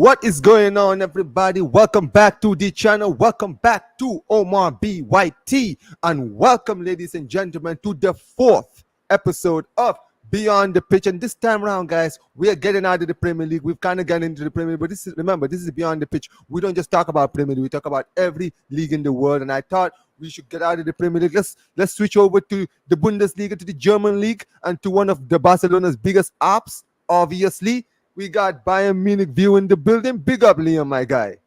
What is going on, everybody? Welcome back to the channel. Welcome back to Omar BYT. And welcome, ladies and gentlemen, to the fourth episode of Beyond the Pitch. And this time around, guys, we are getting out of the Premier League. We've kind of gotten into the Premier League. But remember, this is Beyond the Pitch. We don't just talk about Premier League. We talk about every league in the world. And I thought we should get out of the Premier League. Let's switch over to the Bundesliga, to the German league, and to one of the Barcelona's biggest ops, obviously. We got Bayern Munich view in the building. Big up, Liam, my guy.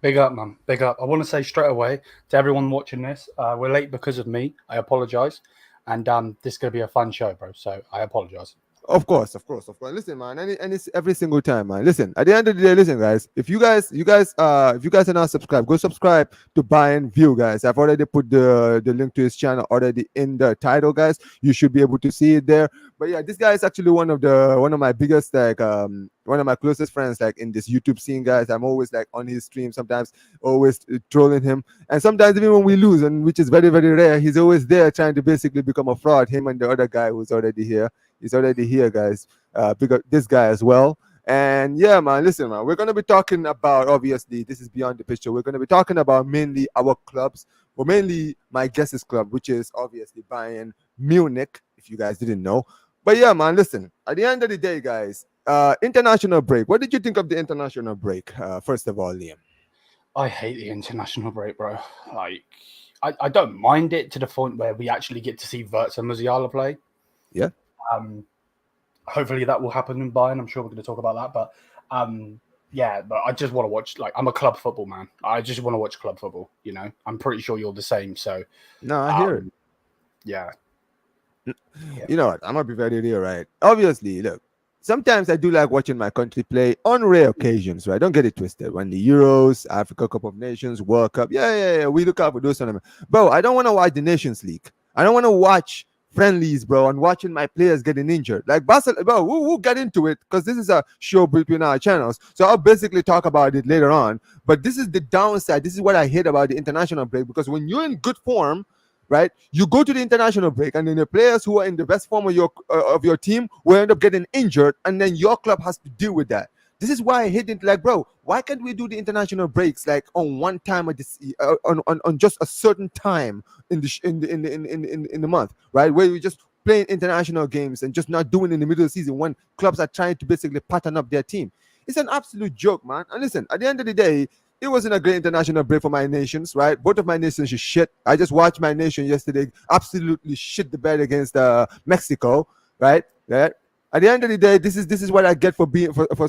Big up, man. Big up. I want to say straight away to everyone watching this, we're late because of me. I apologize. And this is going to be a fun show, bro. So I apologize. Of course. Listen, man, and it's every single time, man. Listen, at the end of the day, listen, guys. If you guys are not subscribed, go subscribe to Bayern View, guys. I've already put the link to his channel already in the title, guys. You should be able to see it there. But yeah, this guy is actually one of my biggest, one of my closest friends, in this YouTube scene, guys. I'm always on his stream, sometimes always trolling him, and sometimes even when we lose, and which is very, very rare, he's always there trying to basically become a fraud. Him and the other guy who's already here. He's already here, guys. Pick up this guy as well. And yeah, man, listen, man, we're going to be talking about, obviously, this is Beyond the Picture. We're going to be talking about mainly our clubs, or mainly my guess's club, which is obviously Bayern Munich, if you guys didn't know. But yeah, man, listen, at the end of the day, guys, international break. What did you think of the international break, first of all, Liam? I hate the international break, bro. I don't mind it to the point where we actually get to see Wirtz and Musiala play. Yeah. Hopefully that will happen in Bayern. I'm sure we're going to talk about that. But yeah, but I just want to watch. I'm a club football man. I just want to watch club football. You know, I'm pretty sure you're the same. So no, I hear it. Yeah. You know what? I'm gonna be very real, right? Obviously, look. Sometimes I do like watching my country play on rare occasions, right? Don't get it twisted. When the Euros, Africa Cup of Nations, World Cup, yeah, we look out for those tournaments. Bro, I don't want to watch the Nations League. I don't want to watch friendlies, bro, and watching my players getting injured. Like Barcelona, bro, we'll get into it because this is a show between our channels. So I'll basically talk about it later on. But this is the downside. This is what I hate about the international break, because when you're in good form, right, you go to the international break, and then the players who are in the best form of your team will end up getting injured, and then your club has to deal with that. This is why I hate it. Bro, why can't we do the international breaks on one time of this, on just a certain time in the month, right? Where we just playing international games and just not doing in the middle of the season when clubs are trying to basically pattern up their team. It's an absolute joke, man. And listen, at the end of the day, it wasn't a great international break for my nations, right? Both of my nations is shit. I just watched my nation yesterday absolutely shit the bed against Mexico, right? At the end of the day, this is what I get for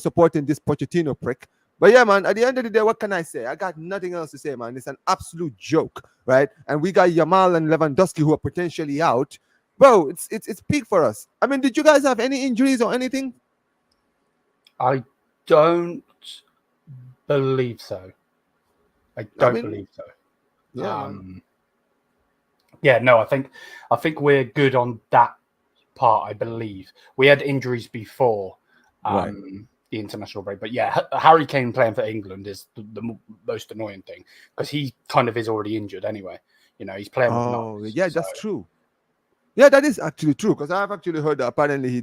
supporting this Pochettino prick. But yeah, man, at the end of the day, what can I say? I got nothing else to say, man. It's an absolute joke, right? And we got Yamal and Lewandowski who are potentially out. Bro, it's peak for us. I mean, did you guys have any injuries or anything? I don't believe so. I believe so. Yeah. Yeah, no, I think we're good on that part. I believe we had injuries before Right. the international break, but yeah, Harry Kane playing for England is the most annoying thing, because he kind of is already injured anyway. You know, he's playing with knocks, yeah, that's true. Yeah, that is actually true, because I've actually heard that apparently he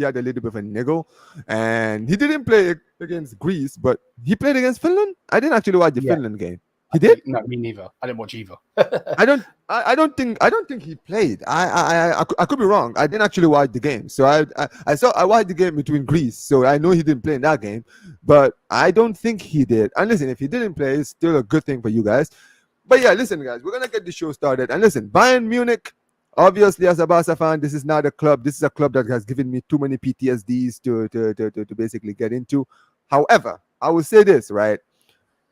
had a little bit of a niggle, and he didn't play against Greece, but he played against Finland. I didn't actually watch the Finland game. He did? No, me neither. I didn't watch either. I don't think he played. I could be wrong. I didn't actually watch the game. So I watched the game between Greece, so I know he didn't play in that game, but I don't think he did. And listen, if he didn't play, it's still a good thing for you guys. But yeah, listen, guys, we're gonna get the show started. And listen, Bayern Munich, obviously, as a Barca fan, this is not a club. This is a club that has given me too many PTSDs to basically get into. However, I will say this, right?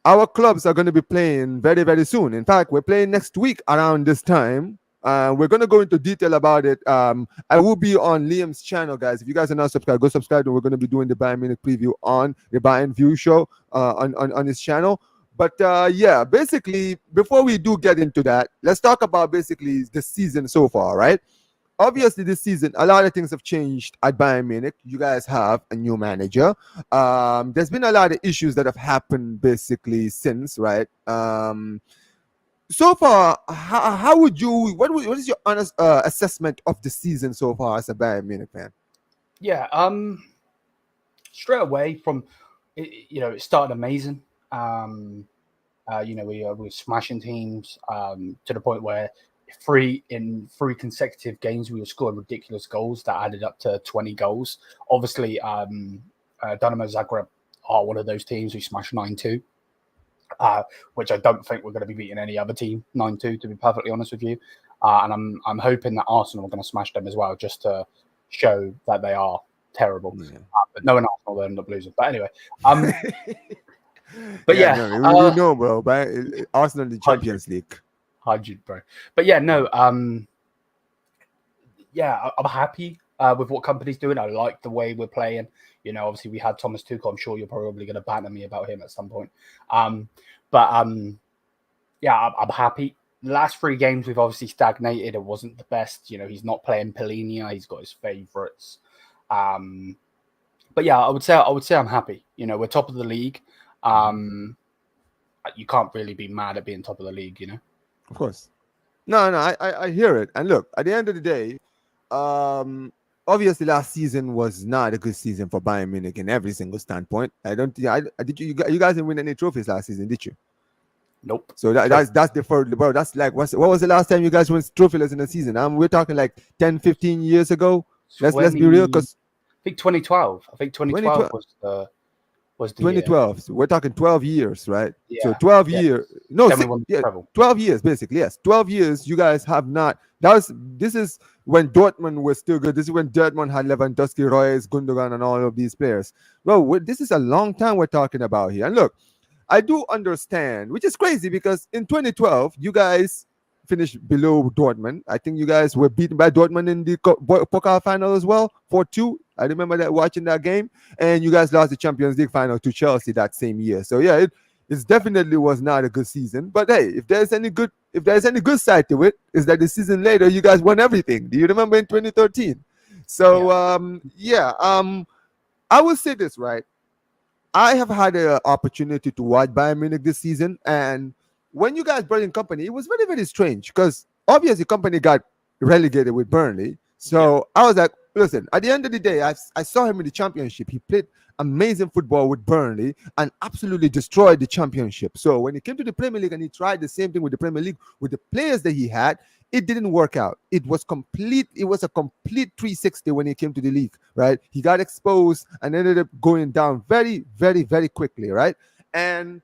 Our clubs are going to be playing very, very soon. In fact, we're playing next week around this time. We're going to go into detail about it. I will be on Liam's channel, guys. If you guys are not subscribed, go subscribe. And we're going to be doing the Bayern Munich preview on the Bayern View show on his channel. But yeah, basically, before we do get into that, let's talk about basically the season so far, right? Obviously, this season, a lot of things have changed at Bayern Munich. You guys have a new manager. There's been a lot of issues that have happened basically since, right? So far, how would you? What is your honest assessment of the season so far as a Bayern Munich fan? Yeah, straight away from it started amazing. We were smashing teams to the point where three consecutive games we were scoring ridiculous goals that added up to 20 goals. Obviously, Dynamo Zagreb are one of those teams who smashed 9-2, which I don't think we're going to be beating any other team 9-2, to be perfectly honest with you. And I'm hoping that Arsenal are going to smash them as well, just to show that they are terrible. Yeah. But knowing Arsenal, they'll end up losing. But anyway, No, we know, bro. But Arsenal in the Champions League. 100, bro. But yeah, no, I'm happy with what company's doing. I like the way we're playing. Obviously we had Thomas Tuchel. I'm sure you're probably going to banter me about him at some point. I'm happy. The last 3 games we've obviously stagnated. It wasn't the best. He's not playing Polinia. He's got his favourites. But yeah, I would say I'm happy. We're top of the league. You can't really be mad at being top of the league, Of course. No, I hear it. And look, at the end of the day, obviously last season was not a good season for Bayern Munich in every single standpoint. I don't think you guys didn't win any trophies last season, did you? Nope. So that's the first, bro. That's like what was the last time you guys won trophyless in a season? We're talking like 10, 15 years ago. Let's be real, because I think 2012. I think 2012 was the 2012. year. So we're talking 12 years, right? Yeah. So 12 years. No, Then we won the treble. 12 years basically. Yes, 12 years. You guys have not. This is when Dortmund was still good. This is when Dortmund had Lewandowski, Reus, Gundogan, and all of these players. Bro, this is a long time we're talking about here. And look, I do understand, which is crazy because in 2012 you guys finished below Dortmund. I think you guys were beaten by Dortmund in the Pokal final as well, 4-2. I remember that watching that game, and you guys lost the Champions League final to Chelsea that same year. So yeah, it definitely was not a good season. But hey, if there's any good side to it, is that the season later you guys won everything. Do you remember in 2013? So I will say this, right? I have had an opportunity to watch Bayern Munich this season, and when you guys brought in Company, it was very, very strange because obviously Company got relegated with Burnley. So I was like, listen, at the end of the day, I saw him in the championship. He played amazing football with Burnley and absolutely destroyed the championship. So when he came to the Premier League and he tried the same thing with the Premier League with the players that he had, it didn't work out. It was a complete 360 when he came to the league, right? He got exposed and ended up going down very, very, very quickly, right? And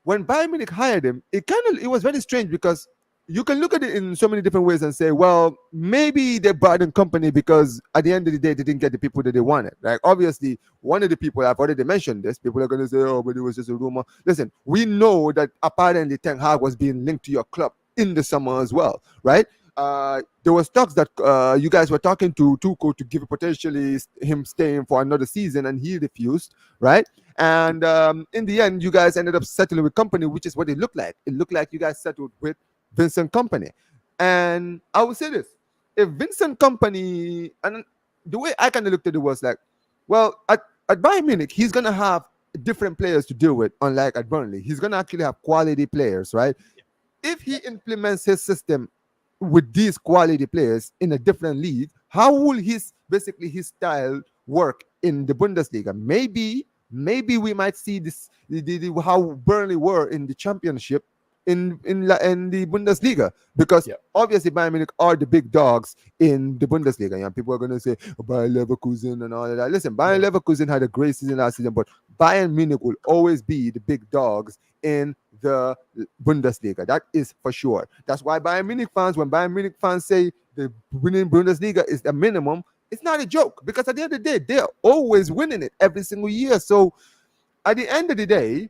when Bayern Munich hired him, it was very strange because you can look at it in so many different ways and say, well, maybe they brought in Company because at the end of the day, they didn't get the people that they wanted. Like, obviously, one of the people, I've already mentioned this, people are going to say, oh, but it was just a rumor. Listen, we know that apparently Ten Hag was being linked to your club in the summer as well, right? There was talks that you guys were talking to Tuchel to give potentially him staying for another season, and he refused, right? And in the end, you guys ended up settling with Company, which is what it looked like. It looked like you guys settled with Vincent Company. And I would say this, if Vincent Company, and the way I kind of looked at it was like, well, at Bayern Munich, he's going to have different players to deal with, unlike at Burnley. He's going to actually have quality players, right? If he implements his system with these quality players in a different league, how will his style work in the Bundesliga? Maybe we might see this how Burnley were in the championship in the Bundesliga, because obviously Bayern Munich are the big dogs in the Bundesliga. And people are going to say Bayern Leverkusen and all of that. Listen, Bayern Leverkusen had a great season last season, but Bayern Munich will always be the big dogs in the Bundesliga. That is for sure. That's why when Bayern Munich fans say the winning Bundesliga is the minimum, it's not a joke, because at the end of the day, they're always winning it every single year. So at the end of the day,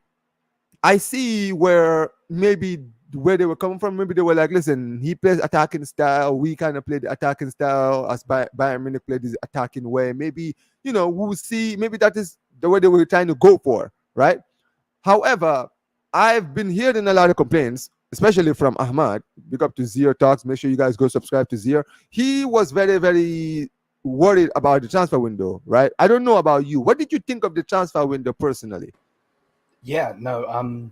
I see where they were coming from. Maybe they were like, listen, he plays attacking style. We kind of play the attacking style as Bayern Munich played this attacking way. Maybe, we'll see. Maybe that is the way they were trying to go for, right? However, I've been hearing a lot of complaints, especially from Ahmad. Big up to Zier Talks. Make sure you guys go subscribe to Zier. He was very, very worried about the transfer window, right? I don't know about you. What did you think of the transfer window personally? Yeah, no,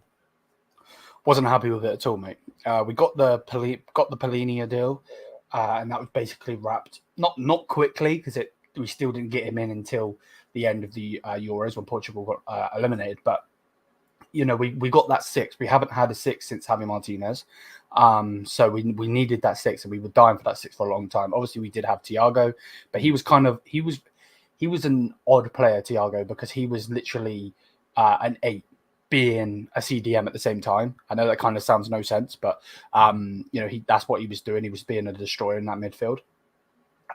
wasn't happy with it at all, mate. We got the Polinia deal, and that was basically wrapped not quickly, because we still didn't get him in until the end of the Euros when Portugal got eliminated. But we got that six. We haven't had a six since Javi Martinez. So we needed that six, and we were dying for that six for a long time. Obviously, we did have Thiago, but he was an odd player, Thiago, because he was literally an 8 being a CDM at the same time. I know that kind of sounds no sense, but that's what he was doing. He was being a destroyer in that midfield.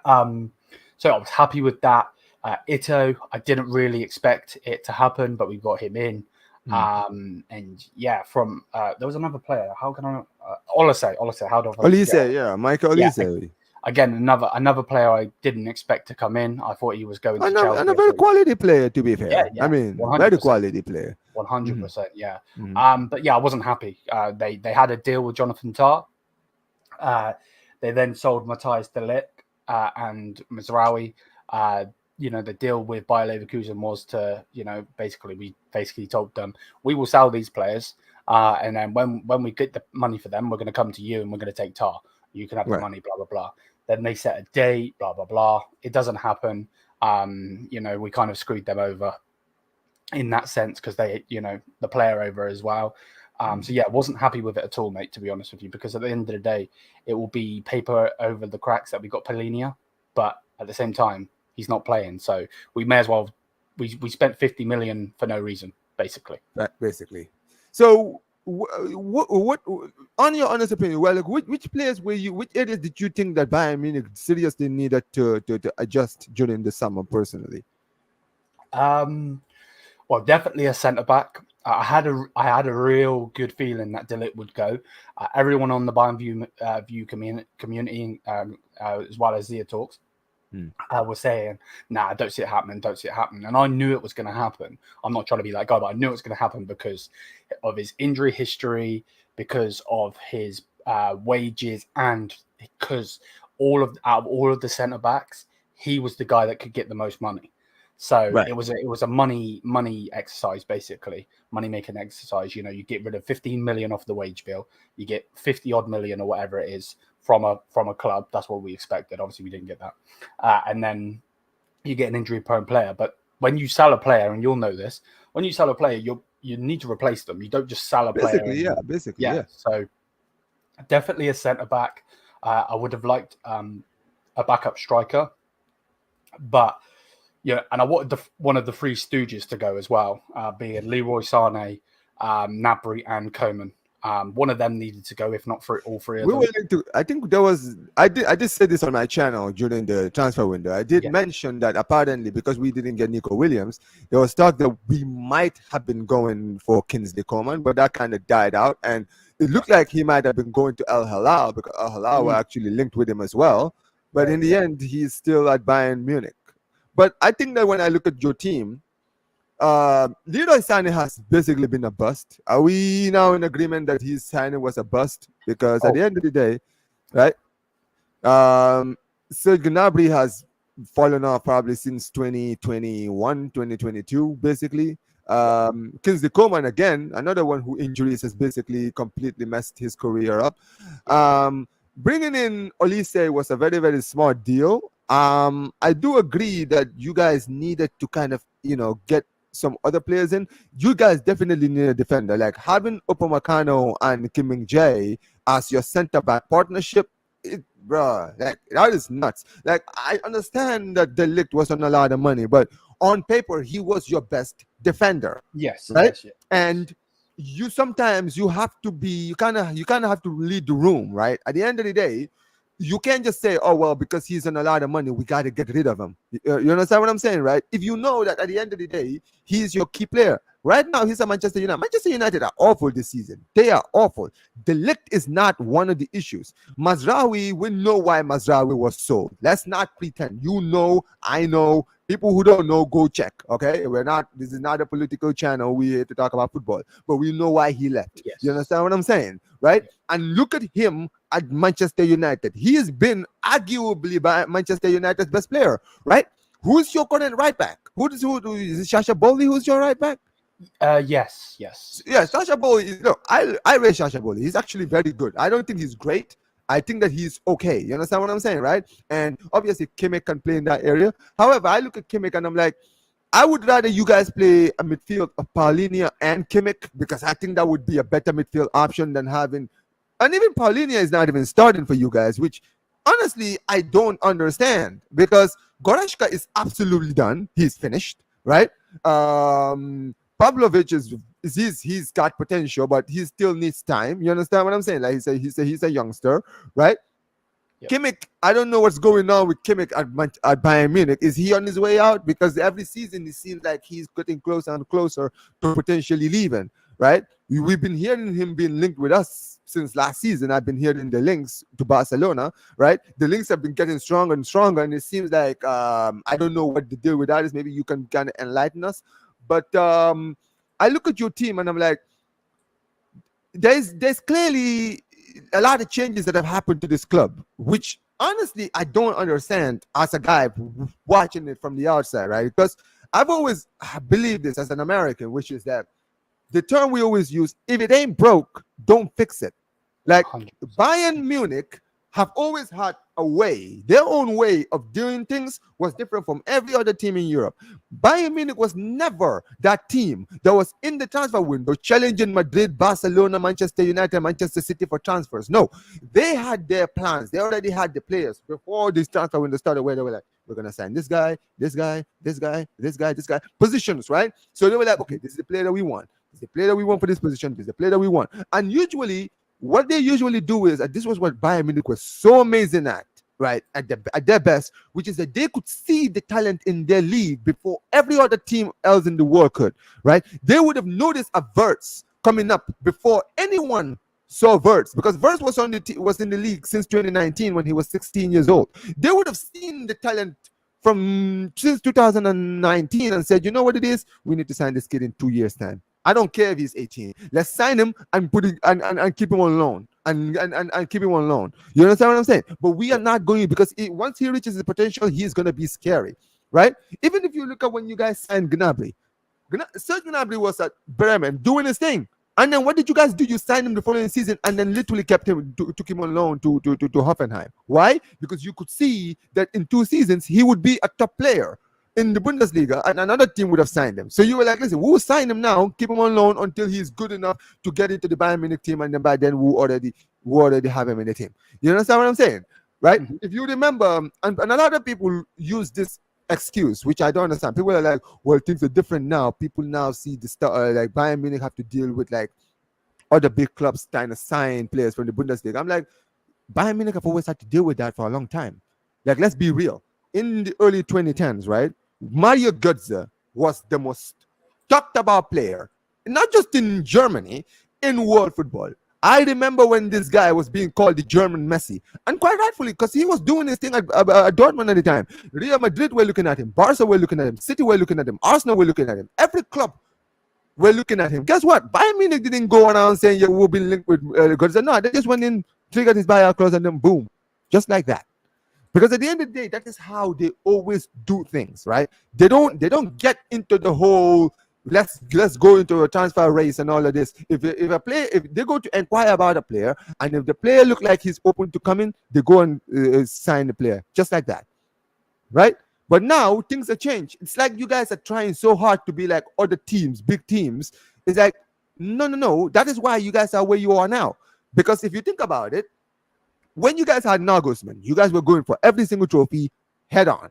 So I was happy with that. Ito, I didn't really expect it to happen, but we got him in. And yeah, from there was another player. How can I? Olise. How do I? Olise, yeah, Michael Olise. Yeah. Again, another player I didn't expect to come in. I thought he was going to Chelsea. And a very quality player, to be fair. Yeah, I mean, 100%. very quality player. 100%, yeah. But yeah, I wasn't happy. They had a deal with Jonathan Tah. They then sold Matthias de Ligt and Mazraoui. The deal with Bayer Leverkusen was to, we basically told them, we will sell these players. And then when we get the money for them, we're going to come to you and we're going to take Tah. You can have the money, blah, blah, blah. Then they set a date, blah, blah, blah. It doesn't happen. We kind of screwed them over in that sense because they, the player over as well. So yeah, I wasn't happy with it at all, mate, to be honest with you, because at the end of the day, it will be paper over the cracks that we got Polinia, but at the same time, he's not playing. So we may as well, we spent 50 million for no reason, basically. Basically. So what on your honest opinion, which players which areas did you think that Bayern Munich seriously needed to adjust during the summer personally? Well, definitely a centre back. I had a real good feeling that De Ligt would go. Everyone on the Bayern View community, as well as Zia Talks, was saying, "Nah, I don't see it happening. And I knew it was going to happen. I'm not trying to be that guy, but I knew it was going to happen because of his injury history, because of his wages, and because out of all of the centre backs, he was the guy that could get the most money. So it was a money exercise, basically, money making exercise. You get rid of 15 million off the wage bill, you get 50 odd million or whatever it is from a club. That's what we expected. Obviously, we didn't get that, and then you get an injury prone player. But when you sell a player, and you'll know this, when you sell a player, you need to replace them. You don't just sell a player. Basically, yeah. So definitely a centre back. I would have liked a backup striker, but. Yeah, and I wanted one of the three stooges to go as well, being Leroy Sané, Gnabry, and Coman. One of them needed to go, if not for all three of them. I think there was. I did say this on my channel during the transfer window. I did mention that apparently because we didn't get Nico Williams, there was talk that we might have been going for Kingsley Coman, but that kind of died out, and it looked like he might have been going to Al Hilal because Al Hilal were actually linked with him as well. But in the end, he's still at Bayern Munich. But I think that when I look at your team, Leroy Sané has basically been a bust. Are we now in agreement that his signing was a bust? Because at the end of the day, right, Serge Gnabry has fallen off probably since 2021, 2022, basically. Kingsley Coman, again, another one who injuries has basically completely messed his career up. Bringing in Olise was a very, very smart deal. I do agree that you guys needed to kind of, get some other players in. You guys definitely need a defender. Like having Upamecano and Kim Min-jae as your center back partnership, bro, like that is nuts. Like I understand that De Ligt was on a lot of money, but on paper he was your best defender. Yes, right. Yes. And you sometimes you have to be you kind of have to lead the room, right? At the end of the day, you can't just say, oh, well, because he's on a lot of money, we got to get rid of him. You understand what I'm saying, right? If you know that at the end of the day, he's your key player. Right now, he's at Manchester United. Manchester United are awful this season. They are awful. De Ligt is not one of the issues. Mazraoui, we know why Mazraoui was sold. Let's not pretend. You know, I know. People who don't know, go check, okay? This is not a political channel. We're here to talk about football. But we know why he left. Yes. You understand what I'm saying, right? And look at him at Manchester United. He has been arguably by Manchester United's best player, right? Who's your current right back? Who is it Sasha Bowley who's your right back? Yes. Yeah, Sasha Bowley. I rate Sasha Bowley. He's actually very good. I don't think he's great. I think that he's okay. You understand what I'm saying, right? And obviously, Kimmich can play in that area. However, I look at Kimmich and I'm like, I would rather you guys play a midfield of Paulinia and Kimmich, because I think that would be a better midfield option than having. And even Paulinia is not even starting for you guys, which honestly I don't understand, because Goreshka is absolutely done. He's finished, right? Pavlovic he's got potential, but he still needs time. You understand what I'm saying? Like he's a youngster, right? Yep. Kimmich, I don't know what's going on with Kimmich at Bayern Munich. Is he on his way out? Because every season it seems like he's getting closer and closer to potentially leaving, right? We've been hearing him being linked with us since last season. I've been hearing the links to Barcelona, right? The links have been getting stronger and stronger, and it seems like I don't know what the deal with that is. Maybe you can kind of enlighten us. But I look at your team and I'm like, there's clearly a lot of changes that have happened to this club, which honestly I don't understand as a guy watching it from the outside, right? Because I've always believed this as an American, which is that the term we always use: if it ain't broke, don't fix it. Like 100%. Bayern Munich have always had a way, their own way of doing things was different from every other team in Europe. Bayern Munich was never that team that was in the transfer window challenging Madrid, Barcelona, Manchester United, Manchester City for transfers. No, they had their plans. They already had the players before this transfer window started, where they were like, we're going to sign this guy, this guy, this guy, this guy, this guy. Positions, right? So they were like, okay, this is the player that we want. This is the player that we want for this position. This is the player that we want. And usually, what they usually do is, and this was what Bayern Munich was so amazing at, right, at their best, which is that they could see the talent in their league before every other team else in the world could, right? They would have noticed a Wirtz coming up before anyone saw Wirtz, because Wirtz was was in the league since 2019 when he was 16 years old. They would have seen the talent from since 2019 and said, you know what it is? We need to sign this kid in 2 years' time. I don't care if he's 18. Let's sign him and put it and keep him on loan and keep him on loan. You understand what I'm saying? But we are not going, because once he reaches the potential, he's going to be scary, right? Even if you look at when you guys signed Gnabry, Serge Gnabry was at Bremen doing his thing. And then what did you guys do? You signed him the following season and then literally took him on loan to Hoffenheim. Why? Because you could see that in 2 seasons, he would be a top player in the Bundesliga, and another team would have signed him. So you were like, listen, we'll sign him now, keep him on loan until he's good enough to get into the Bayern Munich team, and then by then we'll already have him in the team. You understand what I'm saying? Right? Mm-hmm. If you remember, and a lot of people use this excuse, which I don't understand. People are like, well, things are different now. People now see the like Bayern Munich have to deal with like other big clubs trying to sign players from the Bundesliga. I'm like, Bayern Munich have always had to deal with that for a long time. Like, let's be real. In the early 2010s, right? Mario Götze was the most talked about player, not just in Germany, in world football. I remember when this guy was being called the German Messi, and quite rightfully, because he was doing his thing at Dortmund at the time. Real Madrid were looking at him, Barca were looking at him, City were looking at him, Arsenal were looking at him. Every club were looking at him. Guess what? Bayern Munich didn't go around saying, yeah, we'll be linked with Götze. No, they just went in, triggered his buyout clause, and then boom, just like that. Because at the end of the day, that is how they always do things, right? They don't get into the whole let's go into a transfer race and all of this. If they go to inquire about a player, and if the player look like he's open to coming, they go and sign the player, just like that, right? But now things have changed. It's like you guys are trying so hard to be like other teams, big teams. It's like no. That is why you guys are where you are now. Because if you think about it, when you guys had Nagelsmann, you guys were going for every single trophy head on.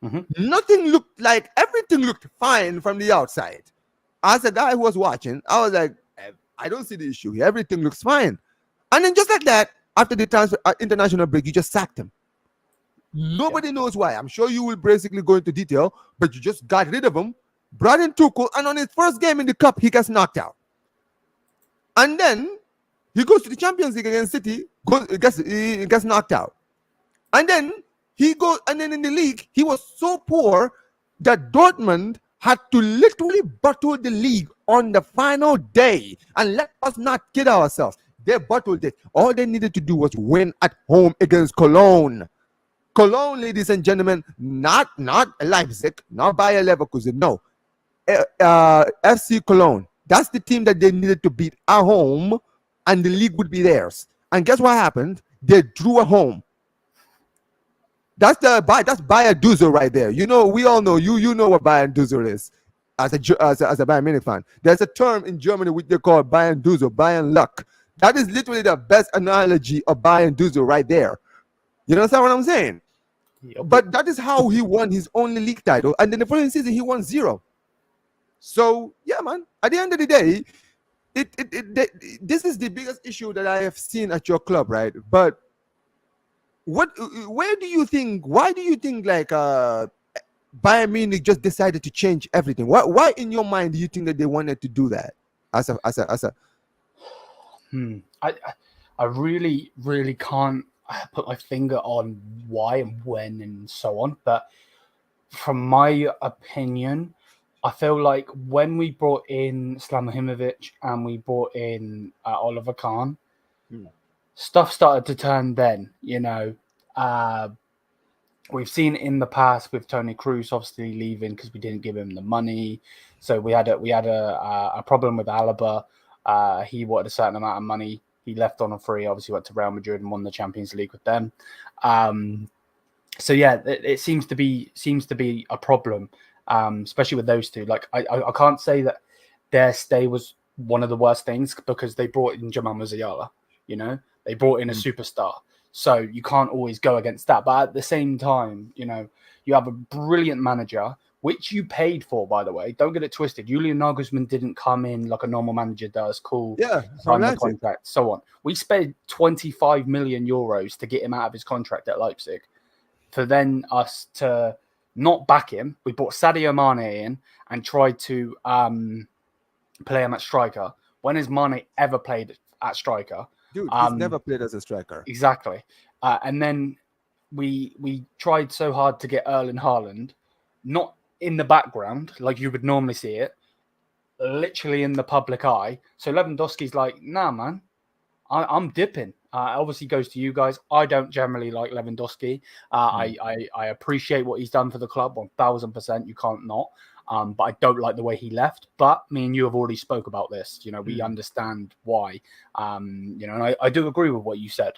Mm-hmm. Nothing looked like, everything looked fine from the outside. As a guy who was watching, I was like, I don't see the issue here. Everything looks fine. And then just like that, after the transfer international break, you just sacked him. Nobody knows why. I'm sure you will basically go into detail, but you just got rid of him, brought in Tuchel, and on his first game in the cup, he gets knocked out. And then he goes to the Champions League against City, he gets knocked out. And then in the league, he was so poor that Dortmund had to literally bottle the league on the final day. And let us not kid ourselves. They bottled it. All they needed to do was win at home against Cologne. Cologne, ladies and gentlemen, not Leipzig, not Bayer Leverkusen, no. FC Cologne. That's the team that they needed to beat at home, and the league would be theirs. And guess what happened? They drew at home. That's Bayern Duzel right there. You know, we all know you know what Bayern Duzel is. As a Bayern Munich fan, there's a term in Germany which they call Bayern Duzel, Bayern luck. That is literally the best analogy of Bayern Duzel right there. You understand what I'm saying? Yep. But that is how he won his only league title, and then the following season he won zero. So yeah, man. At the end of the day, this is the biggest issue that I have seen at your club, right? But where do you think? Why do you think like Bayern Munich just decided to change everything? Why in your mind do you think that they wanted to do that? As a I really, really can't put my finger on why and when and so on. But from my opinion, I feel like when we brought in Slamovinovic and we brought in Oliver Kahn, stuff started to turn then, you know. We've seen in the past with Tony Cruz obviously leaving because we didn't give him the money. So we had a problem with Alaba. He wanted a certain amount of money. He left on a free. Obviously went to Real Madrid and won the Champions League with them. So yeah, it seems to be a problem, especially with those two. Like I can't say that their stay was one of the worst things because they brought in Jamal Musiala. You know, they brought in a superstar. So you can't always go against that. But at the same time, you know, you have a brilliant manager, which you paid for, by the way. Don't get it twisted. Julian Nagelsmann didn't come in like a normal manager does. Cool. Yeah, sign the contract, so on. We spent 25 million euros to get him out of his contract at Leipzig. For then us to not back him. We brought Sadio Mane in and tried to play him at striker. When has Mane ever played at striker? Dude, he's never played as a striker. Exactly. And then we tried so hard to get Erling Haaland, not in the background like you would normally see it, literally in the public eye. So Lewandowski's like, nah, man, I'm dipping. Obviously goes to you guys. I don't generally like Lewandowski. I appreciate what he's done for the club 1000%. You can't not. But I don't like the way he left. But me and you have already spoke about this. You know, we understand why. You know, and I do agree with what you said,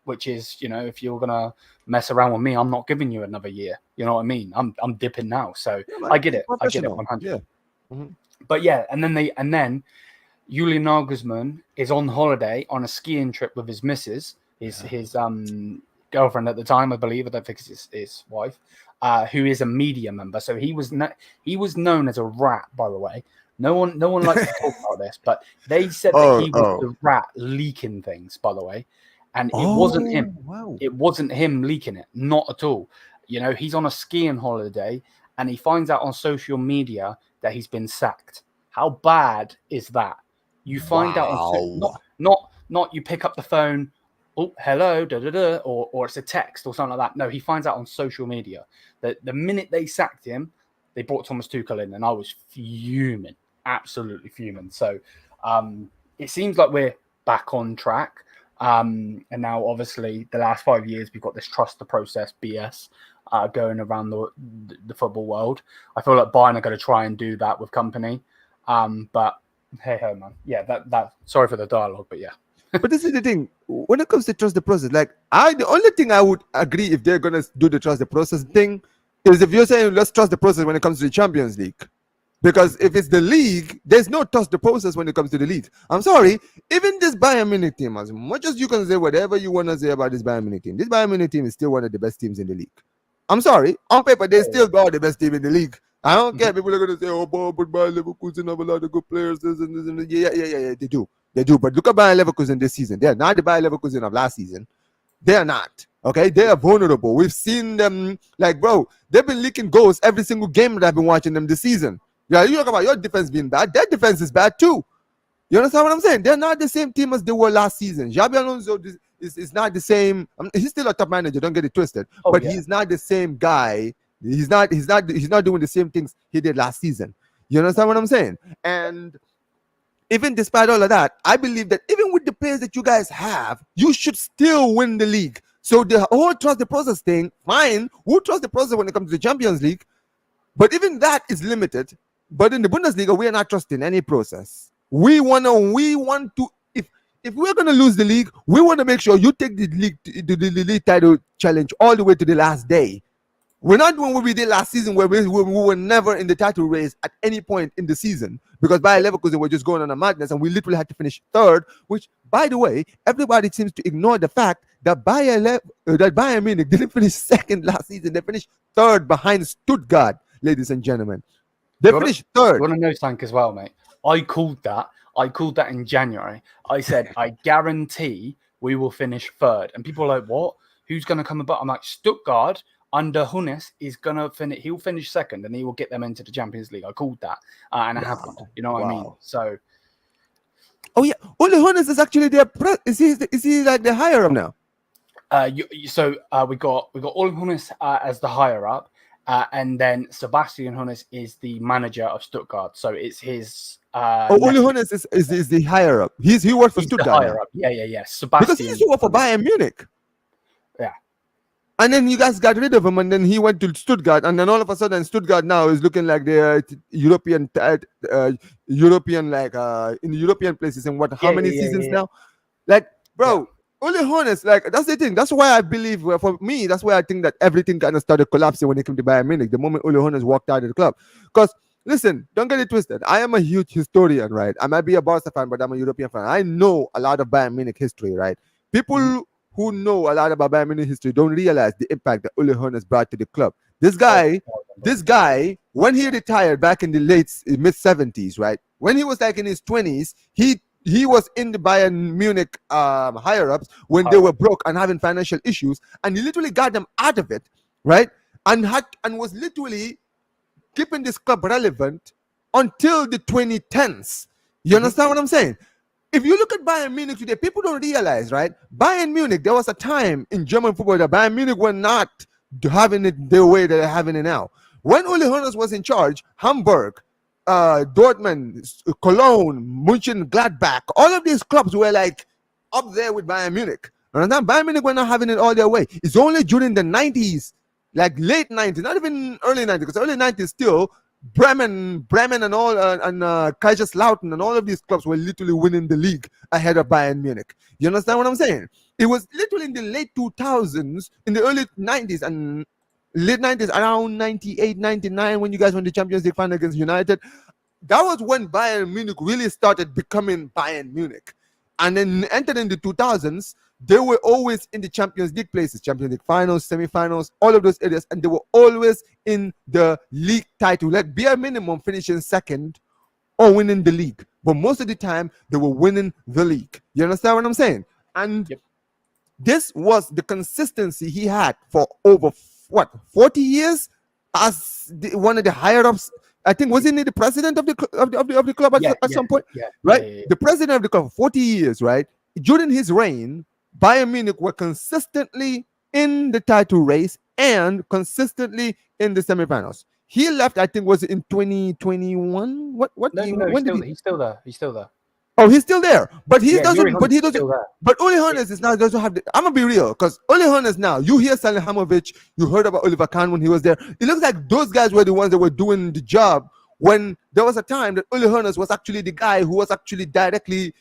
which is, you know, if you're gonna mess around with me, I'm not giving you another year. You know what I mean? I'm dipping now. So I get it. I get it 100. Yeah. Mm-hmm. But yeah, and then Julian Nagelsmann is on holiday on a skiing trip with his missus, his girlfriend at the time, I believe. I don't think it's his wife. Who is a media member. So he was known as a rat, by the way. No one likes to talk about this, but they said that he was the rat leaking things, by the way. And it wasn't him. Wow. It wasn't him leaking it. Not at all. You know, he's on a skiing holiday and he finds out on social media that he's been sacked. How bad is that? You find out on not you pick up the phone, oh, hello, or it's a text or something like that. No, he finds out on social media that the minute they sacked him, they brought Thomas Tuchel in, and I was fuming, absolutely fuming. So it seems like we're back on track. And now, obviously, the last 5 years, we've got this trust the process BS going around the football world. I feel like Bayern are going to try and do that with company. But hey, man. Yeah, that. Sorry for the dialogue, but yeah. But this is the thing. When it comes to trust the process, like the only thing I would agree if they're gonna do the trust the process thing is if you're saying let's trust the process when it comes to the Champions League. Because if it's the league, there's no trust the process when it comes to the league. I'm sorry, even this Bayern Munich team, as much as you can say whatever you want to say about this Bayern Munich team is still one of the best teams in the league. I'm sorry, on paper they still got the best team in the league. I don't care. People are gonna say, "Oh, but Bayern Leverkusen have a lot of good players." This and this and this. Yeah, they do. They do. But look at Bayern Leverkusen this season. They are not the Bayern Leverkusen of last season. They are not. Okay, they are vulnerable. We've seen them, like, bro, they've been leaking goals every single game that I've been watching them this season. Yeah, you talk about your defense being bad. Their defense is bad too. You understand what I'm saying? They're not the same team as they were last season. Xabi Alonso is not the same. He's still a top manager. Don't get it twisted. But he's not the same guy. He's not doing the same things he did last season. You understand what I'm saying? And even despite all of that, I believe that even with the players that you guys have, you should still win the league. So the whole trust the process thing, fine. We'll trust the process when it comes to the Champions League. But even that is limited. But in the Bundesliga, we are not trusting any process. We want to, if if we're gonna lose the league, we want to make sure you take the league title challenge all the way to the last day. We're not doing what we did last season, where we were never in the title race at any point in the season because Bayer Leverkusen were just going on a madness, and we literally had to finish third. Which, by the way, everybody seems to ignore the fact that Bayern Munich didn't finish second last season. They finished third behind Stuttgart, ladies and gentlemen. They finished third. You want to know something as well, mate? I called that in January. I said, I guarantee we will finish third. And people are like, what? Who's going to come above? I'm like, Stuttgart under Hunes is going to finish. He'll finish second and he will get them into the Champions League. I called that. And it happened. You know what I mean? So. Oh, yeah. Ole Hunes is actually their is he like the higher up now? We got Ole Hunes as the higher up. And then Sebastian Hunes is the manager of Stuttgart. So it's his. Ole Hunes is the higher up. He worked for Stuttgart. The higher up. Yeah. Sebastian. Because he used to work for Bayern Munich. Yeah. And then you guys got rid of him, and then he went to Stuttgart, and then all of a sudden Stuttgart now is looking like they're European like in the European places. And how many seasons now? Like, bro. Ole Hunes, like, that's the thing. That's why I believe, for me, that's why I think that everything kind of started collapsing when it came to Bayern Munich, the moment Ole Hunes walked out of the club. Because, listen, don't get it twisted. I am a huge historian, right? I might be a Barca fan, but I'm a European fan. I know a lot of Bayern Munich history, right? People who know a lot about Bayern Munich history don't realize the impact that Ole Hunes brought to the club. This guy, when he retired back in the mid-70s, right? When he was like in his 20s, he was in the Bayern Munich higher ups when they were broke and having financial issues, and he literally got them out of it, right? And was literally keeping this club relevant until the 2010s. You understand what I'm saying? If you look at Bayern Munich today, people don't realize, right? Bayern Munich, there was a time in German football that Bayern Munich were not having it the way that they're having it now. When Ole Hunes was in charge, Hamburg, Dortmund, Cologne, Munchen, Gladbach, all of these clubs were like up there with Bayern Munich. And now Bayern Munich were not having it all their way. It's only during the 90s, like late 90s, not even early 90s, because early 90s still, Bremen and all, and Kaiserslautern and all of these clubs were literally winning the league ahead of Bayern Munich. You understand what I'm saying? It was literally in the late 2000s, in the early 90s and late 90s, around 98, 99, when you guys won the Champions League final against United. That was when Bayern Munich really started becoming Bayern Munich. And then entered in the 2000s, they were always in the Champions League places, Champions League finals, semi-finals, all of those areas, and they were always in the league title, like bare minimum finishing second or winning the league. But most of the time, they were winning the league. You understand what I'm saying? And this was the consistency he had for over 40 years as one of the higher ups. I think wasn't he the president of the club at some point? Right? The president of the club for 40 years, right? During his reign, Bayern Munich were consistently in the title race and consistently in the semifinals. He left, I think, was it in 2021? He's still there. He's still there. Oh, he's still there, but he doesn't. But he doesn't. But Ole Hunes is now doesn't have. I'm gonna be real, because Ole Hunes now. You hear Salihamidzic, you heard about Oliver Kahn when he was there. It looks like those guys were the ones that were doing the job when there was a time that Ole Hunes was actually the guy who was actually directly.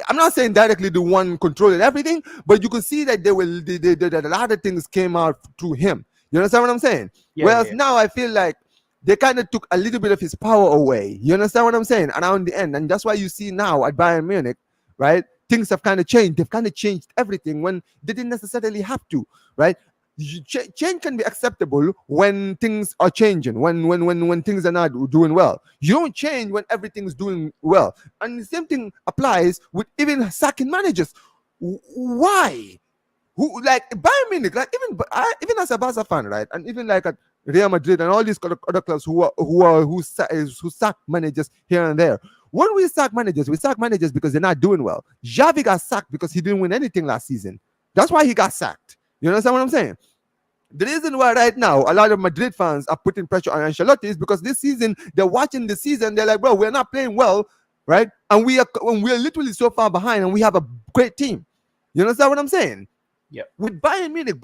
I'm not saying directly the one controlling everything, but you could see that there were a lot of things came out through him. You understand what I'm saying? Whereas now I feel like they kind of took a little bit of his power away. You understand what I'm saying? Around the end. And that's why you see now at Bayern Munich, right? Things have kind of changed. They've kind of changed everything when they didn't necessarily have to, right? Change can be acceptable when things are changing, when things are not doing well. You don't change when everything's doing well. And the same thing applies with even sacking managers. Why? Who, like Bayern Munich, like even as a Barca fan, right? And even like at Real Madrid and all these other clubs who sack managers here and there. When we sack managers because they're not doing well. Xavi got sacked because he didn't win anything last season. That's why he got sacked. You understand what I'm saying? The reason why right now a lot of Madrid fans are putting pressure on Ancelotti is because this season they're watching the season. They're like, bro, we're not playing well, right? And we're literally so far behind, and we have a great team. You understand what I'm saying? Yeah. With Bayern Munich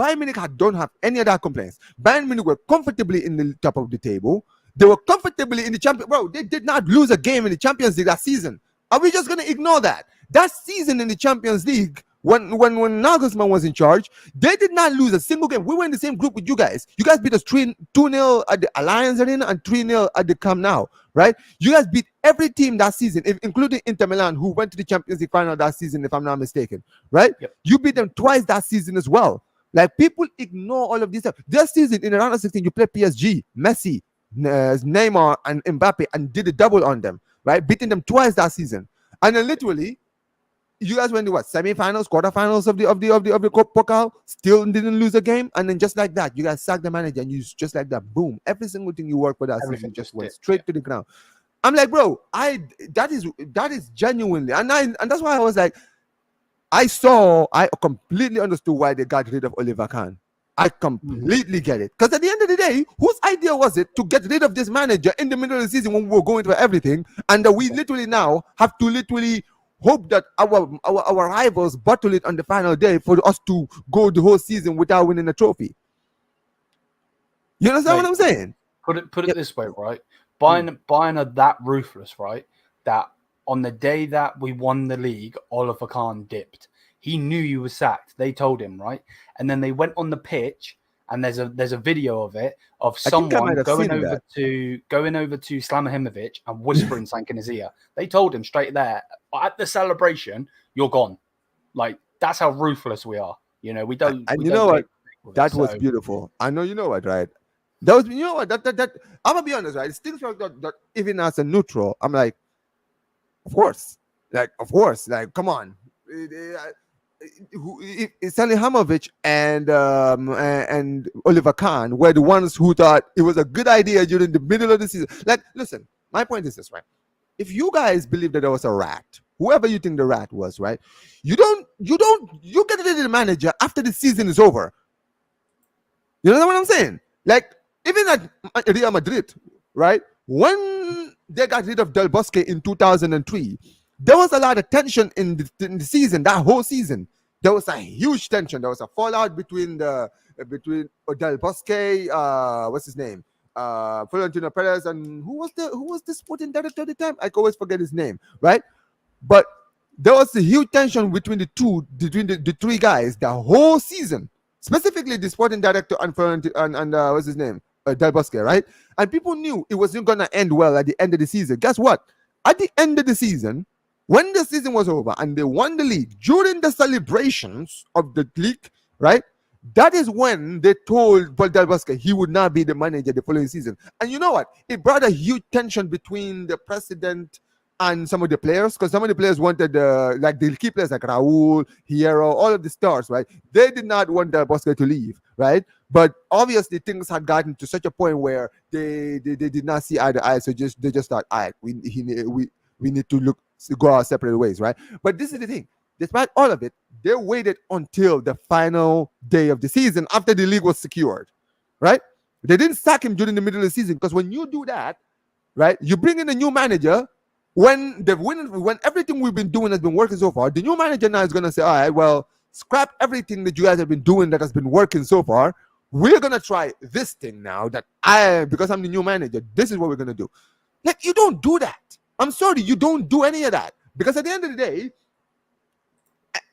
don't have any other complaints. Bayern Munich were comfortably in the top of the table. They were comfortably in the champion. Bro, they did not lose a game in the Champions League that season. Are we just gonna ignore that? That season in the Champions League, when Nagelsmann was in charge, they did not lose a single game. We were in the same group with you guys. You guys beat us 2-0 at the Allianz Arena and 3-0 at the Camp Nou, right? You guys beat every team that season, including Inter Milan, who went to the Champions League final that season, if I'm not mistaken, right? Yep. You beat them twice that season as well. Like, people ignore all of this stuff. This season, in the round of 16, you play PSG, Messi, Neymar, and Mbappe, and did a double on them, right? Beating them twice that season. And then literally, you guys went to what, semi-finals, quarterfinals of the Pokal, still didn't lose a game, and then just like that, you guys sacked the manager, and you just like that, boom, every single thing you worked for that Everything season just went dipped, straight to the ground. I'm like, bro, that is genuinely, and that's why I was like, I completely understood why they got rid of Oliver Kahn. I completely get it. Because at the end of the day, whose idea was it to get rid of this manager in the middle of the season when we were going for everything, and that we literally now have to literally hope that our rivals bottle it on the final day for us to go the whole season without winning a trophy? You understand what I'm saying? Put it this way, right? Bayern are that ruthless, right? That on the day that we won the league, Oliver Kahn dipped. He knew you were sacked. They told him, right? And then they went on the pitch, and there's a video of it of someone going over to Slamahimovich and whispering something in his ear. They told him straight there at the celebration, "You're gone." Like, that's how ruthless we are. You know, we don't. And you know what? That was beautiful. I know, you know what, right? That was, you know what? That I'm gonna be honest, right? It still felt that even as a neutral, I'm like, of course, like, come on. Salihamidzic and Oliver Kahn were the ones who thought it was a good idea during the middle of the season. Like, listen, my point is this, right? If you guys believe that there was a rat, whoever you think the rat was, right? You get rid of the manager after the season is over. You know what I'm saying? Like, even at Real Madrid, right? When they got rid of Del Bosque in 2003, there was a lot of tension in the season, that whole season. There was a huge tension. There was a fallout between Del Bosque, what's his name? Florentino Perez, and who was the sporting director at the time? I always forget his name, right? But there was a huge tension between the three guys the whole season, specifically the sporting director and what's his name? Del Bosque, right? And people knew it wasn't gonna end well at the end of the season. Guess what? At the end of the season, when the season was over and they won the league, during the celebrations of the league, right? That is when they told Del Bosque he would not be the manager the following season. And you know what? It brought a huge tension between the president and some of the players, because some of the players wanted like the key players like Raul, Hierro, all of the stars, right? They did not want Del Bosque to leave, right? But obviously things had gotten to such a point where they did not see eye to eye, so they just thought, all right, we need to go our separate ways, right? But this is the thing. Despite all of it, they waited until the final day of the season after the league was secured, right? They didn't sack him during the middle of the season, because when you do that, right, you bring in a new manager when everything we've been doing has been working so far. The new manager now is going to say, all right, well, scrap everything that you guys have been doing that has been working so far. We're going to try this thing now because I'm the new manager. This is what we're going to do. Like, you don't do that. I'm sorry, you don't do any of that. Because at the end of the day,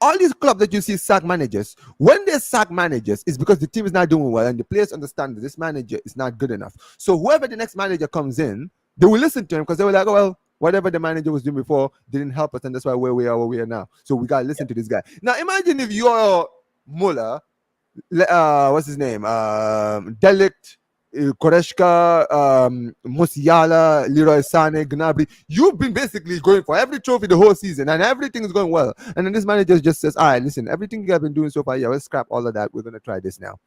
all these clubs that you see sack managers, when they sack managers, is because the team is not doing well and the players understand that this manager is not good enough. So whoever the next manager comes in, they will listen to him, because they were like, oh, well, whatever the manager was doing before didn't help us, and that's why where we are now. So we got to listen to this guy. Now imagine if you're Muller, what's his name? Delict, Koreshka, Musiala, Leroy Sané, Gnabry. You've been basically going for every trophy the whole season, and everything is going well. And then this manager just says, all right, listen, everything you have been doing so far, yeah, let's scrap all of that. We're going to try this now.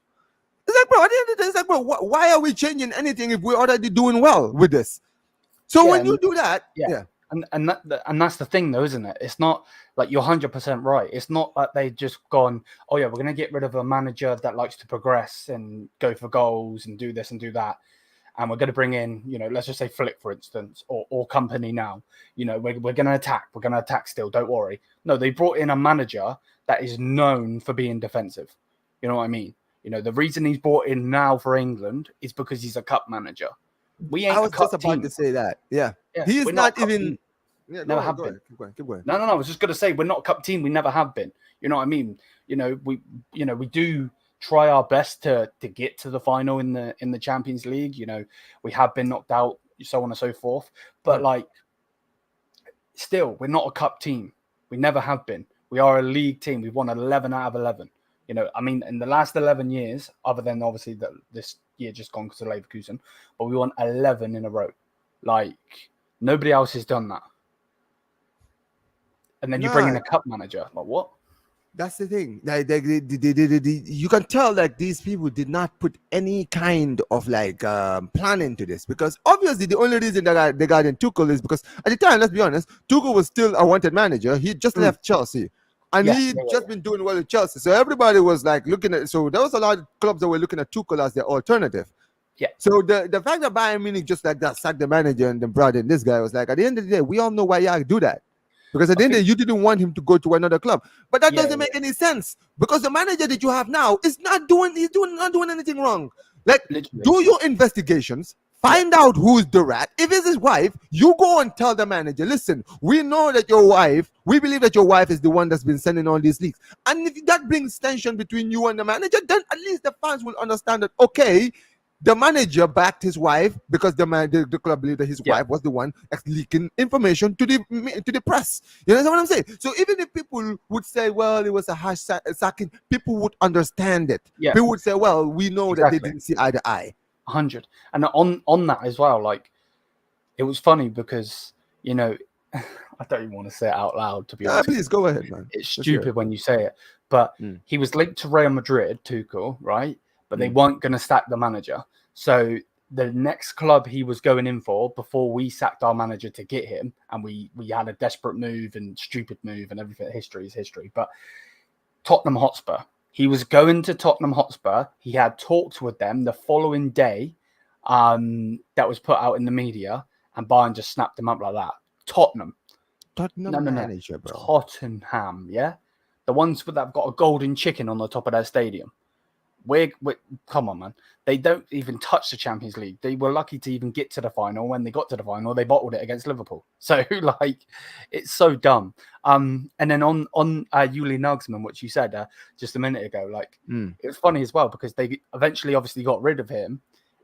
It's like, bro, at the end of the day, it's like, bro, why are we changing anything if we're already doing well with this? So when you do that, and that's the thing, though, isn't it? It's not like, you're 100% right. It's not like they've just gone, oh yeah, we're going to get rid of a manager that likes to progress and go for goals and do this and do that, and we're going to bring in, let's just say Flick, for instance, or company now. We're going to attack. We're going to attack still. Don't worry. No, they brought in a manager that is known for being defensive. You know what I mean? The reason he's brought in now for England is because he's a cup manager. I was just about to say that. Yeah. He is not even. Yeah, Never go on, have go been. ahead. Keep going, keep going. No. I was just gonna say we're not a cup team. We never have been. You know what I mean? We do try our best to get to the final in the Champions League. We have been knocked out, so on and so forth. But Mm. like, still, we're not a cup team. We never have been. We are a league team. We've won 11 out of 11. I mean, in the last 11 years, other than obviously this year just gone because of Leverkusen, but we won 11 in a row. Like, nobody else has done that. And then you bring Nah, in a cup manager. Like, what? that's the thing. Like, you can tell like these people did not put any kind of like plan into this, because obviously the only reason they got in Tuchel is because at the time, let's be honest, Tuchel was still a wanted manager. He just Mm. left Chelsea. And Yeah, he'd just been doing well at Chelsea. So everybody was like looking at, so there was a lot of clubs that were looking at Tuchel as their alternative. Yeah. So the fact that Bayern Munich just like that sacked the manager and then brought in this guy was like, at the end of the day, we all know why you do that. Because at I the end of the think, day, you didn't want him to go to another club. But that yeah, doesn't make any sense, because the manager that you have now is not doing anything wrong. Like, literally. do your investigations, Yeah. find out who's the rat. If it's his wife, you go and tell the manager, listen, we know that we believe that your wife is the one that's been sending all these leaks. And if that brings tension between you and the manager, then at least the fans will understand that, okay, the manager backed his wife because the club believed that his Yeah. wife was the one leaking information to the press. You know what I'm saying? So even if people would say, well, it was a harsh sacking, people would understand it. Yeah. People would say, well, we know that they Exactly. didn't see eye to eye. 100. And on that as well, like, it was funny because, I don't even want to say it out loud, to be honest. Please go ahead, man. It's Let's hear stupid when you say it. But he was linked to Real Madrid, Tuchel, right? But they weren't going to sack the manager. So the next club he was going in for, before we sacked our manager to get him, and we had a desperate move and stupid move and everything. History is history. But Tottenham Hotspur. He was going to Tottenham Hotspur. He had talked with them the following day, that was put out in the media, and Bayern just snapped him up like that. Tottenham. Tottenham manager, bro. Tottenham, yeah? The ones that have got a golden chicken on the top of their stadium. We're come on, man. They don't even touch the Champions League. They were lucky to even get to the final. When they got to the final, they bottled it against Liverpool. So, like, it's so dumb. And then on Uli Nagelsmann, which you said just a minute ago, like, it was funny as well because they eventually obviously got rid of him,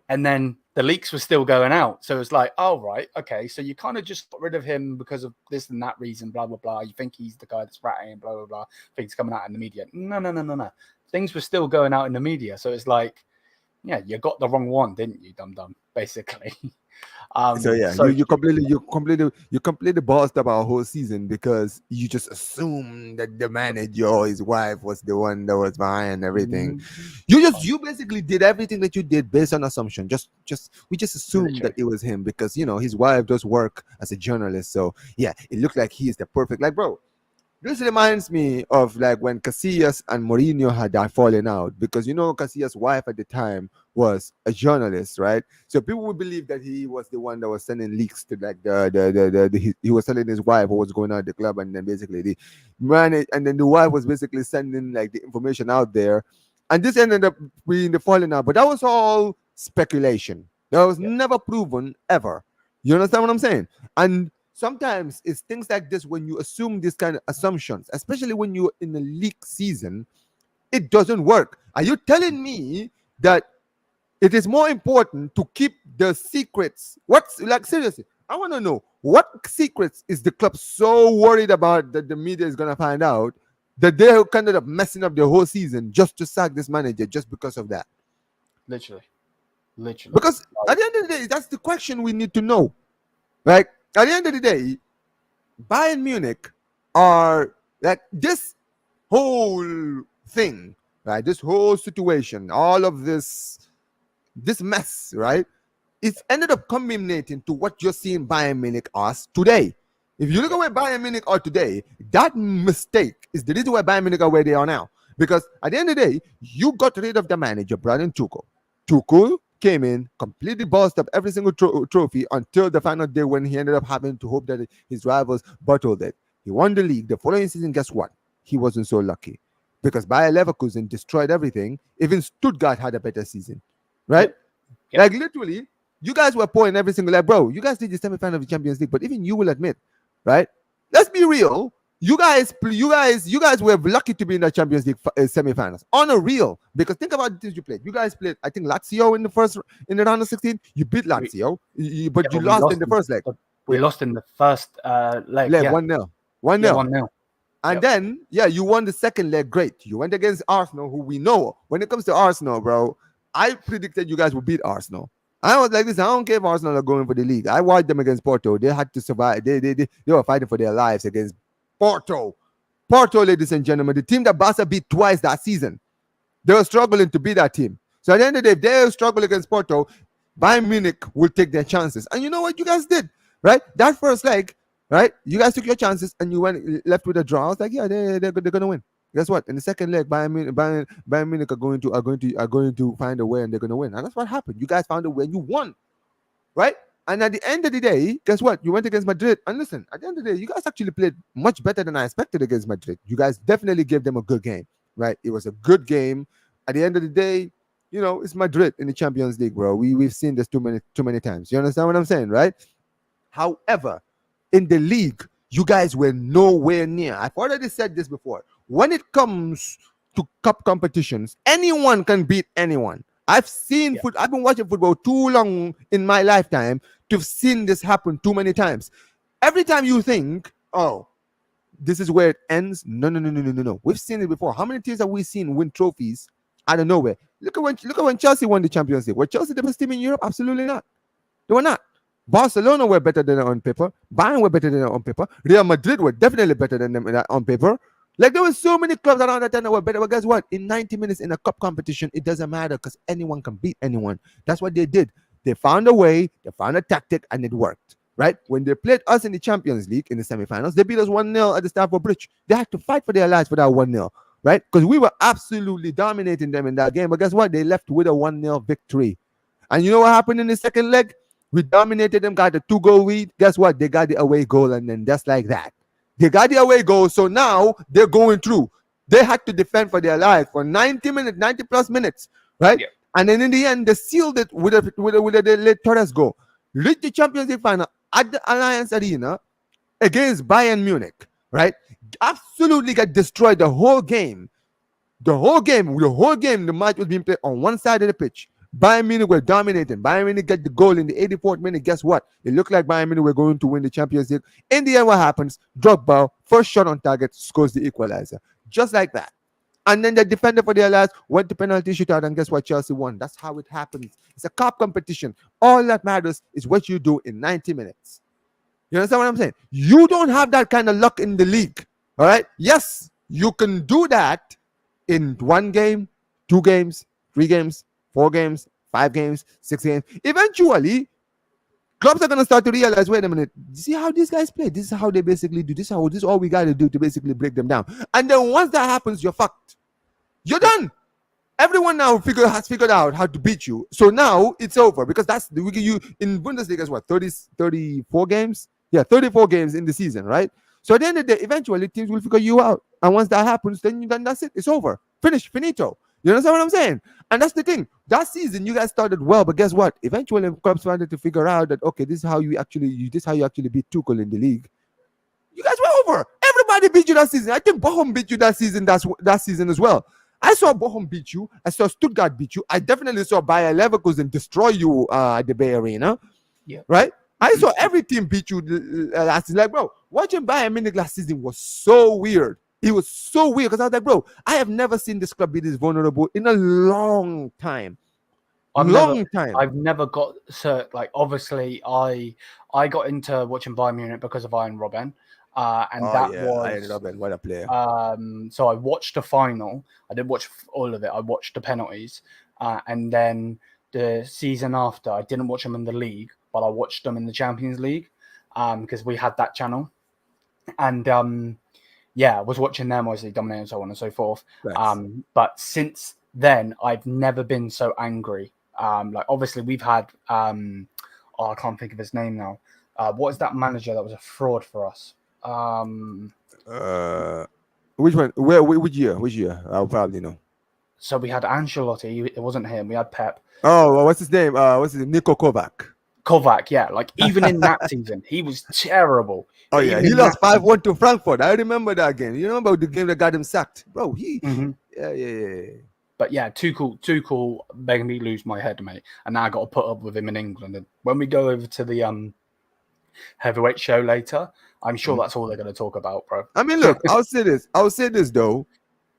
and then the leaks were still going out. So it's like, oh, right, okay, so you kind of just got rid of him because of this and that reason, blah, blah, blah. You think he's the guy that's ratting, blah, blah, blah. Things coming out in the media. No. Things were still going out in the media. So it's like, yeah, you got the wrong one, didn't you, dum-dum, basically. So yeah, you completely bossed up our whole season because you just assumed that the manager or his wife was the one that was behind everything. You basically did everything that you did based on assumption. We just assumed that it was him because his wife does work as a journalist. So yeah, it looked like he is the perfect, like, bro. This reminds me of like when Casillas and Mourinho had that falling out, because Casillas' wife at the time was a journalist, right? So people would believe that he was the one that was sending leaks to like he was telling his wife what was going on at the club, and then basically and then the wife was basically sending like the information out there, and this ended up being the falling out. But that was all speculation. That was never proven ever. You understand what I'm saying? And sometimes it's things like this when you assume this kind of assumptions, especially when you're in the league season, it doesn't work. Are you telling me that it is more important to keep the secrets? What's like, seriously? I want to know what secrets is the club so worried about that the media is going to find out that they're kind of messing up the whole season just to sack this manager just because of that? Literally. Because at the end of the day, that's the question we need to know. Right? At the end of the day, Bayern Munich are like this whole thing, right? This whole situation, all of this mess, right? It's ended up culminating to what you're seeing Bayern Munich as today. If you look at where Bayern Munich are today, that mistake is the reason why Bayern Munich are where they are now. Because at the end of the day, you got rid of the manager, Brian Tuchel. Tuchel came in, completely bossed up every single trophy until the final day when he ended up having to hope that his rivals bottled it. He won the league. The following season, guess what? He wasn't so lucky because Bayer Leverkusen destroyed everything. Even Stuttgart had a better season, right? Yep. Like literally, you guys were poor in every single, like, bro, you guys did the semi-final of the Champions League, but even you will admit right? Let's be real. You guys were lucky to be in the Champions League semi-finals. On a real, because think about the teams you played. You guys played, I think, Lazio in the round of 16. You beat We, Lazio, yeah, but you but we lost in lost the first leg. we lost in the first leg. Leg Yeah, 1-0. 1 yeah, 0. 1-0. And Yep. then, yeah, you won the second leg. Great. You went against Arsenal, who we know. When it comes to Arsenal, bro, I predicted you guys would beat Arsenal. I was like this. I don't care if Arsenal are going for the league. I watched them against Porto. They had to survive. They were fighting for their lives against Porto. Porto, ladies and gentlemen, the team that Barca beat twice that season. They were struggling to beat that team. So at the end of the day, if they struggle against Porto, Bayern Munich will take their chances. And you know what you guys did, right? That first leg, right? You guys took your chances and you went left with a draw. I was like, yeah, they're going to win. Guess what? In the second leg, Bayern Munich are going to find a way and they're going to win. And that's what happened. You guys found a way and you won, right? And at the end of the day, guess what? You went against Madrid. And listen, at the end of the day, you guys actually played much better than I expected against Madrid. You guys definitely gave them a good game, right? It was a good game. At the end of the day, it's Madrid in the Champions League, bro. We've seen this too many times. You understand what I'm saying, right? However, in the league, you guys were nowhere near. I've already said this before. When it comes to cup competitions, anyone can beat anyone. I've been watching football too long in my lifetime to have seen this happen too many times. Every time you think, oh, this is where it ends. No, no, no, no, no, no, no. We've seen it before. How many teams have we seen win trophies out of nowhere? Look at when Chelsea won the Champions League. Were Chelsea the best team in Europe? Absolutely not. They were not. Barcelona were better than them on paper. Bayern were better than them on paper. Real Madrid were definitely better than them on paper. Like there were so many clubs around that time that were better. But guess what? In 90 minutes in a cup competition, it doesn't matter because anyone can beat anyone. That's what they did. They found a way, they found a tactic, and it worked. Right? When they played us in the Champions League in the semifinals, they beat us 1-0 at the Stamford Bridge. They had to fight for their lives for that 1-0. Right? Because we were absolutely dominating them in that game. But guess what? They left with a 1-0 victory. And you know what happened in the second leg? We dominated them, got a 2-goal lead. Guess what? They got the away goal, and then just like that. They got the away goal, so now they're going through. They had to defend for their life for 90 minutes, 90 plus minutes, right? Yeah. And then in the end, they sealed it with a late Torres goal. Reached the Champions League final at the Alliance Arena against Bayern Munich, right? Absolutely got destroyed the whole game. The match was being played on one side of the pitch. Bayern Munich were dominating. Bayern Munich got the goal in the 84th minute. Guess what? It looked like Bayern Munich were going to win the Champions League. In the end, what happens? Drogba, first shot on target, scores the equalizer. Just like that. And then the defender for their lives went to penalty shootout, and guess what? Chelsea won. That's how it happens. It's a cup competition. All that matters is what you do in 90 minutes. You understand what I'm saying? You don't have that kind of luck in the league. All right? Yes, you can do that in 1 game, 2 games, 3 games, 4 games, 5 games, 6 games. Eventually, clubs are going to start to realize, wait a minute, see how these guys play? This is how they basically do. This is all we got to do to basically break them down. And then once that happens, you're fucked. You're done. Everyone now has figured out how to beat you. So now it's over because you in Bundesliga is what, 34 games? Yeah, 34 games in the season, right? So at the end of the day, eventually teams will figure you out. And once that happens, then that's it. It's over. Finito. You understand what I'm saying? And that's the thing. That season, you guys started well, but guess what? Eventually, clubs started to figure out that, okay, this is how you actually beat Tuchel in the league. You guys were over. Everybody beat you that season. I think Bochum beat you that season. That season as well. I saw Bochum beat you. I saw Stuttgart beat you. I definitely saw Bayer Leverkusen destroy you at the Bay Arena. Yeah. Right? I saw every team beat you last season. Like, bro, watching Bayern Munich last season was so weird. It was so weird because I was like, bro, I have never seen this club be this vulnerable in a long time. I've never got like obviously I got into watching Bayern Munich because of Iron Robben. And Iron Robben, what a player. So I watched the final. I didn't watch all of it. I watched the penalties. And then the season after, I didn't watch them in the league, but I watched them in the Champions League because we had that channel. And I was watching them, obviously dominating and so on and so forth. But since then, I've never been so angry. Like obviously we've had, I can't think of his name now. What is that manager that was a fraud for us? Which one? Which year? I'll probably know. So we had Ancelotti. It wasn't him. We had Pep. Oh, what's his name? Niko Kovac. Kovac, yeah, like even in that season, he was terrible. Oh But yeah, even he in that lost 5-1 season, to Frankfurt. I remember that game. You know about the game that got him sacked, bro? Mhm. Yeah. But yeah, Tuchel made me lose my head, mate. And now I got to put up with him in England. And when we go over to the heavyweight show later, I'm sure Mhm. that's all they're going to talk about, bro. I mean, look, I'll say this. I'll say this though.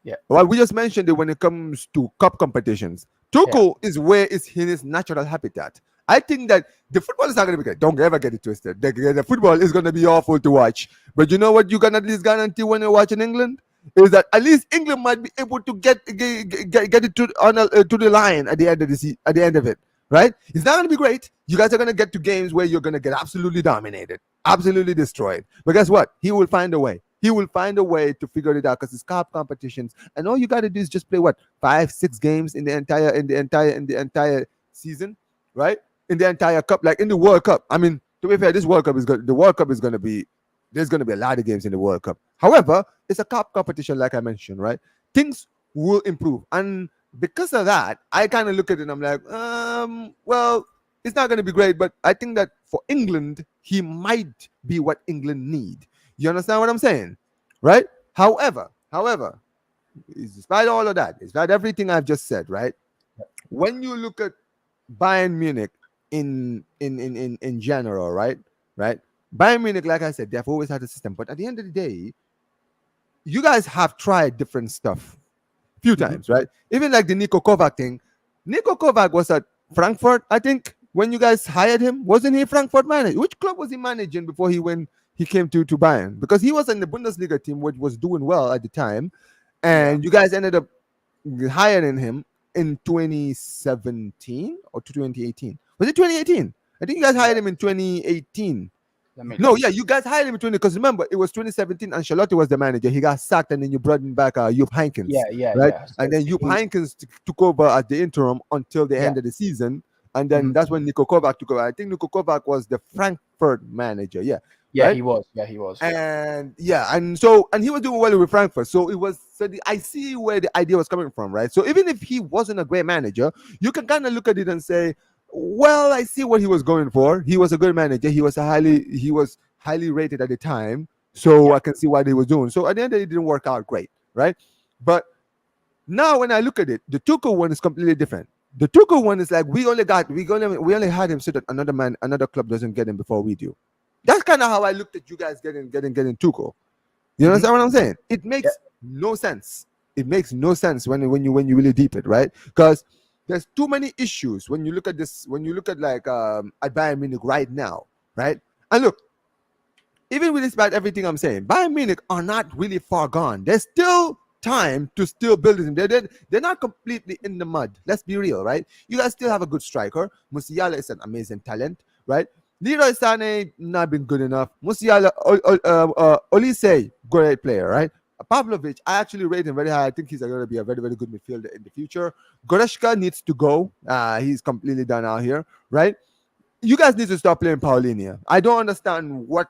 Yeah, Well, we just mentioned it when it comes to cup competitions. yeah, Tuchel is where is in his natural habitat. I think that the football is not going to be good. Don't ever get it twisted. The football is going to be awful to watch. But you know what you can at least guarantee when you're watching England is that at least England might be able to get it to the line at the end of at the end of it. Right? It's not going to be great. You guys are going to get to games where you're going to get absolutely dominated, absolutely destroyed. But guess what? He will find a way. He will find a way to figure it out because it's cup competitions, and all you got to do is just play what 5-6 games in the entire season, right? In the entire cup, like in the World Cup. I mean, to be fair, this World Cup is good. The World Cup is going to be there's going to be a lot of games in the World Cup. However, it's a cup competition, like I mentioned, right? Things will improve, and because of that, I kind of look at it and I'm like, well, it's not going to be great, but I think that for England, he might be what England need. You understand what I'm saying? Right? However, despite all of that, despite everything I've just said, right? When you look at Bayern Munich in general, right? Right? Bayern Munich, like I said, they've always had a system, but at the end of the day, you guys have tried different stuff few Mhm. times, right? Even like the Niko Kovac thing. Niko Kovac was at Frankfurt, I think, when you guys hired him. Wasn't he Frankfurt manager? Which club was he managing before he came to Bayern? Because he was in the Bundesliga team, which was doing well at the time, Yeah. and you guys ended up hiring him in 2017 or 2018. Was it 2018? I think you guys hired him in 2018. Let me No, look. yeah, you guys hired him in 20 because remember it was 2017 and Charlotte was the manager. He got sacked and then you brought in back Jupp Heynckes, right? Yeah. And So then Jupp he, Heynckes took over at the interim until the yeah, end of the season, and then mhm. that's when Niko Kovac took over. I think Niko Kovac was the Frankfurt manager, yeah, Yeah, right? he was. Yeah, he was. And yeah, and he was doing well with Frankfurt. So it was I see where the idea was coming from, right? So even if he wasn't a great manager, you can kind of look at it and say, well, I see what he was going for. He was a good manager. He was highly rated at the time. So Yeah. I can see what he was doing. So at the end of the day, it didn't work out great, right? But now when I look at it, the Tuchel one is completely different. The Tuchel one is like we only had him so that another club doesn't get him before we do. That's kind of how I looked at you guys getting Tuchel. You Mhm. understand what I'm saying? It Yeah. makes no sense. It makes no sense when you really deep it, right? Because there's too many issues when you look at this. When you look at like at Bayern Munich right now, right? And look, even with despite everything I'm saying, Bayern Munich are not really far gone. There's still time to still build them. They're not completely in the mud. Let's be real, right? You guys still have a good striker. Musiala is an amazing talent, right? Leroy Sané not been good enough. Musiala, Olise, great player, right? Pavlovic, I actually rate him very high. I think he's going to be a very, very good midfielder in the future. Goretzka needs to go. He's completely done out here, right? You guys need to stop playing Paulinia. I don't understand what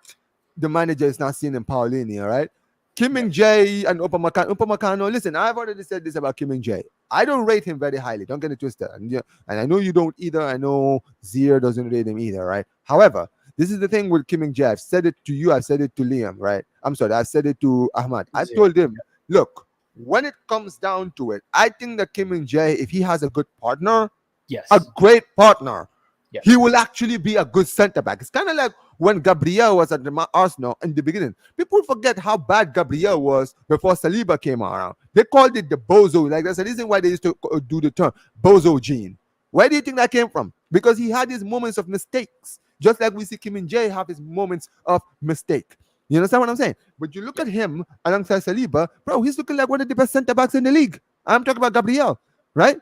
the manager is not seeing in Paulinia, right? Kim Yeah. Min Jae and Upamecano. Listen, I've already said this about Kim Min Jae. I don't rate him very highly. Don't get it twisted. And I know you don't either. I know Zier doesn't rate him either, right? However, this is the thing with Kim Min Jae. I've said it to you. I've said it to Liam, right? I'm sorry. I've said it to Ahmad. I've Zero. told him, look, when it comes down to it, I think that Kim Min Jae, if he has a good partner, Yes. a great partner, Yeah. he will actually be a good centre back. It's kind of like when Gabriel was at the Arsenal in the beginning. People forget how bad Gabriel was before Saliba came around. They called it the bozo. Like that's the reason why they used to do the term bozo gene. Where do you think that came from? Because he had his moments of mistakes, just like we see Kim Min Jae have his moments of mistake. You understand what I'm saying? But you look at him alongside Saliba, bro, he's looking like one of the best centre backs in the league. I'm talking about Gabriel, right?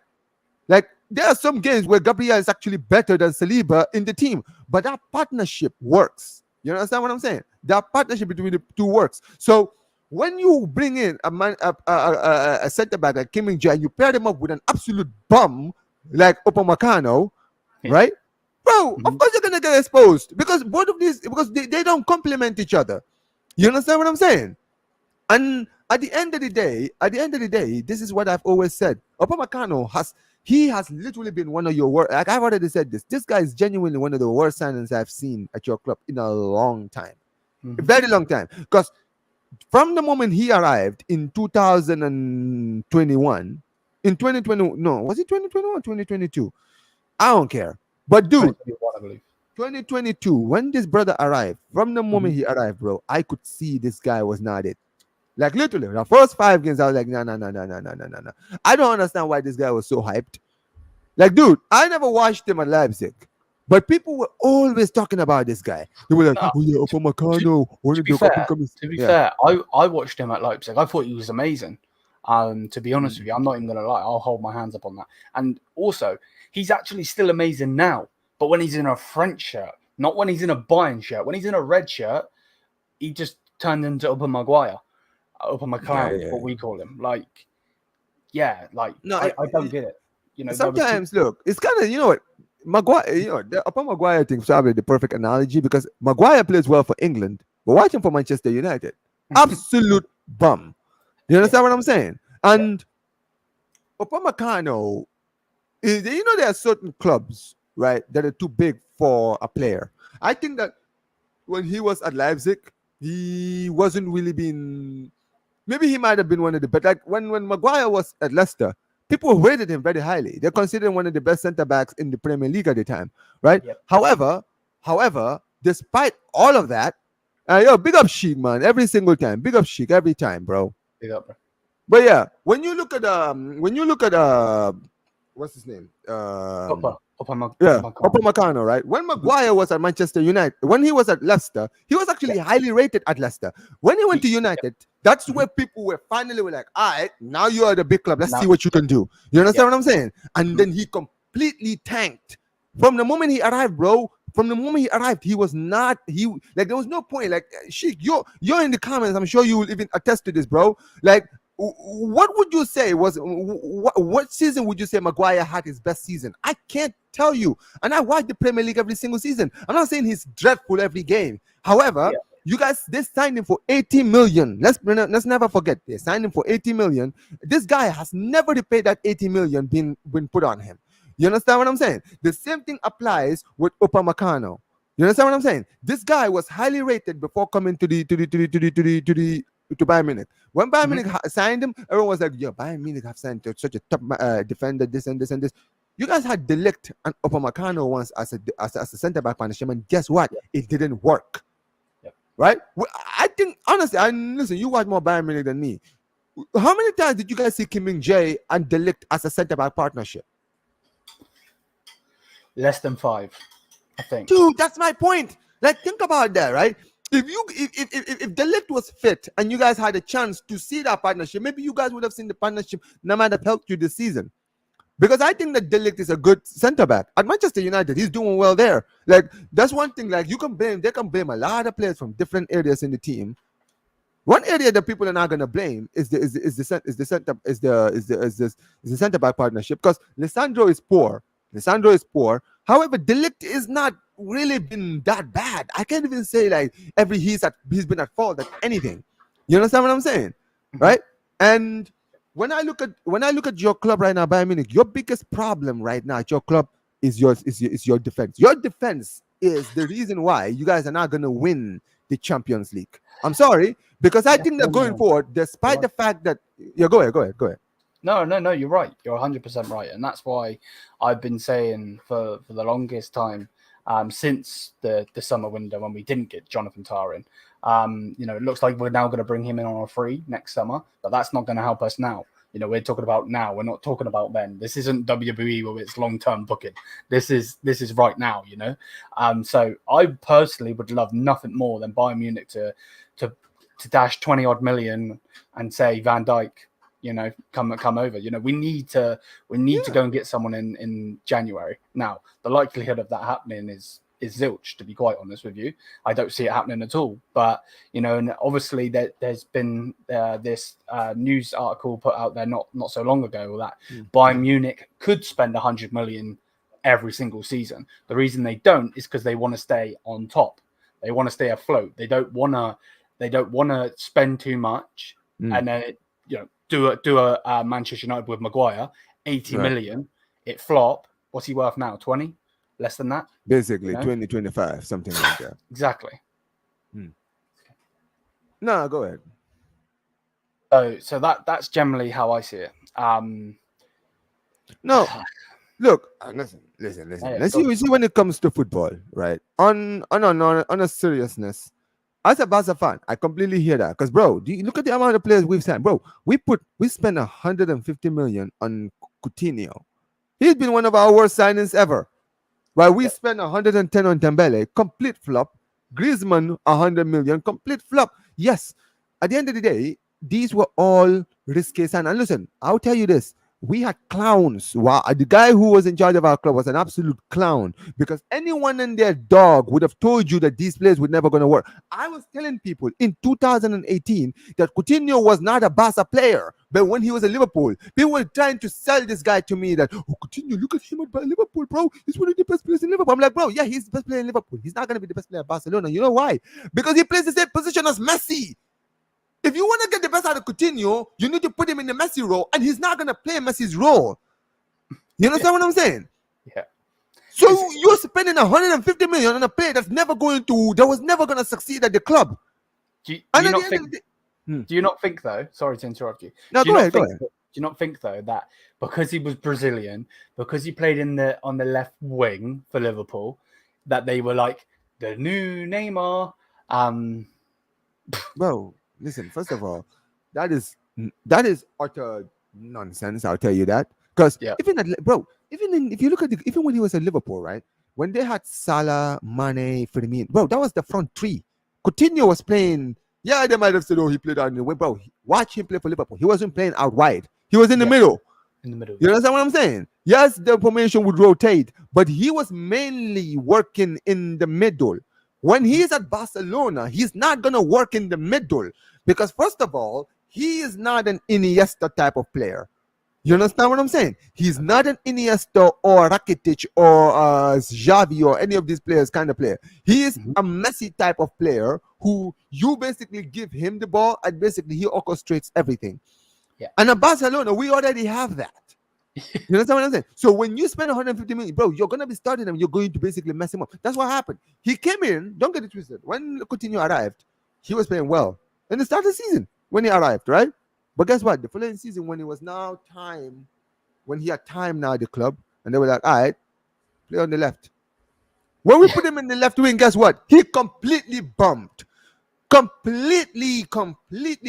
Like there are some games where Gabriel is actually better than Saliba in the team, but that partnership works. You understand what I'm saying? That partnership between the two works. So when you bring in a center back like Kim Min Jae and you pair them up with an absolute bum like Upamecano, Yeah. right? Bro, of Mhm. course you're gonna get exposed because both of these because they don't complement each other. You understand what I'm saying? And at the end of the day, this is what I've always said. Upamecano he has literally been one of your worst. Like I've already said this. This guy is genuinely one of the worst signings I've seen at your club in a long time, a Mhm. very long time. Because from the moment he arrived in 2021, in 2020, no, was it 2021, 2022? I don't care. But dude, 2021, I believe. 2022, when this brother arrived, from the moment Mhm. he arrived, bro, I could see this guy was not it. Like literally, the first 5 games, I was like, no, no, no, no, no, no, no, no, no. I don't understand why this guy was so hyped. Like, dude, I never watched him at Leipzig, but people were always talking about this guy. They were like, No, oh yeah, to, Upamecano, one to of be the up and fair, coming. to be Yeah. fair, I watched him at Leipzig. I thought he was amazing. To be honest Mm. with you, I'm not even gonna lie. I'll hold my hands up on that. And also, he's actually still amazing now. But when he's in a French shirt, not when he's in a Bayern shirt. When he's in a red shirt, he just turned into Upper Maguire, Upper Yeah, McLaren, yeah. what we call him. Like, yeah, like No, I don't get it. You know, there was two. sometimes look, it's kind of, you know what, Maguire, the upper Maguire thing is probably the perfect analogy because Maguire plays well for England, but watch him for Manchester United, absolute bum. You Yeah, understand what I'm saying? yeah. And Upamecano, there are certain clubs, right, that are too big for a player. I think that when he was at Leipzig, he wasn't really being. Maybe he might have been one of the but like when Maguire was at Leicester, people rated him very highly. They considered him one of the best centre backs in the Premier League at the time, right? Yep. However, despite all of that, big up Sheik, man, every single time, big up Sheik every time, bro. Big up, bro. But yeah, when you look at what's his name? Yeah, McLaren. Upamecano, right? When Maguire was at Manchester United, when he was at Leicester, he was Yeah. actually highly rated at Leicester. When he went to Yeah. United, that's Mhm. where people were finally were like, all right, now you are the big club. Let's Now, see what you can do. You understand yeah. what I'm saying? And Mhm. then he completely tanked. From the moment he arrived, bro, from the moment he arrived, he was not, there was no point. Like, Sheik, you're in the comments. I'm sure you will even attest to this, bro. Like, what would you say was what season would you say Maguire had his best season? I can't tell you. And I watch the Premier League every single season. I'm not saying he's dreadful every game. However, Yeah. you guys, they signed him for 80 million. Let's never forget, they signed him for 80 million. This guy has never repaid that 80 million been put on him. You understand what I'm saying? The same thing applies with Upamecano. You understand what I'm saying? This guy was highly rated before coming to Bayern Munich. When Bayern Mhm. Munich signed him, everyone was like, "Yeah, Bayern Munich have signed such a top defender, this and this and this." You guys had Delict and Upamecano once as a centre back partnership, and guess what? Yeah. It didn't work. Yep. Right? I think honestly, listen. You watch more Bayern Munich than me. How many times did you guys see Kim Min Jae and Delict as a centre back partnership? Less than 5, I think. Dude, that's my point. Like, think about that, right? If Delict was fit and you guys had a chance to see that partnership, maybe you guys would have seen the partnership that might have helped you this season. Because I think that Delict is a good centre back at Manchester United. He's doing well there. Like, that's one thing. Like, they can blame a lot of players from different areas in the team. One area that people are not going to blame is the centre back partnership because Lisandro is poor. However, Delict is not really been that bad. I can't even say like he's been at fault at anything. You understand what I'm saying, right? And when I look at your club right now, Bayern Munich, your biggest problem right now at your club is your defense. Your defense is the reason why you guys are not going to win the Champions League. I'm sorry, because I think that going forward, despite the fact that go ahead. No, you're right. You're 100% right, and that's why I've been saying for the longest time, since the summer window when we didn't get Jonathan Tah in. It looks like we're now going to bring him in on a free next summer, but that's not going to help us now. We're talking about now. We're not talking about then. This isn't WWE where it's long-term booking. This is right now. So I personally would love nothing more than Bayern Munich to dash 20 odd million and say Van Dijk, come over. We need to go and get someone in January. Now, the likelihood of that happening is zilch, to be quite honest with you. I don't see it happening at all. But and obviously there's been this news article put out there not so long ago that Bayern Munich could spend 100 million every single season. The reason they don't is because they want to stay on top. They want to stay afloat. They don't want to spend too much and then do a Manchester United with Maguire, 80 million it flop. What's he worth now? 20? Less than that? Basically, You know? 20, 25, something like that. Exactly. No, go ahead. So that's generally how I see it. No, look, listen. Yeah, Let's go see. You see, when it comes to football, right? On a seriousness, as a Barca fan, I completely hear that. Because, bro, do you look at the amount of players we've signed, bro? We spent 150 million on Coutinho. He's been one of our worst signings ever. While we Yep. spent 110 on Dembele, complete flop. Griezmann, 100 million, complete flop. Yes, at the end of the day, these were all risky signs. And listen, I'll tell you this. We had clowns. Wow, the guy who was in charge of our club was an absolute clown because anyone and their dog would have told you that these players were never going to work. I was telling people in 2018 that Coutinho was not a Barca player, but when he was at Liverpool, people were trying to sell this guy to me that, oh, Coutinho, look at him at Liverpool, bro. He's one of the best players in Liverpool. I'm like, bro, yeah, he's the best player in Liverpool. He's not going to be the best player at Barcelona. You know why? Because he plays the same position as Messi. If you want to get the best out of Coutinho, you need to put him in the Messi role, and he's not going to play Messi's role. You understand what I'm saying? Yeah. So you're spending 150 million on a player that was never going to succeed at the club. Do you not think though? Sorry to interrupt you. No, do go you ahead. Do you not think though that because he was Brazilian, because he played on the left wing for Liverpool, that they were like the new Neymar? Bro, listen. First of all, that is utter nonsense. I'll tell you that. Because if you look at even when he was at Liverpool, right? When they had Salah, Mane, Firmino, bro, that was the front three. Coutinho was playing. Yeah, they might have said, "Oh, he played out in the way." Bro, watch him play for Liverpool. He wasn't playing out wide. He was in the middle. In the middle. You understand what I'm saying? Yes, the formation would rotate, but he was mainly working in the middle. When he's at Barcelona, he's not gonna work in the middle because, first of all, he is not an Iniesta type of player. You understand what I'm saying? He's not an Iniesta or Rakitic or Xavi or any of these players kind of player. He is a Messi type of player who you basically give him the ball and basically he orchestrates everything. Yeah. And at Barcelona, we already have that. You understand what I'm saying? So when you spend 150 million, bro, you're going to be starting him. You're going to basically mess him up. That's what happened. He came in, don't get it twisted. When Coutinho arrived, he was playing well. In the start of the season, when he arrived, right? But guess what? The following season, when he had time now at the club, and they were like, all right, play on the left. When we put him in the left wing, guess what? He completely bumped. Completely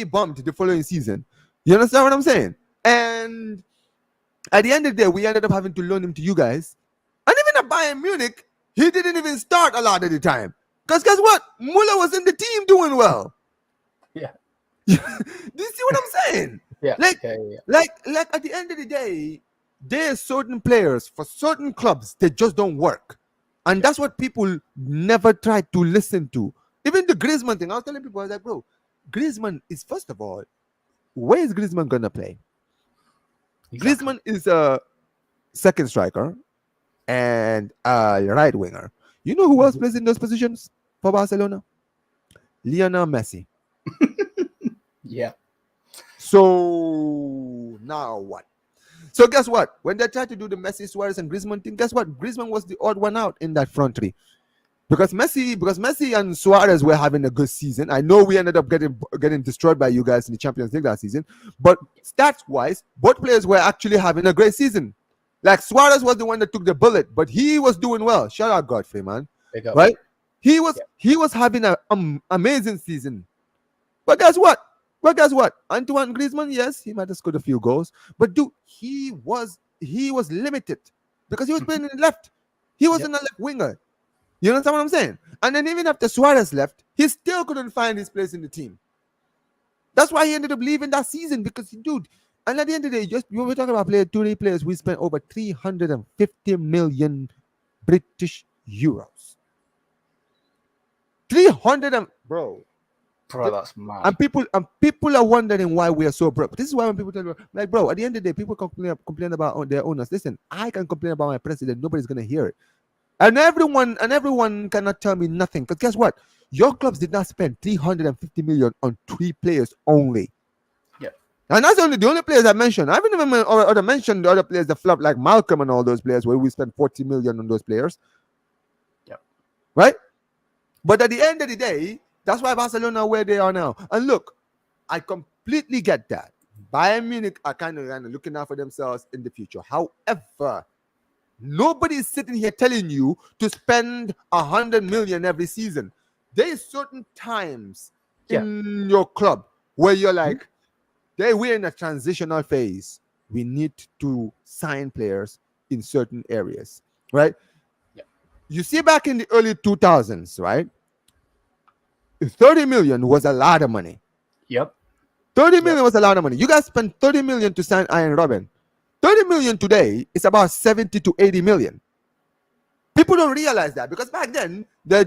bumped the following season. You understand what I'm saying? And at the end of the day, we ended up having to loan him to you guys. And even at Bayern Munich, he didn't even start a lot of the time. Because guess what? Muller was in the team doing well. Yeah. Do you see what I'm saying? Yeah. Like at the end of the day, there are certain players for certain clubs that just don't work. And that's what people never try to listen to. Even the Griezmann thing, I was telling people, I was like, bro, Griezmann is, first of all, where is Griezmann going to play? Exactly. Griezmann is a second striker and a right winger. You know who else plays in those positions for Barcelona? Lionel Messi. Yeah. So now what? So guess what? When they tried to do the Messi, Suarez, and Griezmann thing, guess what? Griezmann was the odd one out in that front three. Because Messi and Suarez were having a good season. I know we ended up getting destroyed by you guys in the Champions League that season. But stats-wise, both players were actually having a great season. Like Suarez was the one that took the bullet, but he was doing well. Shout out Godfrey, man. Right? He was having an amazing season. But guess what? Antoine Griezmann, yes, he might have scored a few goals, but dude, he was limited because he was playing in the left. He wasn't a left winger. You understand what I'm saying? And then even after Suarez left, he still couldn't find his place in the team. That's why he ended up leaving that season because, dude, and at the end of the day, when we're talking about two players, we spent over 350 million British euros. 300 bro, that's mad. And people are wondering why we are so broke. This is why when people tell me, like, bro, at the end of the day, people complain about their owners. Listen, I can complain about my president. Nobody's gonna hear it. And everyone cannot tell me nothing. Because guess what? Your clubs did not spend 350 million on 3 players only. Yeah. And that's only the only players I mentioned. I haven't even mentioned the other players that flop, like Malcolm and all those players, where we spent 40 million on those players. Yep. Right? But at the end of the day, that's why Barcelona are where they are now. And look, I completely get that. Bayern Munich are kind of looking out for themselves in the future. However, nobody is sitting here telling you to spend 100 million every season. There is certain times in your club where you're like, we're in a transitional phase. We need to sign players in certain areas, right? Yeah. You see, back in the early 2000s, right? 30 million was a lot of money. Yep. 30 million was a lot of money. You guys spent 30 million to sign Iron Robin. 30 million today is about 70 to 80 million. People don't realize that, because back then the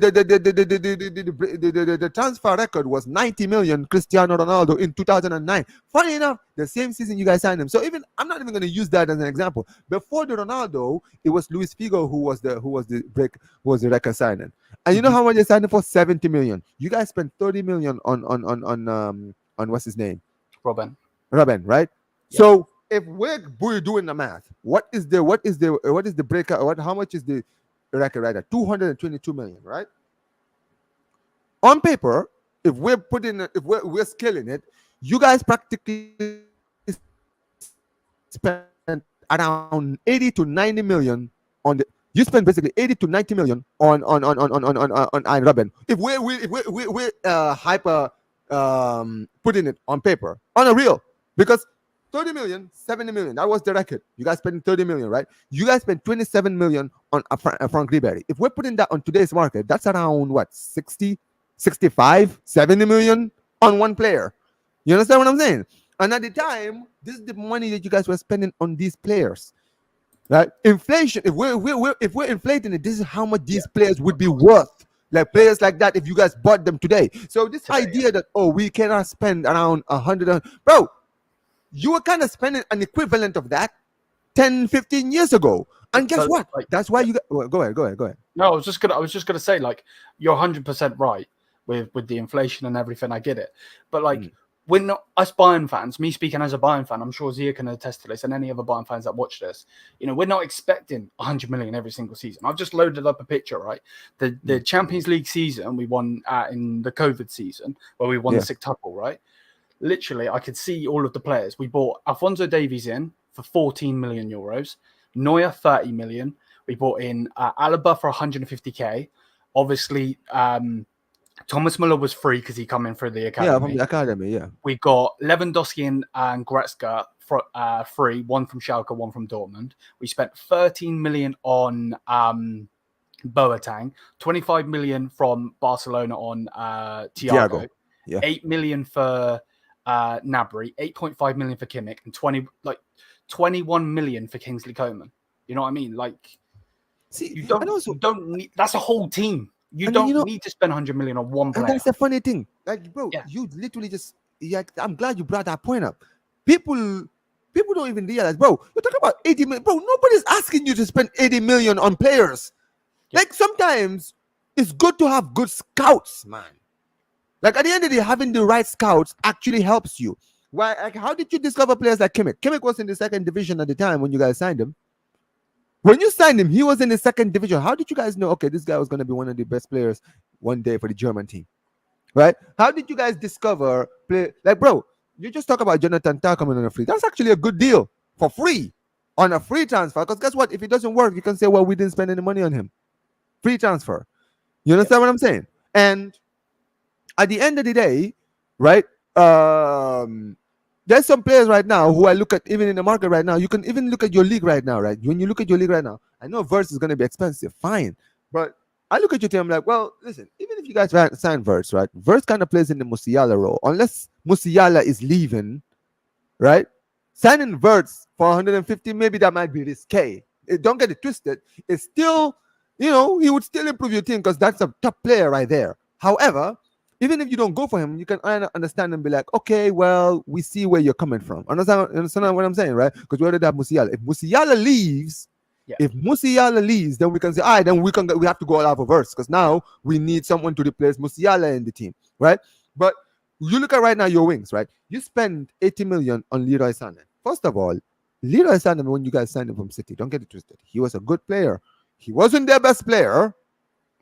transfer record was 90 million. Cristiano Ronaldo in 2009. Funny enough, the same season you guys signed him. So even I'm not even going to use that as an example. Before the Ronaldo, it was Luis Figo who was the record signing. And you know how much they signed him for? 70 million. You guys spent 30 million on what's his name? Robin, right? Yep. So if we're doing the math, what is the breakout? How much is the record right at 222 million, right? On paper, if we're scaling it, you guys practically spent around 80 to 90 million on the. You spend basically 80 to 90 million on Iron Robin. If we're hyper putting it on paper, on a real, because 30 million, 70 million. That was the record. You guys spending 30 million, right? You guys spent 27 million on Frank Ribery. If we're putting that on today's market, that's around what, 60, 65, 70 million on one player. You understand what I'm saying? And at the time, this is the money that you guys were spending on these players. Right? Inflation. If we're inflating it, this is how much these players would be worth. Like players like that, if you guys bought them today. So this idea that we cannot spend around 100, bro. You were kind of spending an equivalent of that 10, 15 years ago. And guess what? Like, that's why you got... Go ahead. No, I was just gonna say, like, you're 100% right with the inflation and everything. I get it. But like, we're not, us Bayern fans, me speaking as a Bayern fan, I'm sure Zia can attest to this, and any other Bayern fans that watch this, we're not expecting 100 million every single season. I've just loaded up a picture, right? The Champions League season we won in the COVID season, where we won the sextuple, right? Literally, I could see all of the players. We bought Alphonso Davies in for 14 million euros, Neuer 30 million. We bought in Alaba for 150k. Obviously, Thomas Muller was free because he come in through the academy. Yeah, from the academy, yeah. We got Lewandowski and Goretzka free, one from Schalke, one from Dortmund. We spent 13 million on Boateng, 25 million from Barcelona on Thiago. Yeah. 8 million for Gnabry, 8.5 million for Kimmich, and 21 million for Kingsley Coman. You know what I mean? Like, see, you don't need. That's a whole team. You don't need to spend 100 million on one player. And that's the funny thing. Like, bro, you literally just. Yeah, I'm glad you brought that point up. People don't even realize, bro. You're talking about 80 million, bro. Nobody's asking you to spend 80 million on players. Yeah. Like, sometimes it's good to have good scouts, man. Like, at the end of the day, having the right scouts actually helps you. Why? Like, how did you discover players like Kimmich? Kimmich was in the second division at the time when you guys signed him. When you signed him, he was in the second division. How did you guys know, okay, this guy was going to be one of the best players one day for the German team? Right? How did you guys discover play? Like, bro, you just talk about Jonathan Tah coming on a free. That's actually a good deal for free on a free transfer. Because guess what? If it doesn't work, you can say, well, we didn't spend any money on him. Free transfer. You understand what I'm saying? And at the end of the day, right? There's some players right now who I look at, even in the market right now. You can even look at your league right now, right? When you look at your league right now, I know Verts is going to be expensive, fine. But I look at your team, I'm like, well, listen, even if you guys sign Verts, right? Verts kind of plays in the Musiala role. Unless Musiala is leaving, right? Signing Verts for 150, maybe that might be risque. Don't get it twisted. It's still, he would still improve your team because that's a top player right there. However, even if you don't go for him, you can understand and be like, okay, well, we see where you're coming from. Understand what I'm saying, right? Because we already have Musiala. If Musiala leaves, then we can say, all right, then we have to go all out for Verts because now we need someone to replace Musiala in the team, right? But You look at right now your wings, right? You spend 80 million on Leroy Sané. First of all, Leroy Sané, when you guys signed him from City, don't get it twisted. He was a good player. He wasn't their best player.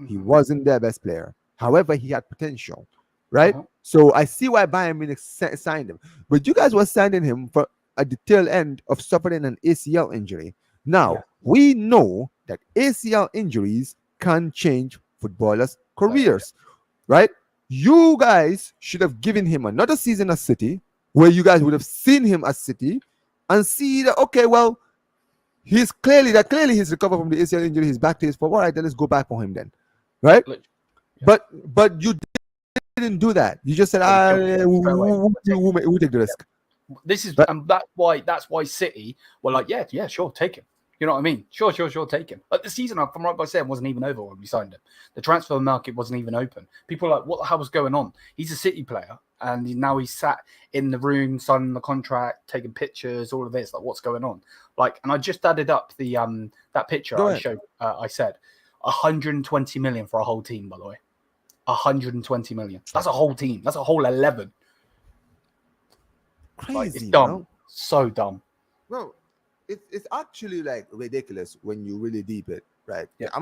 He Mhm. wasn't their best player. However, he had potential, right? Uh-huh. So I see why Bayern Munich signed him. But you guys were signing him for at the tail end of suffering an ACL injury. Now, Yeah. we know that ACL injuries can change footballers' Yeah. careers, right? You guys should have given him another season at City where you guys would have seen him at City and see that, okay, well, clearly he's recovered from the ACL injury, he's back to his form. All right, then let's go back for him then. Right? Look, yeah. But you didn't do that. You just said, Oh, sure. Straight away. we'll take the risk. This is Right? and that's why City were like, yeah, sure, take him. You know what I mean? Sure, take him. But the season, if I'm right by saying, wasn't even over when we signed him. The transfer market wasn't even open. People were like, what the hell was going on? He's a City player, and now he's sat in the room signing the contract, taking pictures, all of this. Like, what's going on? Like, and I just added up the that picture Go I ahead. showed. I said 120 million for a whole team. By the way, 120 million. That's a whole team. That's a whole 11. Like, it's Crazy, dumb. bro. So dumb. Bro, it's actually like ridiculous when you really deep it, right? Yeah. The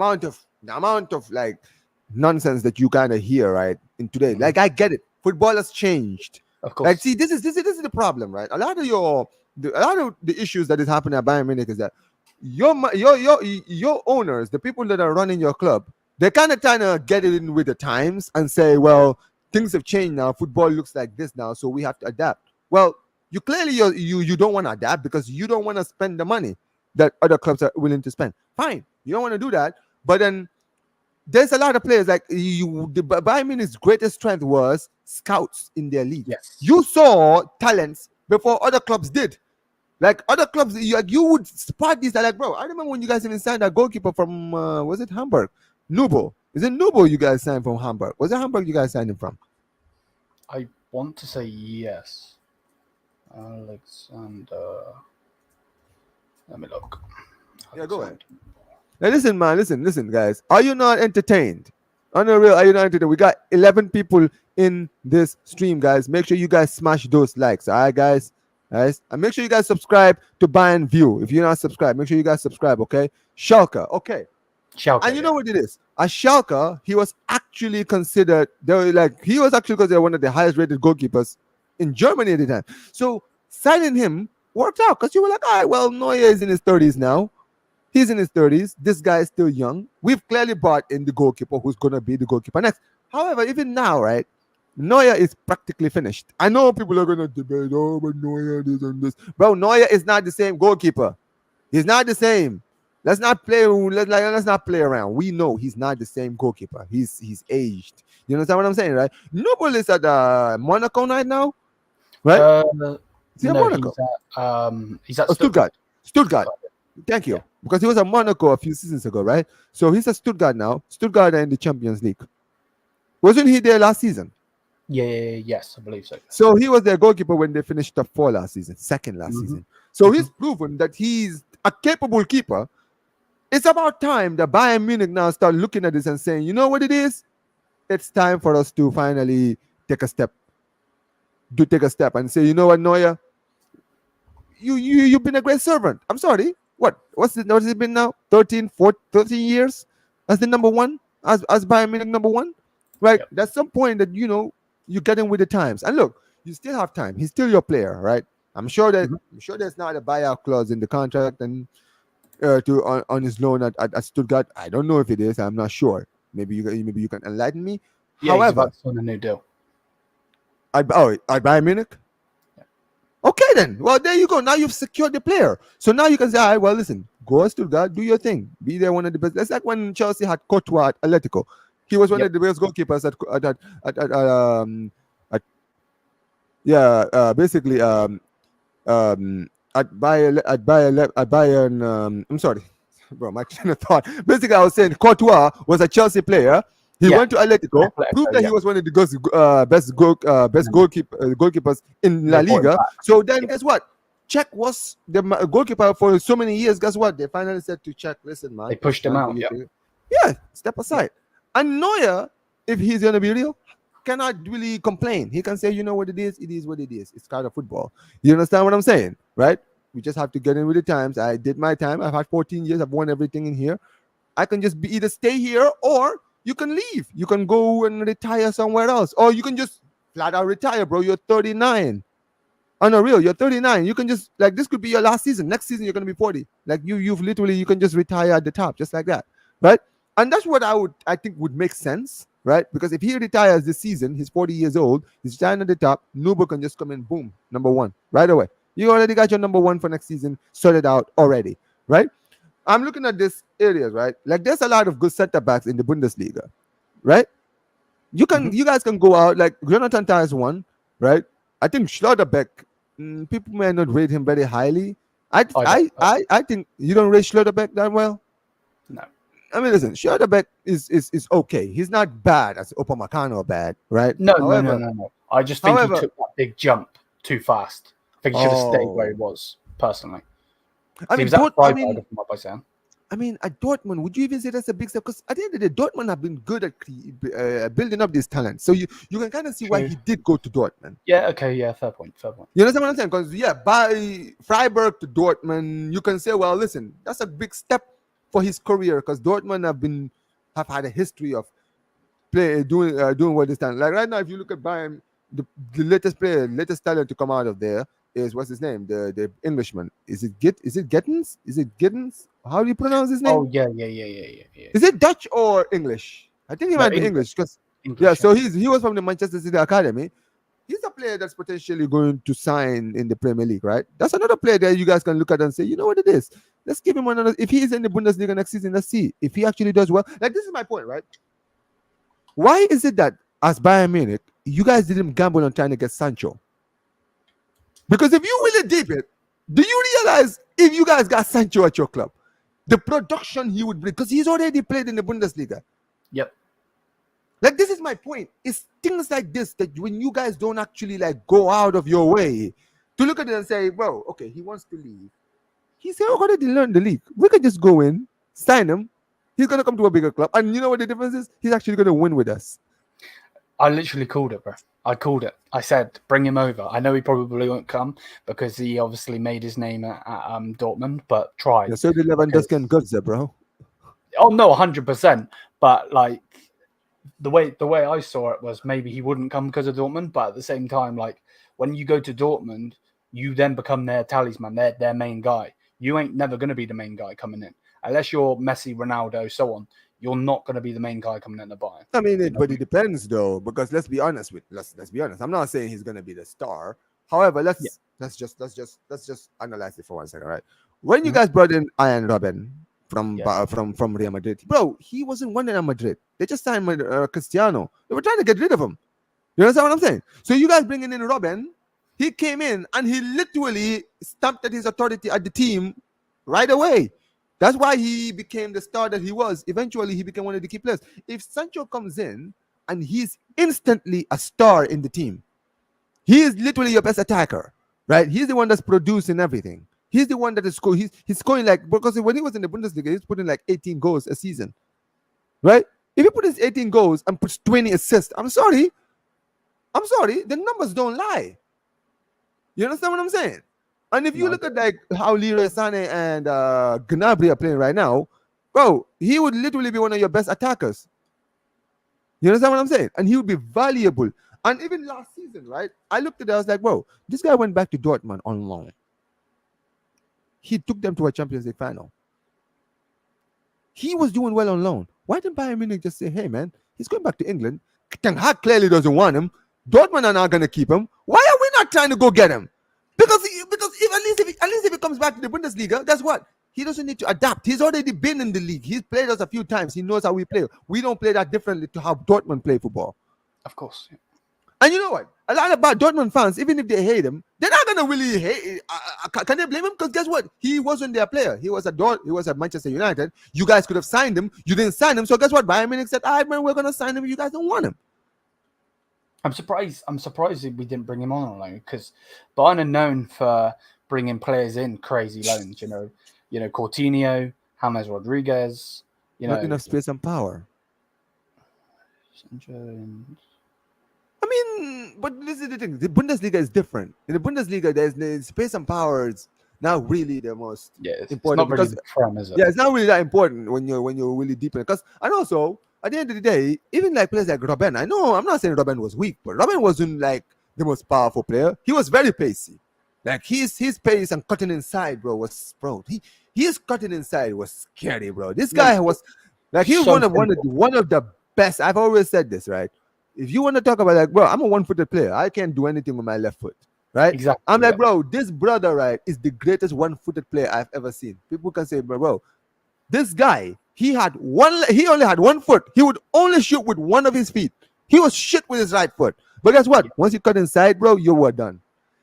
amount of like nonsense that you kind of hear, right, in today. Mhm. Like I get it. Football has changed. Of course. Like, see, this is the problem, right? A lot of the issues that is happening at Bayern Munich is that your owners, the people that are running your club, they kind of get it in with the times and say, well, things have changed now. Football looks like this now, so we have to adapt. Well, you clearly you don't want to adapt because you don't want to spend the money that other clubs are willing to spend. Fine, you don't want to do that, but then there's a lot of players like the Bayern Munich's greatest strength was scouts in their league. Yes. You saw talents before other clubs did. Like other clubs, you would spot these. Like, bro, I remember when you guys even signed a goalkeeper from was it Hamburg? Nubo. Is it Nubo you guys signed from Hamburg? Was it Hamburg you guys signed him from? I want to say yes. Alexander. Let me look. Yeah, go ahead. Now listen, man, listen, guys. Are you not entertained? On the real, are you not entertained? We got 11 people in this stream, guys. Make sure you guys smash those likes, all right, guys? Guys, and make sure you guys subscribe to Bayern View. If you're not subscribed, make sure you guys subscribe, okay? Schalke, okay. Schalke, And you know what it is? At Schalke, he was actually considered, he was actually considered one of the highest rated goalkeepers in Germany at the time. So signing him worked out because you were like, all right, well, Neuer is in his 30s now. He's in his 30s. This guy is still young. We've clearly brought in the goalkeeper who's going to be the goalkeeper next. However, even now, right, Neuer is practically finished. I know people are going to debate, oh, but Neuer this and this. Bro, Neuer is not the same goalkeeper. He's not the same. Let's not play around. We know he's not the same goalkeeper. He's aged. You understand what I'm saying, right? Nobody is at Monaco right now, right? Is he at Monaco? He's at Stuttgart. Thank you. Yeah. Because he was at Monaco a few seasons ago, right? So he's at Stuttgart now. Stuttgart are in the Champions League. Wasn't he there last season? Yes, I believe so. So he was their goalkeeper when they finished top 4 last season, second last season. So he's proven that he's a capable keeper. It's about time that Bayern Munich now start looking at this and saying, you know what it is? It's time for us to finally take a step. To take a step and say, you know what, Neuer? You've been a great servant. I'm sorry. What's it been now? 13 years as the number one, as Bayern Munich number one, right? Yep. There's some point that you get in with the times. And look, you still have time. He's still your player, right? I'm sure there's not a buyout clause in the contract and on his loan at Stuttgart. I don't know if it is. I'm not sure. Maybe you can enlighten me. Yeah, however, he's about to sign a new deal. At Bayern Munich. Okay, then. Well, there you go. Now you've secured the player. So now you can say, all right, well, listen, go to Stuttgart, do your thing. Be there one of the best. That's like when Chelsea had Courtois at Atletico. He was one of the best goalkeepers at Bayern. I'm sorry. Bro, my train of thought. Basically, I was saying Courtois was a Chelsea player. He went to Atletico, proved that he was one of the best goalkeepers in La Liga. So then, guess what? Czech was the goalkeeper for so many years. Guess what? They finally said to Czech, listen, man. They pushed him out. Yeah, step aside. And Neuer, if he's going to be real, cannot really complain. He can say, you know what it is what it is. It's kind of football. You understand what I'm saying, right? We just have to get in with the times. I did my time. I've had 14 years. I've won everything in here. I can just be either stay here or you can leave. You can go and retire somewhere else, or you can just flat out retire, bro. You're 39. On a real, you're 39. You can just like this could be your last season. Next season you're gonna be 40. Like you've literally you can just retire at the top, just like that, right? And that's what I think would make sense, right? Because if he retires this season, he's 40 years old, he's standing at the top. Nuba can just come in, boom, number one right away. You already got your number one for next season sorted out already, right? I'm looking at this areas, right? Like there's a lot of good center backs in the Bundesliga, right? You guys can go out like Jonathan Tah is one, right? I think Schlotterbeck, people may not rate him very highly. I think you don't rate Schlotterbeck that well. No. I mean, listen, Schlotterbeck is okay. He's not bad as Upamecano bad, right? No. However, I just think he took that big jump too fast. I think he should have stayed where he was, personally. I mean, I mean, at Dortmund, would you even say that's a big step? Because at the end of the day, Dortmund have been good at building up this talent. So you can kind of see why he did go to Dortmund. Yeah, okay, yeah, fair point. You understand what I'm saying? Because, yeah, by Freiburg to Dortmund, you can say, well, listen, that's a big step for his career because Dortmund have had a history of doing what they stand. Like right now, if you look at Bayern, the latest talent to come out of there is what's his name? The Englishman. Is it Gittins? Is it Gittins? How do you pronounce his name? Oh yeah. Is it Dutch or English? I think he might be English because so he was from the Manchester City Academy. He's a player that's potentially going to sign in the Premier League, right? That's another player that you guys can look at and say, you know what it is. Let's give him another. If he is in the Bundesliga next season, let's see if he actually does well. Like this is my point, right? Why is it that as Bayern Munich, you guys didn't gamble on trying to get Sancho? Because if you really deep it, do you realize if you guys got Sancho at your club, the production he would bring, because he's already played in the Bundesliga. Yep. Like this is my point. It's things like this that when you guys don't actually like go out of your way to look at it and say, well, okay, he wants to leave. He's already learned the league. We can just go in, sign him. He's gonna come to a bigger club, and you know what the difference is? He's actually gonna win with us. I literally called it, bro. I called it. I said, bring him over. I know he probably won't come because he obviously made his name at Dortmund, but try. Yeah, so did Lewandowski and Götze, bro. Oh no, 100%. But like the way I saw it was maybe he wouldn't come because of Dortmund, but at the same time, like when you go to Dortmund, you then become their talisman, their main guy. You ain't never gonna be the main guy coming in unless you're Messi, Ronaldo, so on. You're not going to be the main guy coming in the Bayern. I mean, but it depends though, because let's be honest. Let's be honest. I'm not saying he's going to be the star. However, let's just analyze it for 1 second, right? When you guys brought in Ian Robben from Real Madrid, bro, he wasn't wanted at Madrid. They just signed Cristiano. They were trying to get rid of him. You understand what I'm saying? So you guys bringing in Robben, he came in and he literally stamped at his authority at the team right away. That's why he became the star that he was. Eventually, he became one of the key players. If Sancho comes in and he's instantly a star in the team, he is literally your best attacker, right? He's the one that's producing everything. He's the one that is scoring. He's scoring like, because when he was in the Bundesliga, he's putting like 18 goals a season, right? If he puts 18 goals and puts 20 assists, I'm sorry, the numbers don't lie. You understand what I'm saying? And if you look at like how Leroy Sané and Gnabry are playing right now, bro, he would literally be one of your best attackers. You understand what I'm saying? And he would be valuable. And even last season, right? I looked at it, I was like, bro, this guy went back to Dortmund on loan. He took them to a Champions League final. He was doing well on loan. Why didn't Bayern Munich just say, hey, man, he's going back to England. Ten Hag clearly doesn't want him. Dortmund are not going to keep him. Why are we not trying to go get him? Because at least if he comes back to the Bundesliga, guess what? He doesn't need to adapt. He's already been in the league. He's played us a few times. He knows how we play. We don't play that differently to how Dortmund play football. Of course. Yeah. And you know what? A lot about Dortmund fans, even if they hate him, they're not gonna really hate. Can they blame him? Because guess what? He wasn't their player. He was at Manchester United. You guys could have signed him. You didn't sign him. So guess what? Bayern Munich said, "All right, man, we're gonna sign him. You guys don't want him." I'm surprised we didn't bring him on loan because Bayern are known for bringing players in crazy loans. You know, Coutinho, James Rodriguez. Not enough space and power. I mean, but this is the thing. The Bundesliga is different. In the Bundesliga, there's space and power is not really the most Yeah, it's important not really because the prem, is it? yeah, it's not really that important when you're really deep in it. Because and also at the end of the day, even like players like Robben, I know I'm not saying Robben was weak, but Robben wasn't like the most powerful player. He was very pacey. Like his pace and cutting inside, bro. His cutting inside was scary, bro. This Mate, guy was like he was so simple. one of the best. I've always said this, right? If you want to talk about like, bro, I'm a one-footed player. I can't do anything with my left foot, right? I'm Exactly. like, Yeah. bro, this brother, right, is the greatest one-footed player I've ever seen. People can say, bro, this guy, he only had one foot. He would only shoot with one of his feet. He was shit with his right foot. But guess what? Yeah. Once you cut inside, bro, you were done.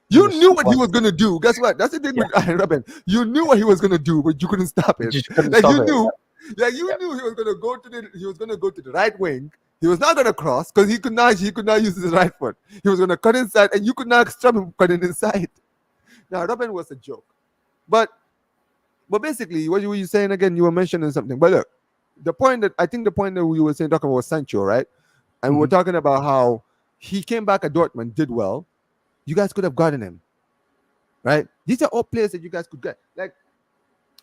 He You was knew what he was quite. gonna do. Guess what? That's the thing Yeah. with Robin. You knew what he was gonna do, but you couldn't stop You it. just couldn't Like stop you it. knew, like you Yeah. knew he was gonna go to the right wing. He was not gonna cross because he could not use his right foot. He was gonna cut inside, and you could not stop him cutting inside. Now Robin was a joke, but basically, what you were saying again? You were mentioning something. But look, the point that we were saying talking about was Sancho, right? And we were Mhm. talking about how he came back at Dortmund, did well. You guys could have gotten him, right? These are all players that you guys could get. Like,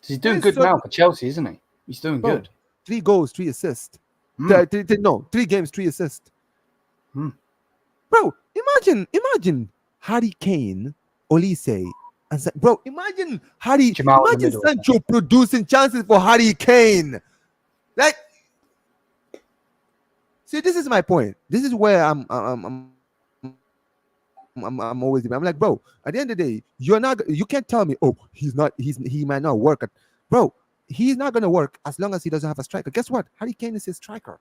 He's doing there's good now certain for Chelsea, isn't he? He's doing bro, good. 3 goals, 3 assists. Mm. No, 3 games, 3 assists. Mm. Bro, imagine Harry Kane, Olise, and bro, imagine Jamal in the middle. Sancho producing chances for Harry Kane. Like, see, this is my point. This is where I'm always. I'm like, bro. At the end of the day, you can't tell me, oh, he might not work. Bro, he's not gonna work as long as he doesn't have a striker. Guess what? Harry Kane is his striker.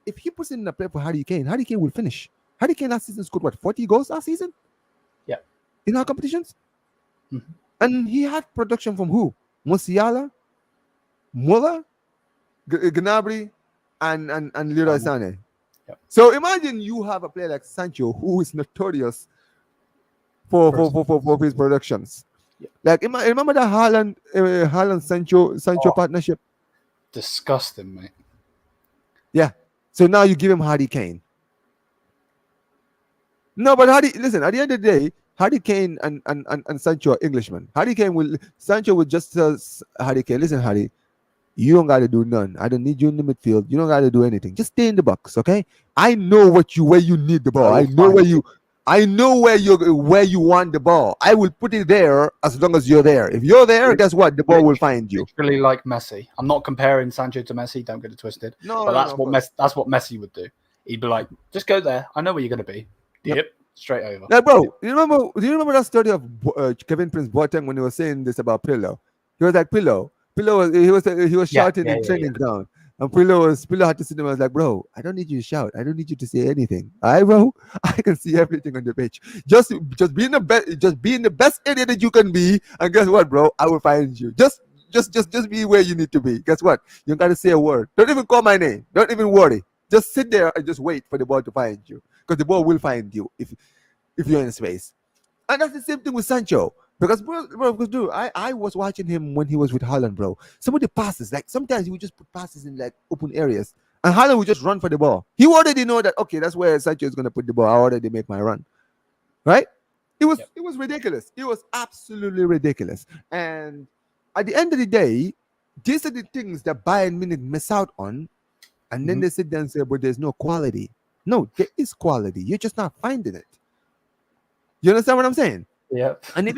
If he puts in a play for Harry Kane will finish. Harry Kane last season scored what 40 goals last season? Yeah. In our competitions, Mhm. and he had production from who? Musiala, Muller, Gnabry, and Leroy Sané. Yep. So imagine you have a player like Sancho who is notorious for his productions. Yep. Like remember that Haaland Sancho partnership? Disgusting, mate. Yeah. So now you give him Harry Kane. No, but listen, at the end of the day, Harry Kane and Sancho are Englishmen. Sancho will just tell Harry Kane, listen, Harry, you don't gotta do none. I don't need you in the midfield. You don't gotta do anything. Just stay in the box, okay? I know where you need the ball. I know where you want the ball. I will put it there as long as you're there. If you're there, guess what? The ball will find you. Literally like Messi. I'm not comparing Sancho to Messi. Don't get it twisted. No, But no, that's no, what of course. That's what Messi would do. He'd be like, just go there. I know where you're gonna be. Yep. Straight over. Like, bro, do you remember that story of Kevin Prince Boateng when he was saying this about Pillow? He was like, Pillow was Yeah, shouting yeah, in yeah, training ground. And Pillow had to sit there and was like, bro, I don't need you to shout. I don't need you to say anything. All right, bro? I can see everything on the pitch. Just be in the best area that you can be. And guess what, bro? I will find you. Just be where you need to be. Guess what? You don't gotta say a word. Don't even call my name. Don't even worry. Just sit there and just wait for the ball to find you. Because the ball will find you if you're in space. And that's the same thing with Sancho. Because dude, I was watching him when he was with Haaland, bro. Some of the passes, like sometimes he would just put passes in like open areas. And Haaland would just run for the ball. He already know that, okay, that's where Sancho is gonna put the ball. I already make my run. Right? It was ridiculous. It was absolutely ridiculous. And at the end of the day, these are the things that Bayern Munich miss out on. And then they sit there and say, but there's no quality. No, there is quality. You're just not finding it. You understand what I'm saying? Yeah. And at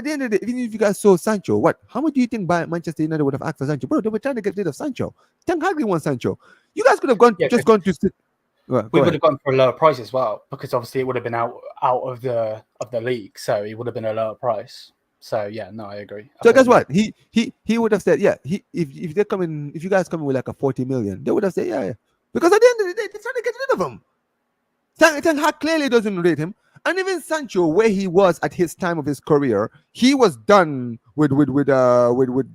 the end of the day, even if you guys saw Sancho, how much do you think Manchester United would have asked for Sancho? Bro, they were trying to get rid of Sancho. Ten Hag wants Sancho. You guys could have gone to sit. We would have gone for a lower price as well, because obviously it would have been out of the league, so it would have been a lower price. So yeah, no, I agree. So guess what? He would have said, yeah. If they come in, if you guys come in with like a 40 million, they would have said, yeah. Because at the end of the day, they're trying to get rid of him. Ten Hag clearly doesn't rate him. And even Sancho, where he was at his time of his career, he was done with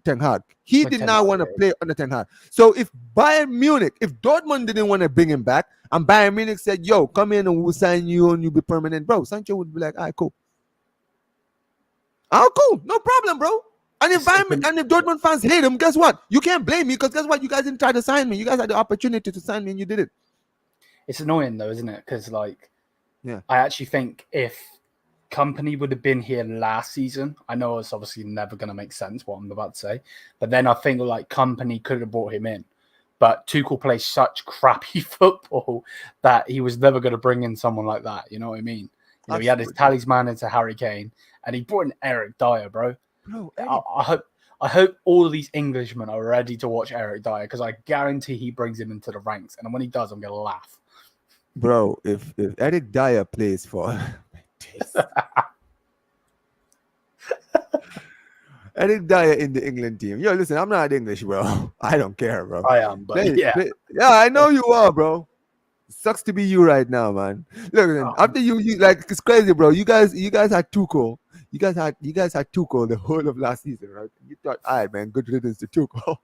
Ten Hag. He did not want to play under Ten Hag. So if Dortmund didn't want to bring him back, and Bayern Munich said, "Yo, come in and we'll sign you and you'll be permanent," bro, Sancho would be like, "All right, cool. Oh, cool, no problem, bro." And if Dortmund fans hate him, guess what? You can't blame me because guess what? You guys didn't try to sign me. You guys had the opportunity to sign me and you did it. It's annoying though, isn't it? Because like, Yeah. I actually think if Company would have been here last season, I know it's obviously never going to make sense what I'm about to say, but then I think like Company could have brought him in. But Tuchel plays such crappy football that he was never going to bring in someone like that. You know what I mean? You know, he had his Absolutely. talisman into Harry Kane, and he brought in Eric Dyer, bro. Bro, I hope all of these Englishmen are ready to watch Eric Dyer because I guarantee he brings him into the ranks, and when he does, I'm going to laugh. bro, if Eric Dyer plays for Eric Dyer in the England team. Yo, listen, I'm not English, bro. I don't care, bro. I am, but Play, yeah. play. Yeah, I know you are, bro. Sucks to be you right now, man. Look, man, after you like it's crazy, bro. You guys had Tuchel. You guys had Tuchel the whole of last season, right? You thought, all right, man, good riddance to Tuchel.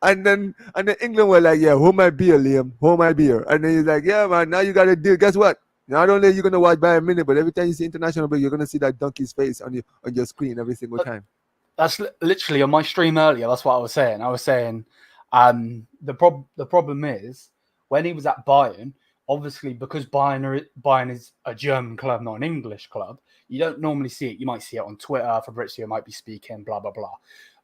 and then England were like, yeah, hold my beer, Liam, hold my beer. And then he's like, yeah, man, now you got to deal. Guess what? Not only are you gonna watch Bayern Munich, but every time you see international break, you're gonna see that donkey's face on your screen every single time. That's literally on my stream earlier. That's what I was saying. I was saying the problem is when he was at Bayern, obviously because Bayern is a German club, not an English club, you don't normally see it. You might see it on Twitter. Fabrizio might be speaking, blah, blah, blah.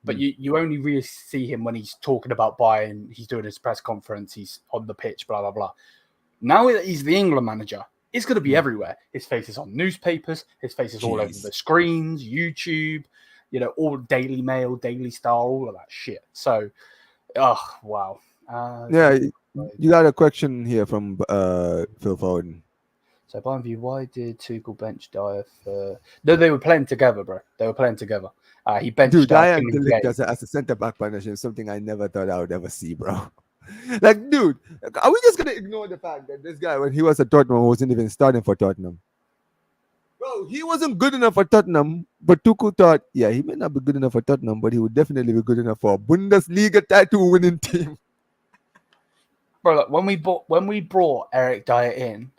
But you only really see him when he's talking about Bayern. He's doing his press conference. He's on the pitch, blah, blah, blah. Now that he's the England manager, it's going to be everywhere. His face is on newspapers. His face is all over the screens, YouTube, you know, all Daily Mail, Daily Star, all of that shit. So, oh, wow. Yeah, you got a question here from Phil Foden. So, Bayern view, why did Tuchel bench Dyer for... No, they were playing together, bro. They were playing together. He benched Dyer and De Ligt as a centre-back partnership is something I never thought I would ever see, bro. Like, dude, are we just going to ignore the fact that this guy, when he was at Tottenham, wasn't even starting for Tottenham? Bro, he wasn't good enough for Tottenham, but Tuchel thought, yeah, he may not be good enough for Tottenham, but he would definitely be good enough for a Bundesliga title-winning team. Bro, look, when we brought Eric Dyer in,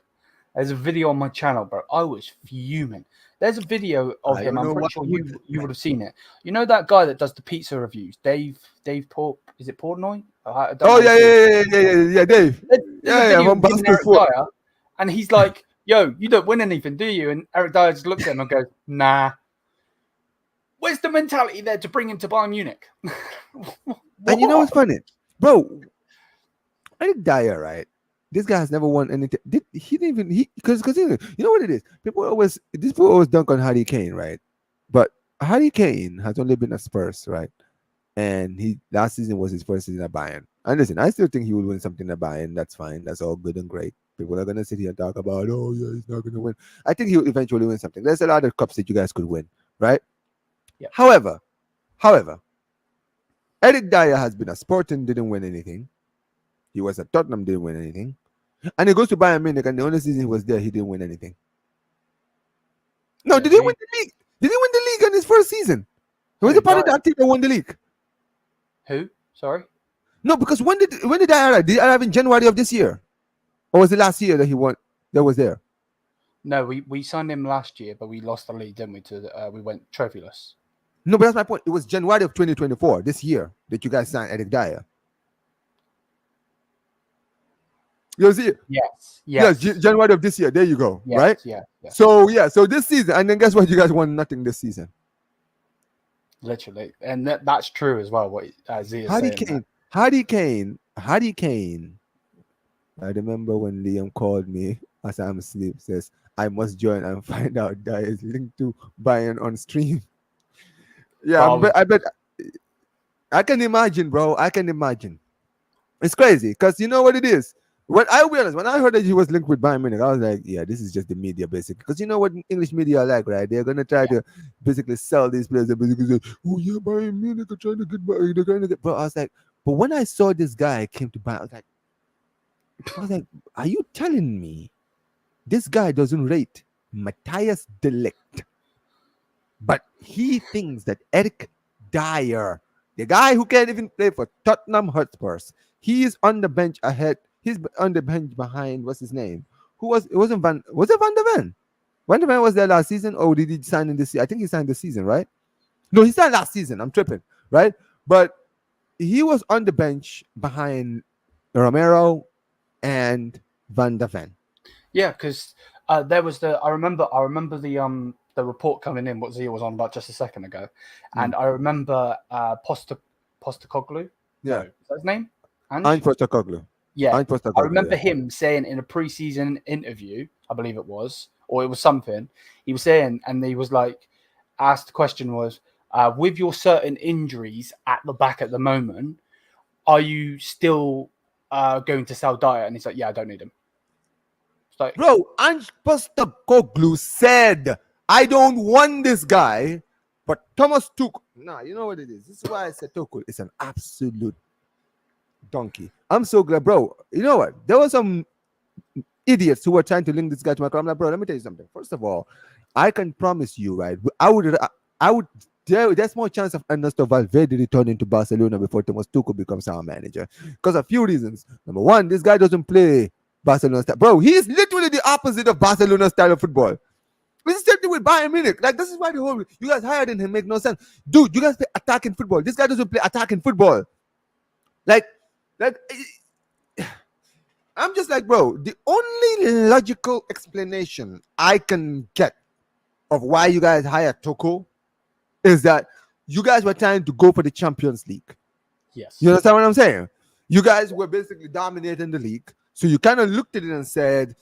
there's a video on my channel, bro. I was fuming. There's a video of him. I'm pretty sure you would have seen it. You know that guy that does the pizza reviews, Dave is it Portnoy? Oh yeah, Dave. From Eric Dyer, and he's like, "Yo, you don't win anything, do you?" And Eric Dyer just looks at him and goes, "Nah." Where's the mentality there to bring him to Bayern Munich? And you know what's funny, bro? Eric Dyer, right? This guy has never won anything. Because you know what it is? People always dunk on Harry Kane, right? But Harry Kane has only been at Spurs, right? And last season was his first season at Bayern. And listen, I still think he will win something at Bayern. That's fine. That's all good and great. People are gonna sit here and talk about, oh yeah, he's not gonna win. I think he'll eventually win something. There's a lot of cups that you guys could win, right? Yeah. However, Eric Dyer has been at Sporting, didn't win anything. He was at Tottenham, didn't win anything. And he goes to Bayern Munich, and the only season he was there, he didn't win anything. No, did he win the league? Did he win the league in his first season? Was he part of that team that won the league? Who? Sorry? No, because when did I arrive? Did he arrive in January of this year? Or was it last year that he won? That was there? No, we signed him last year, but we lost the league, didn't we? We went trophyless. No, but that's my point. It was January of 2024, this year, that you guys signed Eric Dyer. You see? Yes. January of this year. There you go. Yes, right? Yeah. So this season, and then guess what? You guys won nothing this season. Literally, and that's true as well. What Zia saying. Harry Kane. I remember when Liam called me as I'm asleep. Says I must join and find out that is linked to Bayern on stream. Yeah, I bet. I can imagine, bro. I can imagine. It's crazy because you know what it is. When I'll be honest, when I heard that he was linked with Bayern Munich, I was like, yeah, this is just the media, basically. Because you know what English media are like, right? They're gonna try to basically sell these players and basically say, oh yeah, Bayern Munich are trying to get Bayern, they're trying to get. But I was like, but when I saw this guy came to Bayern, I was like, are you telling me this guy doesn't rate Matthias de Ligt, but he thinks that Eric Dyer, the guy who can't even play for Tottenham Hotspurs, he is on the bench ahead. He's on the bench behind, what's his name? Was it Van der Ven? Van der Ven was there last season, or did he sign in this season? I think he signed this season, right? No, he signed last season. I'm tripping, right? But he was on the bench behind Romero, and Van der Ven. Yeah, because there was the I remember the report coming in what Zia was on about just a second ago, Mm. and I remember Postacoglu. No, Yeah, is that his name? Ange Ange. Postecoglou. Yeah, Ange I Postecoglou, remember yeah. him saying in a preseason interview, I believe it was, or it was something. He was saying, and he was like, asked the question was, with your certain injuries at the back at the moment, are you still going to sell Dyer? And he's like, yeah, I don't need him. It's like, Bro, Ange Postecoglou said, I don't want this guy, but Thomas Tuchel. Nah, you know what it is. This is why I said Tuchel is an absolute donkey. I'm so glad, bro. You know what? There were some idiots who were trying to link this guy to my club. I'm like, bro, let me tell you something. First of all, I can promise you, right? I would. There's more chance of Ernesto Valverde returning to Barcelona before Thomas Tuchel becomes our manager. Because a few reasons. Number one, this guy doesn't play Barcelona style. Bro, he is literally the opposite of Barcelona style of football. It's the same thing with Bayern Munich. Like, this is why the whole you guys hired him make no sense. Dude, you guys play attacking football. This guy doesn't play attacking football. Like, like I'm just like, bro, the only logical explanation I can get of why you guys hired Toko is that you guys were trying to go for the Champions League. yes. You understand what I'm saying? You guys were basically dominating the league. So you kind of looked at it and said,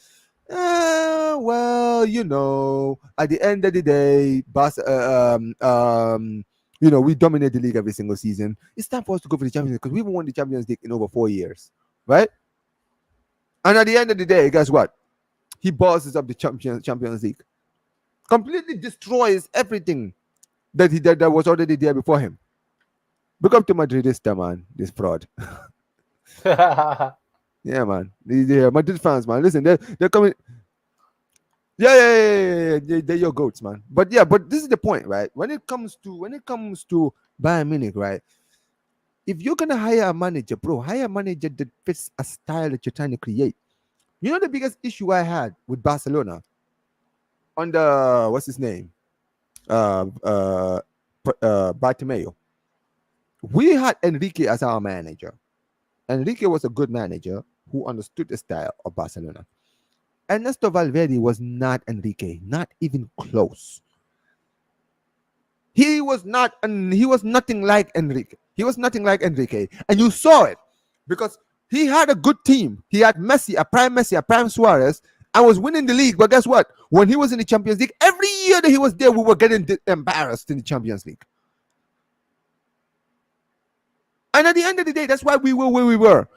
well, at the end of the day, we dominate the league every single season. It's time for us to go for the Champions League because we haven't won the Champions League in over 4 years, right? And at the end of the day, guess what? He bosses up the Champions League, completely destroys everything that was already there before him. Become to Madridista, man, this fraud. Yeah, man. The Madrid fans, man. Listen, they're coming. Yeah. They're your goats, man. But yeah, but this is the point, right? When it comes to Bayern Munich, right? If you're gonna hire a manager, bro, hire a manager that fits a style that you're trying to create. You know the biggest issue I had with Barcelona under what's his name? Bartomeu. We had Enrique as our manager. Enrique was a good manager who understood the style of Barcelona. Ernesto Valverde was not Enrique, not even close. He was not, and he was nothing like Enrique. He was nothing like Enrique, and you saw it because he had a good team. He had Messi, a prime Suarez, and was winning the league. But guess what? When he was in the Champions League, every year that he was there, we were getting embarrassed in the Champions League. And at the end of the day, that's why we were where we were.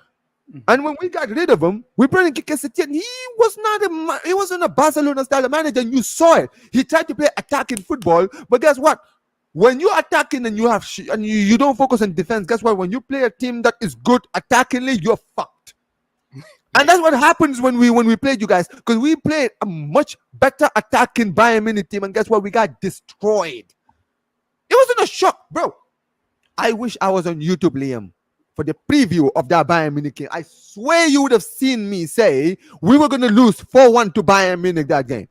And when we got rid of him, we brought in Kike Setien. He wasn't a Barcelona style manager, and you saw it. He tried to play attacking football, but guess what? When you're attacking and you don't focus on defense, guess what? When you play a team that is good attackingly, you're fucked. And that's what happens when we played you guys, because we played a much better attacking Bayern Munich team, and guess what? We got destroyed. It wasn't a shock, bro. I wish I was on YouTube, Liam, for the preview of that Bayern Munich game. I swear you would have seen me say we were going to lose 4-1 to Bayern Munich that game.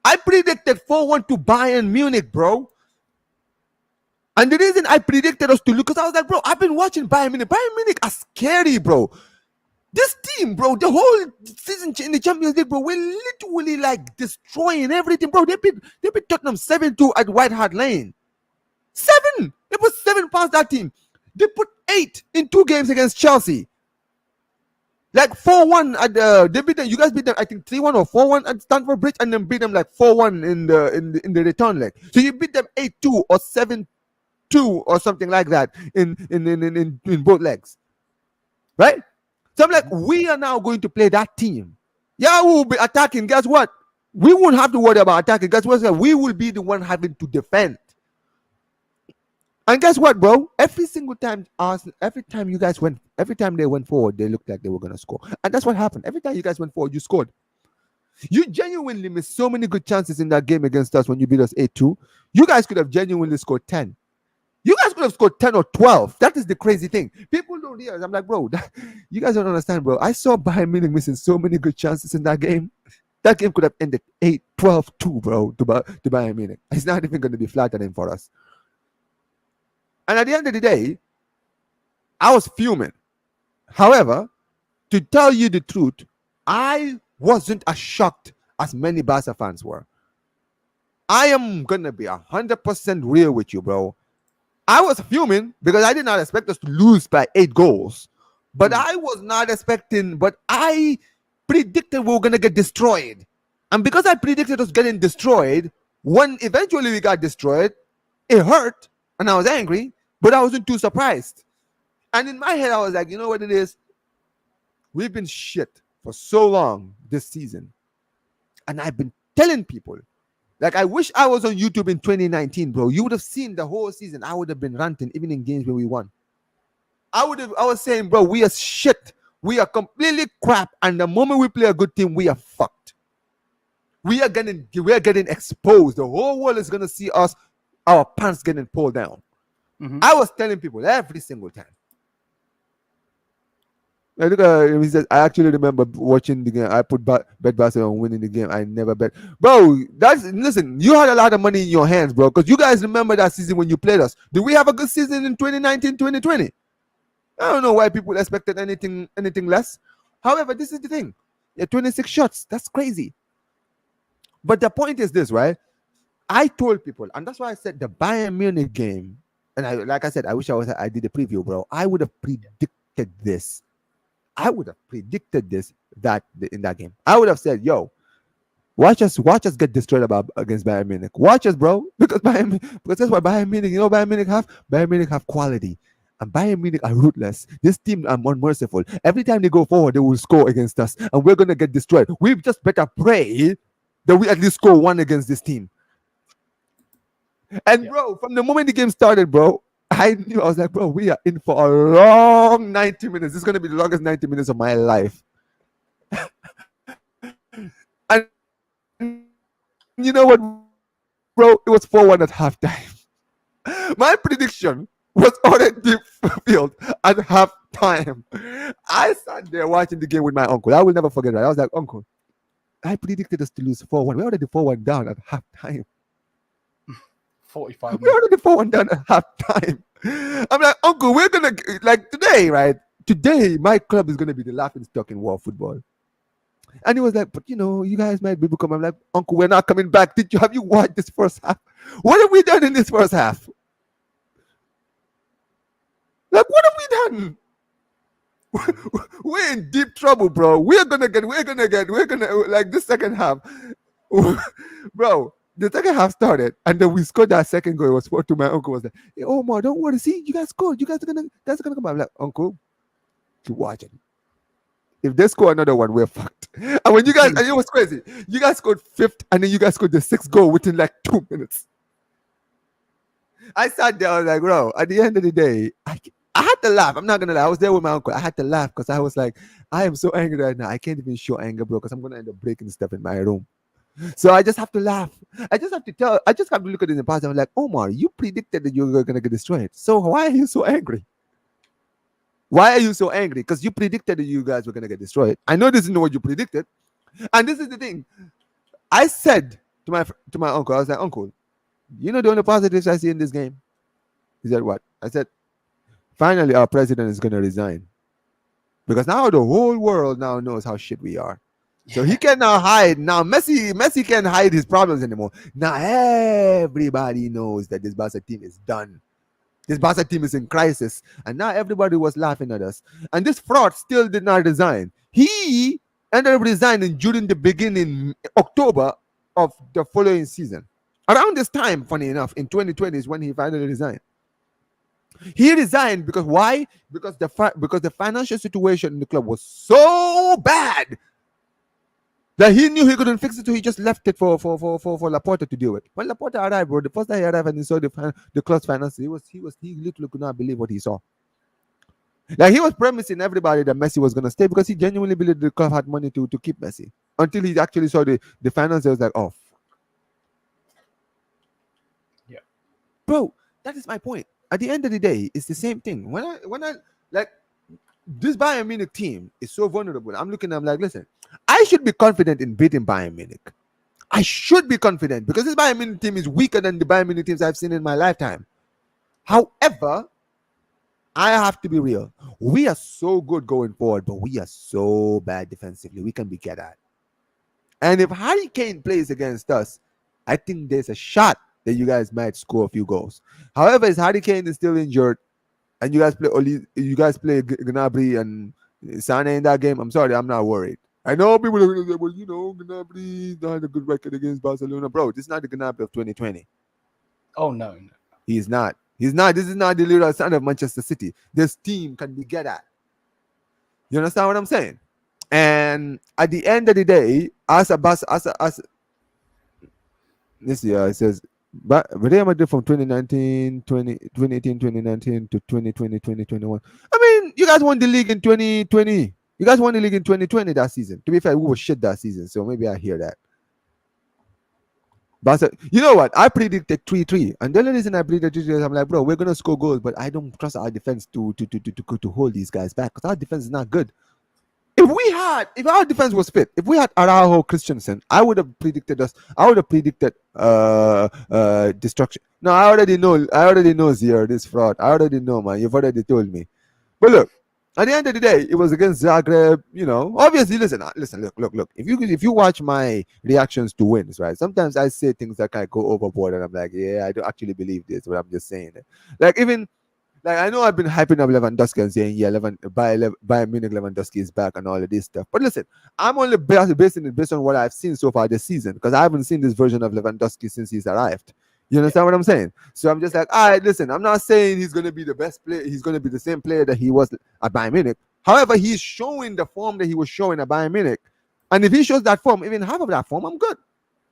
I predicted 4-1 to Bayern Munich, bro. And the reason I predicted us to lose, because I was like, bro, I've been watching Bayern Munich. Bayern Munich are scary, bro. This team, bro, the whole season in the Champions League, bro, we're literally like destroying everything, bro. They beat Tottenham 7-2 at White Hart Lane. 7! It was 7 past that team. They put 8 in 2 games against Chelsea. Like 4-1 at they beat them. You guys beat them, I think 3-1 or 4-1 at Stamford Bridge, and then beat them like 4-1 in the return leg. So you beat them 8-2 or 7-2 or something like that in both legs, right? So I'm like, we are now going to play that team. Yeah, we will be attacking. Guess what? We won't have to worry about attacking. Guess what? We will be the one having to defend. And guess what, bro? Every single time, every time they went forward, they looked like they were gonna score, and that's what happened. Every time you guys went forward, you scored. You genuinely missed so many good chances in that game against us when you beat us 8-2. You guys could have genuinely scored 10. You guys could have scored 10 or 12. That is the crazy thing. People don't realize. I'm like, bro, you guys don't understand, bro. I saw Bayern Munich missing so many good chances in that game. That game could have ended 8-12-2, bro, to Bayern Munich. It's not even going to be flattering for us. And at the end of the day, I was fuming. However, to tell you the truth, I wasn't as shocked as many Barca fans were. I am gonna be 100% real with you, bro. I was fuming because I did not expect us to lose by 8 goals. But Mm. I was not expecting, but I predicted we were gonna get destroyed. And because I predicted us getting destroyed, when eventually we got destroyed, it hurt and I was angry, but I wasn't too surprised. And in my head, I was like, you know what it is? We've been shit for so long this season. And I've been telling people, like, I wish I was on YouTube in 2019, bro. You would have seen the whole season. I would have been ranting, even in games where we won. I was saying, bro, we are shit. We are completely crap. And the moment we play a good team, we are fucked. We are getting exposed. The whole world is gonna see us, our pants getting pulled down. Mhm. I was telling people every single time. Like, look at him, he says, I actually remember watching the game. I put bet Barcelona on winning the game. I never bet. Bro, listen, you had a lot of money in your hands, bro. Because you guys remember that season when you played us. Did we have a good season in 2019, 2020? I don't know why people expected anything less. However, this is the thing. Yeah, 26 shots. That's crazy. But the point is this, right? I told people, and that's why I said the Bayern Munich game, and like I said, I wish I did a preview, bro. I would have predicted this. I would have predicted this in that game. I would have said, "Yo, watch us get destroyed against Bayern Munich. Watch us, bro, because that's what Bayern Munich. You know, Bayern Munich have quality, and Bayern Munich are ruthless. This team are unmerciful. Every time they go forward, they will score against us, and we're gonna get destroyed. We just better pray that we at least score one against this team." And bro, from the moment the game started, bro, I knew. I was like, bro, we are in for a long 90 minutes. This is gonna be the longest 90 minutes of my life. And you know what, bro? It was 4-1 at halftime. My prediction was already fulfilled at halftime. I sat there watching the game with my uncle. I will never forget that. I was like, Uncle, I predicted us to lose 4-1. We're already 4-1 down at halftime. 45 We're minutes. already 4-1 down at halftime. I'm like, Uncle, we're gonna, like, today, right? Today, my club is gonna be the laughing stock in world football. And he was like, but you know, you guys might be become. I'm like, Uncle, we're not coming back. Have you watched this first half? What have we done in this first half? Like, what have we done? We're in deep trouble, bro. We're gonna like this second half, bro. The second half started, and then we scored that second goal. It was 4-2. My uncle was like, "Hey, Omar, don't worry. See, you guys scored. You guys are gonna come back." I'm like, Uncle, keep watching. If they score another one, we're fucked. And when you guys, and it was crazy. You guys scored fifth, and then you guys scored the sixth goal within like 2 minutes. I sat there. I was like, bro. At the end of the day, I had to laugh. I'm not gonna lie. I was there with my uncle. I had to laugh because I was like, I am so angry right now. I can't even show anger, bro, because I'm gonna end up breaking stuff in my room. So I just have to laugh. I just have to look at it in the past. I'm like, Omar, you predicted that you were gonna get destroyed. So why are you so angry? Why are you so angry? Because you predicted that you guys were gonna get destroyed. I know this isn't what you predicted. And this is the thing. I said to my uncle, I was like, Uncle, you know the only positives I see in this game? He said, what? I said, finally our president is gonna resign. Because now the whole world now knows how shit we are. So he can now hide. Now Messi can't hide his problems anymore. Now everybody knows that this Barca team is done. This Barca team is in crisis. And now everybody was laughing at us. And this fraud still did not resign. He ended up resigning during the beginning, October of the following season. Around this time, funny enough, in 2020 is when he finally resigned. He resigned because why? Because the financial situation in the club was so bad that he knew he couldn't fix it, so he just left it for Laporta to deal with. When Laporta arrived, bro, the first time he arrived and he saw the club's finances, he literally could not believe what he saw. Like, he was promising everybody that Messi was gonna stay because he genuinely believed the club had money to keep Messi. Until he actually saw the finances, he was like, oh, yeah, bro, that is my point. At the end of the day, it's the same thing. When I like, this Bayern Munich team is so vulnerable. I'm like, listen, I should be confident in beating Bayern Munich. I should be confident because this Bayern Munich team is weaker than the Bayern Munich teams I've seen in my lifetime. However, I have to be real. We are so good going forward, but we are so bad defensively. We can be get at. And if Harry Kane plays against us, I think there's a shot that you guys might score a few goals. However, if Harry Kane is still injured and you guys play Gnabry and Sane in that game, I'm sorry, I'm not worried. I know people are going to say, well, Gnabry had a good record against Barcelona. Bro, this is not the Gnabry of 2020. Oh no, no. He's not. He's not. This is not the little son of Manchester City. This team can be get at. You understand what I'm saying? And at the end of the day, as this year it says, but Real Madrid from 2019, 2018, 2019 to 2020, 2021. I mean, you guys won the league in 2020. You guys won the league in 2020 that season. To be fair, we were shit that season, so maybe I hear that. But you know what? I predicted 3-3. And the only reason I predicted 3-3 is I'm like, bro, we're gonna score goals, but I don't trust our defense to hold these guys back because our defense is not good. If our defense was fit, if we had Araujo Christensen, I would have predicted destruction. No, I already know Zier, this fraud. I already know, man. You've already told me. But look, at the end of the day, it was against Zagreb. Obviously, listen. Look. If you watch my reactions to wins, right? Sometimes I say things that kind of go overboard, and I'm like, yeah, I don't actually believe this, but I'm just saying it. Like even. Like I know I've been hyping up Lewandowski and saying, yeah, Bayern Munich Lewandowski is back and all of this stuff. But listen, I'm only basing it based on what I've seen so far this season because I haven't seen this version of Lewandowski since he's arrived. You understand what I'm saying? So I'm just like, all right, listen, I'm not saying he's going to be the best player. He's going to be the same player that he was at Bayern Munich. However, he's showing the form that he was showing at Bayern Munich. And if he shows that form, even half of that form, I'm good.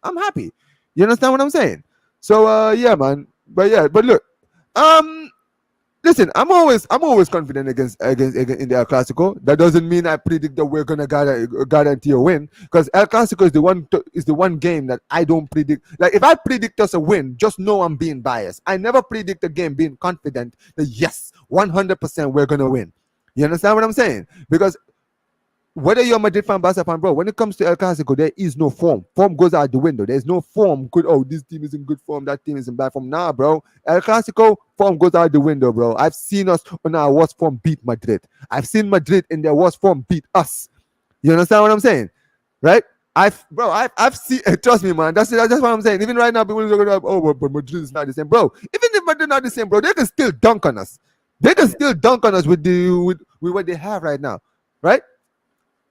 I'm happy. You understand what I'm saying? So, yeah, man. But look, listen, I'm always confident against in the El Clasico. That doesn't mean I predict that we're gonna guarantee a win because El Clasico is the one game that I don't predict. Like if I predict us a win, just know I'm being biased. I never predict a game being confident that yes, 100% we're gonna win. You understand what I'm saying? Because whether you're a Madrid fan, Barca fan, bro, when it comes to El Clasico, there is no form. Form goes out the window. There's no form. Good. Oh, this team is in good form. That team is in bad form. Nah, bro. El Clasico, form goes out the window, bro. I've seen us on our worst form beat Madrid. I've seen Madrid in their worst form beat us. You understand what I'm saying? Right? I've seen. Trust me, man. That's what I'm saying. Even right now, people are going, oh, but Madrid is not the same, bro. Even if Madrid is not the same, bro, they can still dunk on us. They can still dunk on us with what they have right now, right?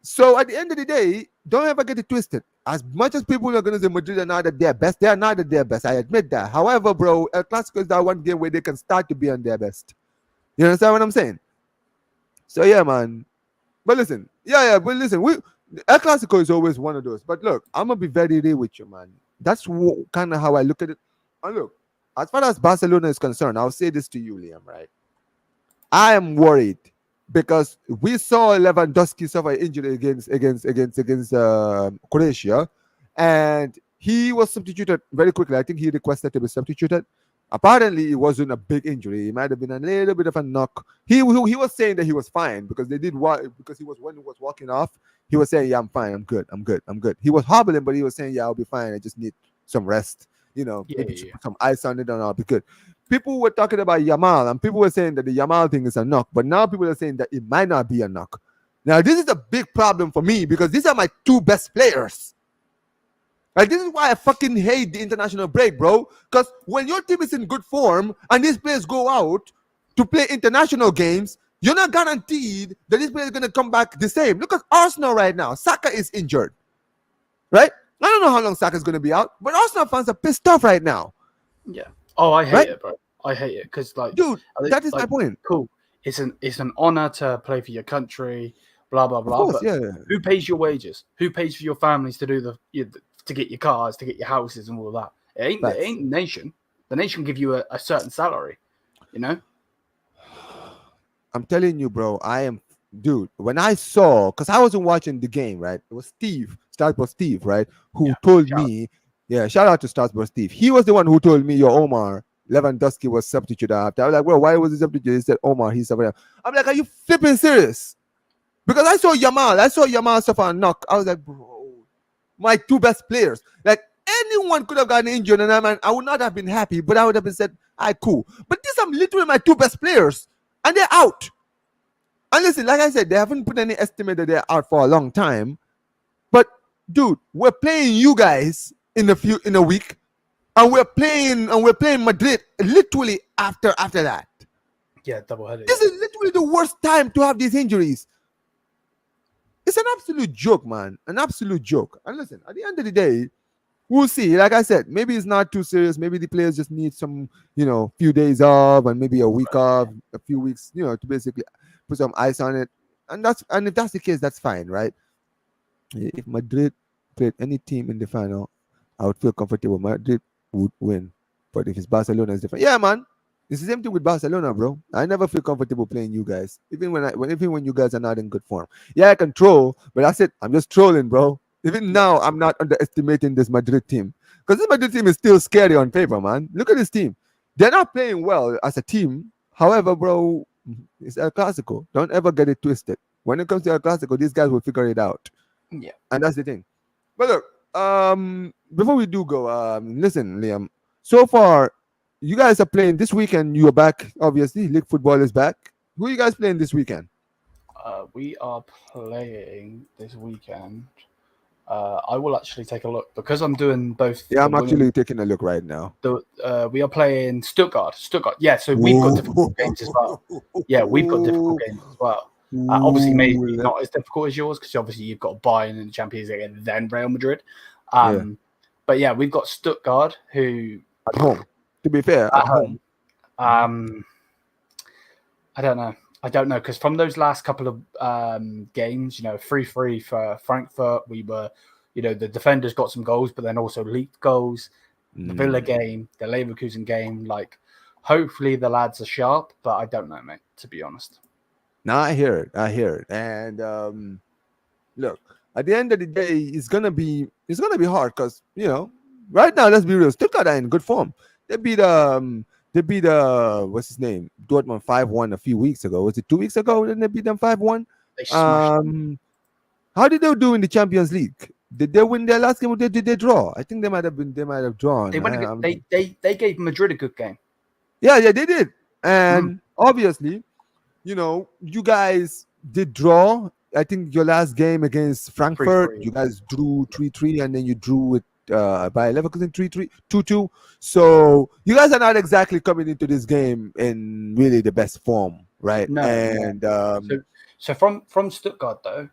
So at the end of the day, don't ever get it twisted. As much as people are going to say Madrid are not at their best, they are not at their best. I admit that. However, bro, El Clasico is that one game where they can start to be on their best. You understand what I'm saying? So yeah, man. But listen, but listen, El Clasico is always one of those. But look, I'm gonna be very real with you, man. That's kind of how I look at it. And look, as far as Barcelona is concerned, I'll say this to you, Liam. Right? I am worried because we saw Lewandowski suffer injury against Croatia, and he was substituted very quickly. I think he requested to be substituted. Apparently, it wasn't a big injury. It might have been a little bit of a knock. He was saying that he was fine because they did what because when he was walking off, he was saying, "Yeah, I'm fine. I'm good. I'm good. I'm good." He was hobbling, but he was saying, "Yeah, I'll be fine. I just need some rest. Maybe put some ice on it, and I'll be good." People were talking about Yamal, and people were saying that the Yamal thing is a knock, but now people are saying that it might not be a knock. Now, this is a big problem for me because these are my two best players. Like, this is why I fucking hate the international break, bro. Because when your team is in good form and these players go out to play international games, you're not guaranteed that these players are going to come back the same. Look at Arsenal right now. Saka is injured, right? I don't know how long Saka is going to be out, but Arsenal fans are pissed off right now. Yeah. Oh, I hate it, bro. I hate it because, like, dude, that is my point. Cool. It's an honor to play for your country. Blah blah blah. Of course, but yeah. Who pays your wages? Who pays for your families to do to get your cars, to get your houses, and all of that? It ain't the nation. The nation give you a certain salary. You know. I'm telling you, bro. Dude. When I saw, because I wasn't watching the game, right? It was Strasbourg Steve, right? Who told me. Yeah, shout out to Strasbourg Steve. He was the one who told me, Omar, Lewandowski was substituted after. I was like, well, why was he substituted? He said, Omar, he's substituted. I'm like, are you flipping serious? Because I saw Yamal suffer a knock. I was like, bro, my two best players. Like, anyone could have gotten injured, and I would not have been happy, but I would have been said, all right, cool. But these are literally my two best players. and they're out. And listen, like I said, they haven't put any estimate that they're out for a long time. But dude, we're playing you guys in a week, and we're playing Madrid literally after that. Yeah, double headed. This is literally the worst time to have these injuries. It's an absolute joke, man. An absolute joke. And listen, at the end of the day, we'll see. Like I said, maybe it's not too serious. Maybe the players just need some, few days off and maybe a week off, a few weeks, to basically put some ice on it. And if that's the case, that's fine, right? If Madrid played any team in the final, I would feel comfortable. Madrid would win. But if it's Barcelona, it's different. Yeah, man. It's the same thing with Barcelona, bro. I never feel comfortable playing you guys, even when you guys are not in good form. Yeah, I can troll, but that's it. I'm just trolling, bro. Even now, I'm not underestimating this Madrid team because this Madrid team is still scary on paper, man. Look at this team. They're not playing well as a team. However, bro, it's El Clasico. Don't ever get it twisted. When it comes to El Clasico, these guys will figure it out. Yeah, and that's the thing. But look, before we do go, listen, Liam. So far, you guys are playing this weekend. You are back, obviously. League football is back. Who are you guys playing this weekend? we are playing this weekend. I will actually take a look because I'm doing both. Yeah, I'm actually taking a look right now. We are playing Stuttgart. Yeah, so we've got difficult games as well. Yeah, we've got difficult games as well. Obviously, maybe not as difficult as yours because obviously you've got Bayern in the Champions League and then Real Madrid. But yeah, we've got Stuttgart who at home. To be fair, at home. I don't know because from those last couple of games, 3-3 for Frankfurt, we were, the defenders got some goals, but then also leaked goals. The Villa game, the Leverkusen game, hopefully the lads are sharp, but I don't know, mate, to be honest. No, I hear it. And look, at the end of the day, it's gonna be hard because right now, let's be real, Stuttgart are in good form. They beat what's his name, Dortmund 5-1 a few weeks ago. Was it 2 weeks ago? Didn't they beat them 5-1? They smashed them. How did they do in the Champions League? Did they win their last game or did they draw? I think they might have drawn. They gave Madrid a good game. Yeah, they did. And obviously, you guys did draw. I think your last game against Frankfurt, 3-3. you guys drew 3-3, and then you drew with by Leverkusen 3-3, 2-2. So you guys are not exactly coming into this game in really the best form, right? No. And so from Stuttgart though,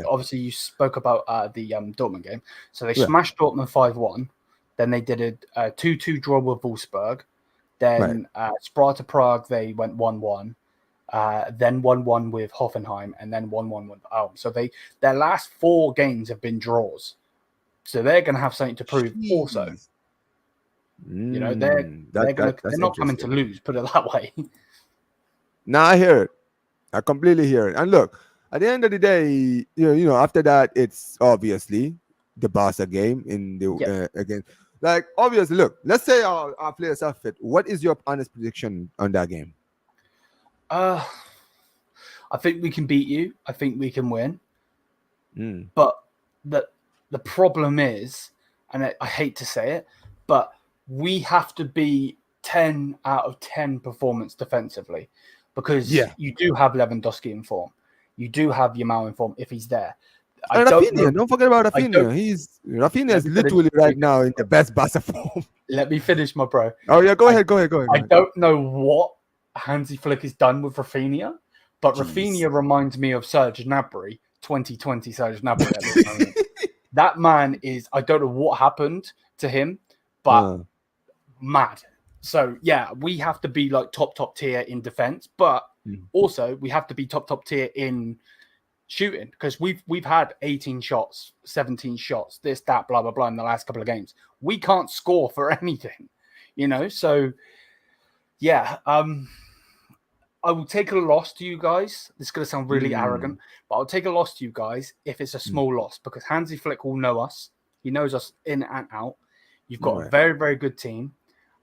obviously you spoke about the Dortmund game. So they smashed Dortmund 5-1. Then they did a 2-2 draw with Wolfsburg. Then Sparta Prague, they went 1-1. Then 1-1 with Hoffenheim, and then 1-1 with Ulm. So their last 4 games have been draws. So they're going to have something to prove also. They're not coming to lose, put it that way. Now I hear it. I completely hear it. And look, at the end of the day, after that, it's obviously the Barca game in the again. Obviously, look, let's say our players are fit. What is your honest prediction on that game? I think we can beat you. I think we can win. But the problem is, and I hate to say it, but we have to be 10 out of 10 performance defensively because you do have Lewandowski in form. You do have Yamal in form if he's there. Don't forget about Rafinha. Rafinha is literally right now in the best Barca form. Let me finish, my bro. Oh, yeah, go ahead. I don't know what Hansi Flick has done with Rafinha, but Rafinha reminds me of Serge Gnabry, 2020 Serge Gnabry at this moment. That man is, I don't know what happened to him, but mad. So, yeah, we have to be top tier in defense, but also we have to be top tier in shooting because we've had 18 shots, 17 shots, this, that, blah, blah, blah in the last couple of games. We can't score for anything, So, yeah, I will take a loss to you guys. This is going to sound really arrogant, but I'll take a loss to you guys if it's a small loss because Hansi Flick will know us. He knows us in and out. You've got a very, very good team.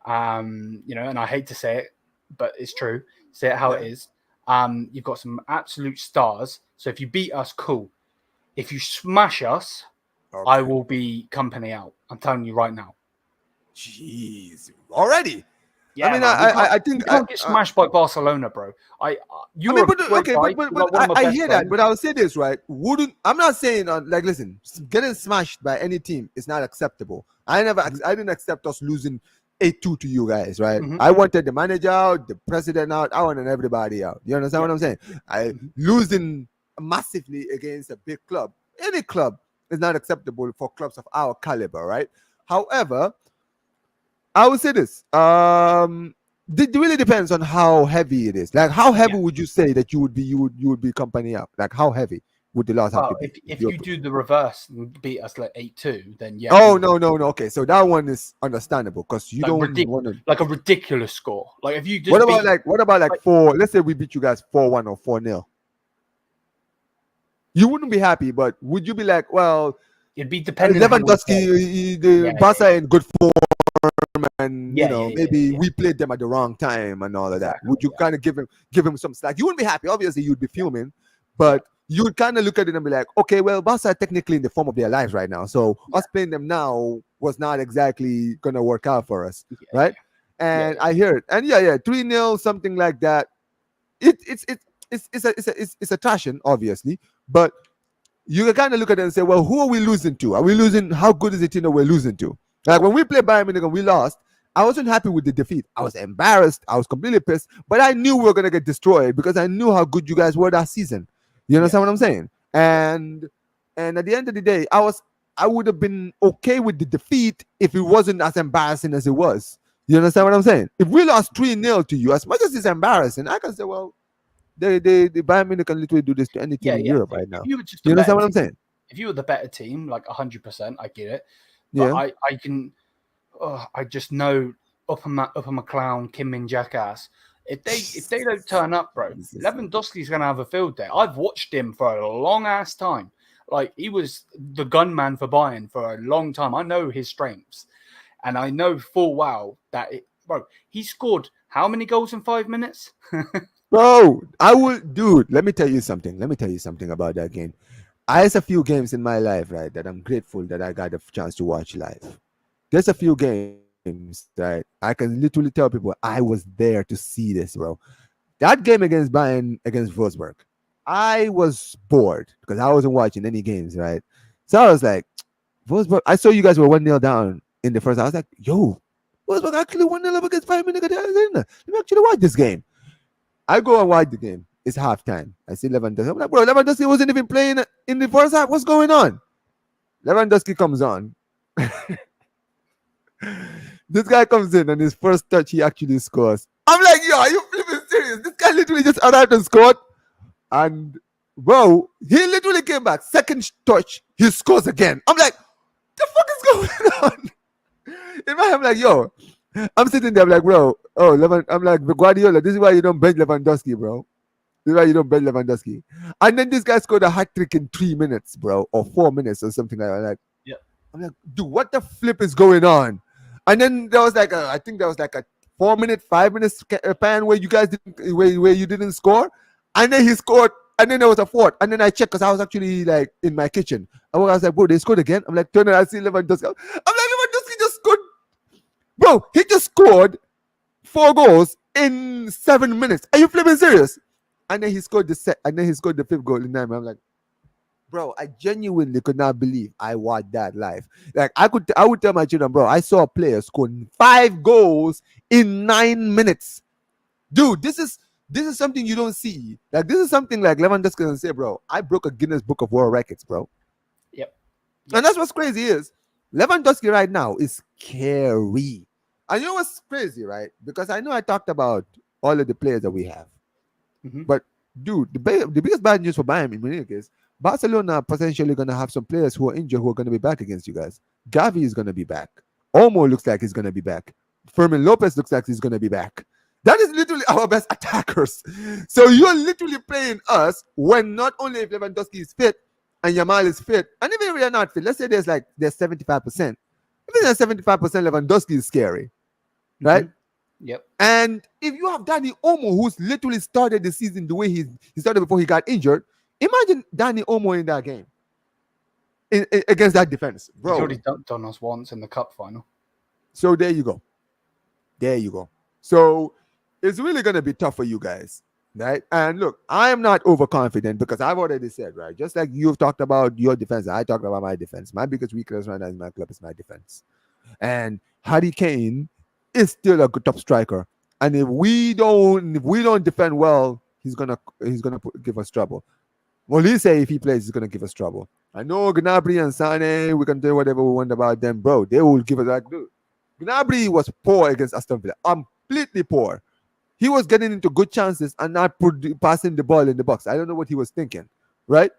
And I hate to say it, but it's true. Say it how it is. You've got some absolute stars. So if you beat us, cool. If you smash us, I will be company out. I'm telling you right now. Jeez. Already? Yeah, mean, man. I You think, can't get smashed by Barcelona, bro. I mean, You're a but great okay, guy. You're like one of my I best hear that. friends. But I'll say this, right? Wouldn't I'm not saying like, listen, getting smashed by any team is not acceptable. I didn't accept us losing 8-2 to you guys, right? Mm-hmm. I wanted the manager out, the president out, I wanted everybody out. You understand Yeah. what I'm saying? I Mm-hmm. losing massively against a big club, any club is not acceptable for clubs of our caliber, right? However, I would say this. It really depends on how heavy it is. Like, how Yeah. heavy would you say that you would be company up? Like, how heavy would the loss have to Well, be? if you do the reverse and beat us like 8-2, then yeah, we Oh, would no. Okay, so that one is understandable because you like don't want to. like a ridiculous score. Like if you just beat What about like like four? Let's say we beat you guys 4-1 or 4-0. You wouldn't be happy, but would you be like, well, it'd be depending how we play. Lewandowski, the Yeah, Barca in good form, and yeah, maybe yeah. we played them at the wrong time and all of that. Exactly. Would you Yeah. kind of give him some slack? You wouldn't be happy. Obviously, you'd be Yeah. fuming, Yeah. but you would kind of look at it and be like, okay, well, Barca are technically in the form of their lives right now, so Yeah. us playing them now was not exactly gonna work out for us, Yeah. right? Yeah. And I hear it, and yeah, 3-0, something like that. It's a trashing, obviously, but you can kind of look at it and say, well, who are we losing to? Are we losing? How good is the team that we're losing to? Like when we played Bayern Munich and we lost, I wasn't happy with the defeat. I was embarrassed. I was completely pissed. But I knew we were gonna get destroyed because I knew how good you guys were that season. You understand Yes. what I'm saying? Yeah. And at the end of the day, I would have been okay with the defeat if it wasn't as embarrassing as it was. You understand what I'm saying? If we lost 3-0 to you, as much as it's embarrassing, I can say, well, the Bayern Munich can literally do this to any team Yeah. in Yeah. Europe right If now. you were just a You better understand what I'm team, saying? if you were the better team, like 100%, I get it. But Yeah. I can, I just know Upper McClown, Kim Min Jackass. If they don't turn up, bro, Lewandowski's gonna have a field day. I've watched him for a long ass time. Like he was the gunman for Bayern for a long time. I know his strengths, and I know full well that bro, he scored how many goals in 5 minutes? Bro, dude, let me tell you something. Let me tell you something about that game. There's a few games in my life, right, that I'm grateful that I got a chance to watch live. There's a few games that I can literally tell people I was there to see this, bro. That game against Bayern against Wolfsburg, I was bored because I wasn't watching any games, right? So I was like, Wolfsburg, I saw you guys were 1-0 down in the first. I was like, yo, Wolfsburg actually 1-0 up against 5 minutes. Let me actually watch this game. I go and watch the game. It's halftime. I see Lewandowski. I'm like, bro, Lewandowski wasn't even playing in the first half. What's going on? Lewandowski comes on. This guy comes in and his first touch, he actually scores. I'm like, yo, are you flipping serious? This guy literally just arrived and scored. And, bro, he literally came back. Second touch, he scores again. I'm like, the fuck is going on? In my head, I'm like, yo, I'm sitting there, I'm like, bro, I'm like, Guardiola, this is why you don't bench Lewandowski, bro. This is why you don't bench Lewandowski. And then this guy scored a hat trick in 3 minutes, bro, or 4 minutes or something like that. Yeah. I'm like, dude, what the flip is going on? And then there was like I think there was like a 4 minute, 5 minute span where you guys didn't, where you didn't score, and then he scored, and then there was a fourth, and then I checked because I was actually like in my kitchen. And I was like, bro, they scored again. I'm like, turn it, I see Lewandowski. I'm like, Lewandowski just scored, bro. He just scored 4 goals in 7 minutes. Are you flipping serious? And then he scored the fifth goal in 9 minutes. I'm like, bro, I genuinely could not believe I watched that live. Like I would tell my children, bro, I saw a player score 5 goals in 9 minutes. Dude, this is something you don't see. Like this is something like Lewandowski can say, bro, I broke a Guinness Book of World Records, bro. Yep. And that's what's crazy is Lewandowski right now is scary. And you know what's crazy, right? Because I know I talked about all of the players that we have. Mm-hmm. But dude, the biggest bad news for Bayern Munich is Barcelona are potentially going to have some players who are injured who are going to be back against you guys. Gavi is going to be back. Olmo looks like he's going to be back. Fermin Lopez looks like he's going to be back. That is literally our best attackers. So you're literally playing us when not only if Lewandowski is fit and Yamal is fit, and even if we are not fit, let's say there's 75%. Even there's 75%, Lewandowski is scary, right? Mm-hmm. Yep. And if you have Danny Olmo, who's literally started the season the way he started before he got injured, imagine Danny Olmo in that game against that defense, bro. He's already dunked on us once in the cup final. So there you go. There you go. So it's really going to be tough for you guys, right? And look, I am not overconfident because I've already said, right? Just like you've talked about your defense, I talked about my defense. My biggest weakness right now in my club is my defense. And Harry Kane is still a good top striker. And if we don't defend well, he's gonna give us trouble. Molise, if he plays, is gonna give us trouble. I know Gnabry and Sane, we can do whatever we want about them, bro. They will give us like, dude. Gnabry was poor against Aston Villa, completely poor. He was getting into good chances and not passing the ball in the box. I don't know what he was thinking, right?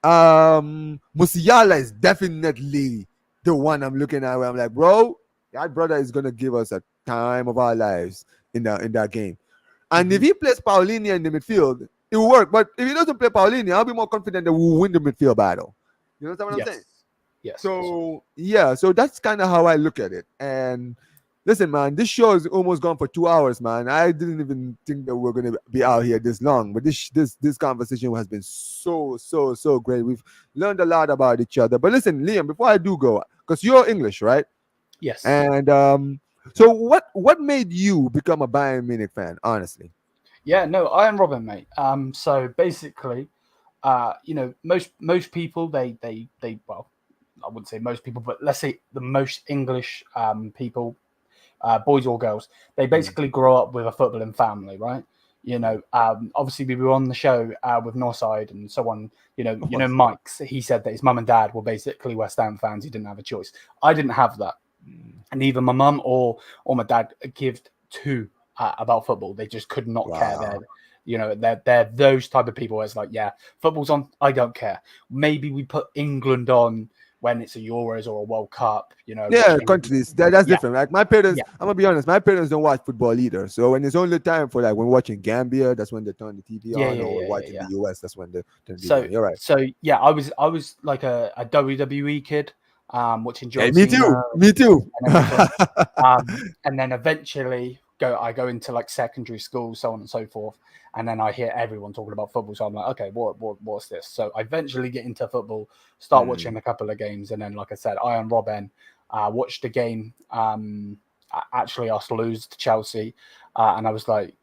Musiala is definitely the one I'm looking at where I'm like, bro, that brother is gonna give us a time of our lives in that game. And if Hmm. he plays Paulinho in the midfield, it will work. But if he doesn't play Paulinho, I'll be more confident that we'll win the midfield battle. You understand what I'm saying? Yes. Yes. Yes. So yeah, so that's kind of how I look at it. And listen, man, this show is almost gone for 2 hours, man. I didn't even think that we're gonna be out here this long, but this conversation has been so great. We've learned a lot about each other. But listen, Liam, before I do go, because you're English, right? Yes. And so what made you become a Bayern Munich fan? Honestly, Yeah. No, I am Robin, mate. So basically, most people they well, I wouldn't say most people, but let's say the most English people, boys or girls, they mm. basically grow up with a footballing family, right? Obviously we were on the show with Northside and so on. Mike's. He said that his mum and dad were basically West Ham fans. He didn't have a choice. I didn't have that, Mm. and neither my mum or my dad give two about football. They just could not care. Wow. They're those type of people where it's like, yeah, football's on, I don't care. Maybe we put England on when it's a Euros or a World Cup. Watch Yeah, England. countries that's Yeah, different. Like my parents, yeah. I'm gonna be honest, my parents don't watch football either. So when it's only time for like when we're watching Gambia, that's when they turn the TV Yeah, on, yeah, or we're yeah, yeah, watching yeah. the US, that's when they turn the TV So, on. You're right. so yeah, I was like a WWE kid, watching Hey, John me Cena too. Me too. and everything. And then eventually I go into like secondary school, so on and so forth. And then I hear everyone talking about football. So I'm like, okay, what's this? So I eventually get into football, start Mm, watching a couple of games. And then, like I said, I am Robin, watched a game, actually us lose to Chelsea. And I was like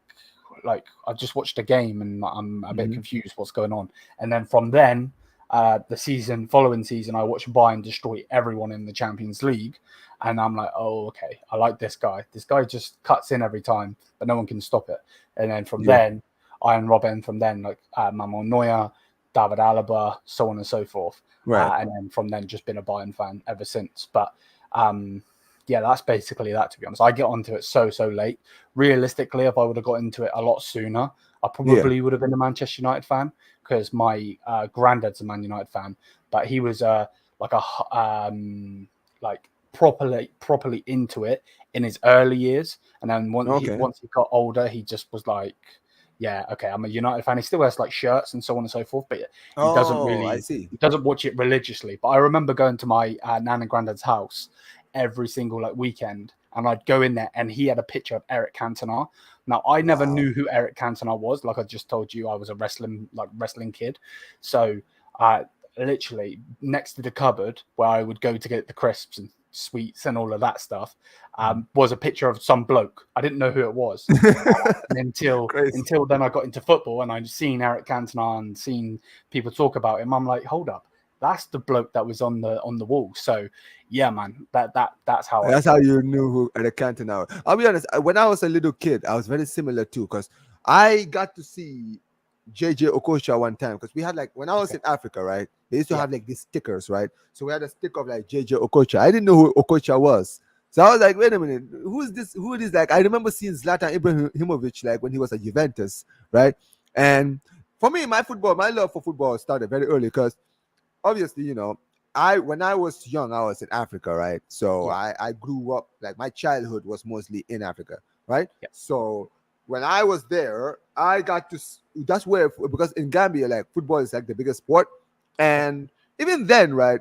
I just watched a game and I'm a bit mhm. confused what's going on. And then from then, following season, I watched Bayern destroy everyone in the Champions League, and I'm like, oh, okay, I like this guy. This guy just cuts in every time, but no one can stop it. And then from Yeah. then, Iron Robin. From then, like Manuel Neuer, David Alaba, so on and so forth. Right. And then from then, just been a Bayern fan ever since. But um, yeah, that's basically that. To be honest, I get onto it so late. Realistically, if I would have got into it a lot sooner, I Yeah. probably would have been a Manchester United fan because my granddad's a Man United fan, but he was like a like properly into it in his early years, and then Okay. once he got older, he just was like, yeah, okay, I'm a United fan. He still has like shirts and so on and so forth, but Oh, I see. he doesn't watch it religiously. But I remember going to my nan and granddad's house every single like weekend, and I'd go in there, and he had a picture of Eric Cantona. Now I never Wow. knew who Eric Cantona was. Like I just told you, I was a wrestling kid. So uh, literally next to the cupboard where I would go to get the crisps and sweets and all of that stuff, was a picture of some bloke. I didn't know who it was. And Crazy. until then, I got into football and I'd seen Eric Cantona and seen people talk about him. I'm like, hold up, that's the bloke that was on the wall. So yeah, man, that's how I That's how feel. you knew who the Cantona. I'll be honest. When I was a little kid, I was very similar too, because I got to see JJ Okocha one time. Because we had like when I was Okay. in Africa, right? They used to Yeah. have like these stickers, right? So we had a sticker of like JJ Okocha. I didn't know who Okocha was. So I was like, wait a minute, who is this? Who it is? Like I remember seeing Zlatan Ibrahimovic like when he was at Juventus, right? And for me, my love for football started very early because obviously, I when I was young, I was in Africa, right? So Yeah. I grew up like my childhood was mostly in Africa, right? Yeah. So when I was there, I got to that's where because in Gambia, like football is like the biggest sport, Yeah. and even then, right?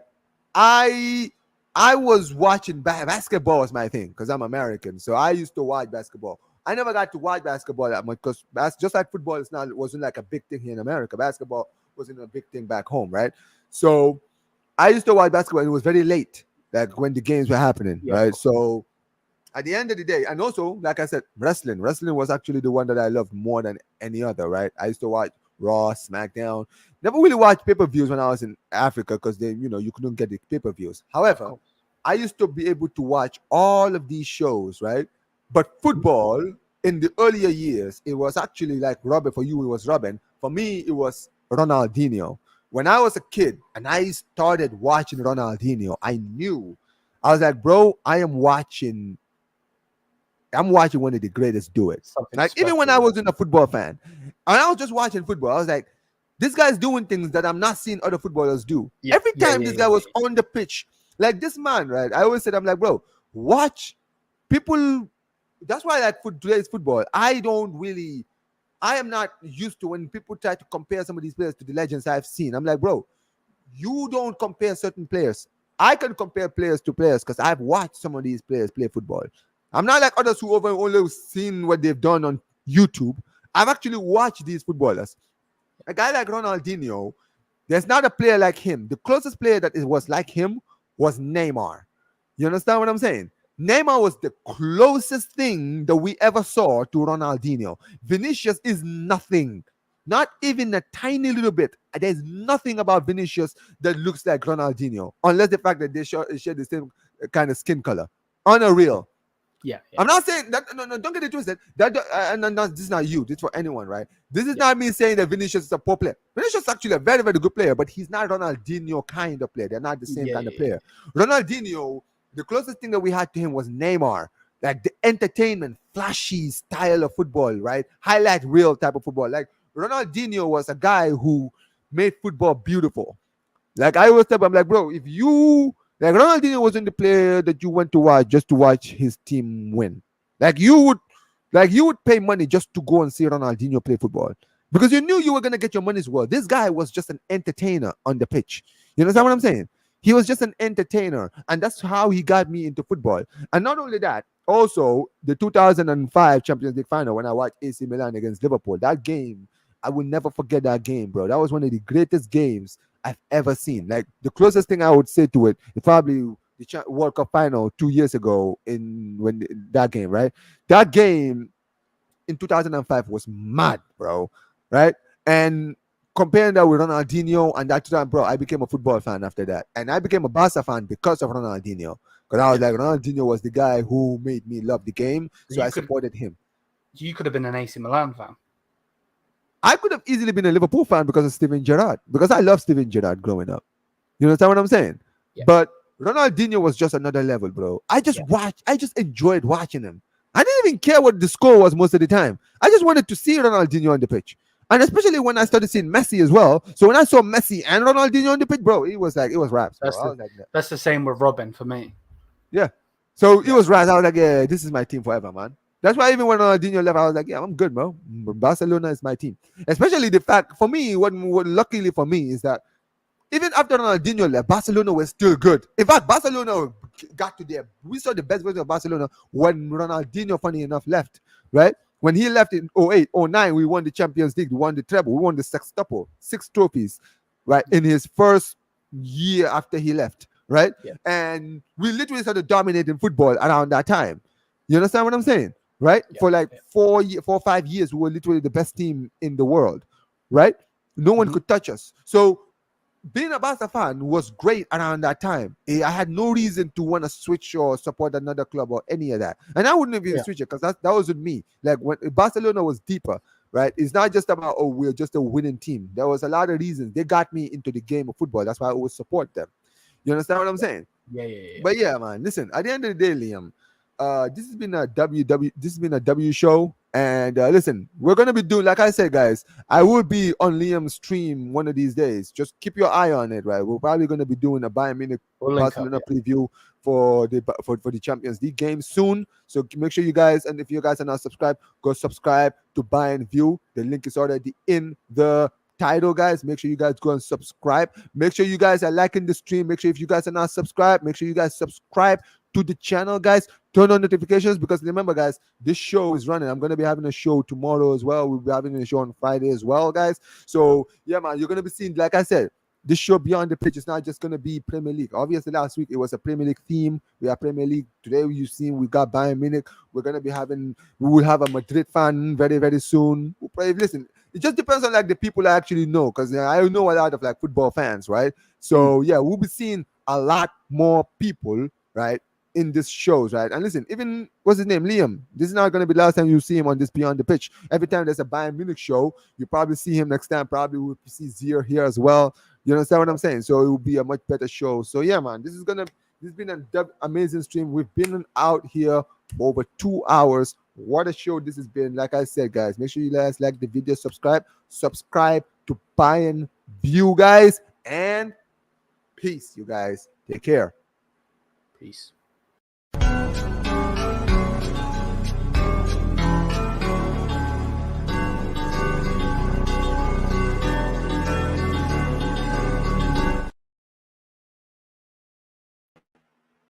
I I was watching basketball was my thing because I'm American, so I used to watch basketball. I never got to watch basketball that much because just like football, it's not wasn't like a big thing here in America. Basketball wasn't a big thing back home, right? So I used to watch basketball and it was very late, like when the games were happening, Yeah. Of right? course. So at the end of the day, and also, like I said, wrestling was actually the one that I loved more than any other, right? I used to watch Raw, SmackDown. Never really watched pay-per-views when I was in Africa because they, you couldn't get the pay-per-views. Of However, course. I used to be able to watch all of these shows, right? But football in the earlier years, it was actually like Robin. For you, it was Robin. For me, it was Ronaldinho. When I was a kid and I started watching Ronaldinho, I knew I was like, bro, I'm watching one of the greatest do it. Something Like even when special. I Yeah. wasn't a football fan, and I was just watching football, I was like, this guy's doing things that I'm not seeing other footballers do. Yeah. Every Yeah. time Yeah. this guy Yeah. was on the pitch, like this man, right? I always said, I'm like, bro, watch people. That's why I like today's football. I am not used to when people try to compare some of these players to the legends I've seen. I'm like, bro, you don't compare certain players. I can compare players to players because I've watched some of these players play football. I'm not like others who have only seen what they've done on YouTube. I've actually watched these footballers. A guy like Ronaldinho, there's not a player like him. The closest player that it was like him was Neymar. You understand what I'm saying? Neymar was the closest thing that we ever saw to Ronaldinho. Vinicius is nothing, not even a tiny little bit. There's nothing about Vinicius that looks like Ronaldinho, unless the fact that they share the same kind of skin color. Unreal. Yeah. Yeah. I'm not saying that. No, no, don't get it twisted. No, this is not you. This is for anyone, right? This is not me saying that Vinicius is a poor player. Vinicius is actually a very, very good player, but he's not Ronaldinho kind of player. They're not the same Yeah. kind of Yeah. player. Ronaldinho, the closest thing that we had to him was Neymar, like the entertainment, flashy style of football, right? Highlight reel type of football. Like Ronaldinho was a guy who made football beautiful. Like I always tell him, I'm like, bro, if you like Ronaldinho wasn't the player that you went to watch just to watch his team win. Like you would pay money just to go and see Ronaldinho play football because you knew you were gonna get your money's worth. This guy was just an entertainer on the pitch. You understand Yeah. what I'm saying? He was just an entertainer, and that's how he got me into football. And not only that, also the 2005 Champions League final when I watched AC Milan against Liverpool. That game, I will never forget that game, bro. That was one of the greatest games I've ever seen. Like the closest thing I would say to it is probably the World Cup final 2 years ago that game, right? That game in 2005 was mad, bro, right? And comparing that with Ronaldinho and that time, bro, I became a football fan after that, and I became a Barca fan because of Ronaldinho. Because I was Yeah. like, Ronaldinho was the guy who made me love the game, so I You could supported him. you could have been an AC Milan fan. I could have easily been a Liverpool fan because of Steven Gerrard, because I love Steven Gerrard growing up. You understand what I'm saying? Yeah. But Ronaldinho was just another level, bro. I just enjoyed watching him. I didn't even care what the score was most of the time. I just wanted to see Ronaldinho on the pitch. And especially when I started seeing Messi as well. So when I saw Messi and Ronaldinho on the pitch, bro, it was raps, bro. I was like, That's the same with Robin for me. yeah. So it Yeah. was raps. I was like, yeah, this is my team forever, man. That's why even when Ronaldinho left, I was like, yeah, I'm good, bro. Barcelona is my team. Especially the fact, for me, what luckily for me is that even after Ronaldinho left, Barcelona was still good. In fact, Barcelona got to there. We saw the best version of Barcelona when Ronaldinho, funny enough, left, right? When he left in 08, 09, we won the Champions League, we won the treble, we won the sextuple, 6 trophies, right? In his first year after he left, right? Yeah. And we literally started dominating football around that time. You understand what I'm saying? Right? Yeah. For like Yeah. 4 or 5 years, we were literally the best team in the world, right? No one Mhm. could touch us. So being a Barca fan was great around that time. I had no reason to want to switch or support another club or any of that. And I wouldn't even Yeah. switch it because that wasn't me. Like when Barcelona was deeper, right? It's not just about, oh, we're just a winning team. There was a lot of reasons. They got me into the game of football. That's why I always support them. You understand what I'm saying? Yeah. But yeah, man, listen, at the end of the day, Liam, this has been a W show. And listen, we're gonna be doing, like I said, guys, I will be on Liam's stream one of these days. Just keep your eye on it, right? We're probably gonna be doing a Bayern Munich We'll link up, Barcelona preview for the Champions League game soon. So make sure you guys, and if you guys are not subscribed, go subscribe to Bayern View. The link is already in the title, guys. Make sure you guys go and subscribe. Make sure you guys are liking the stream. Make sure if you guys are not subscribed, make sure you guys subscribe to the channel, guys. Turn on notifications because remember, guys, this show is running. I'm gonna be having a show tomorrow as well. We'll be having a show on Friday as well, guys. So yeah, man, you're gonna be seeing, like I said, this show beyond the pitch is not just gonna be Premier League. Obviously, last week it was a Premier League theme. We have Premier League today. You've seen we got Bayern Munich. We're gonna be having. We will have a Madrid fan very very soon. We'll probably listen. It just depends on like the people I actually know, because I know a lot of like football fans, right? Mm. So yeah, we'll be seeing a lot more people, right, in this shows, right? And listen, even what's his name, Liam. This is not going to be the last time you see him on this Beyond the Pitch. Every time there's a Bayern Munich show, you probably see him next time. Probably we'll see Zier here as well. You understand what I'm saying? So it will be a much better show. So yeah, man, this has been an amazing stream. We've been out here for over 2 hours. What a show this has been. Like I said, guys, make sure you guys like the video, subscribe to Bayern View, guys, and peace, you guys. Take care. Peace.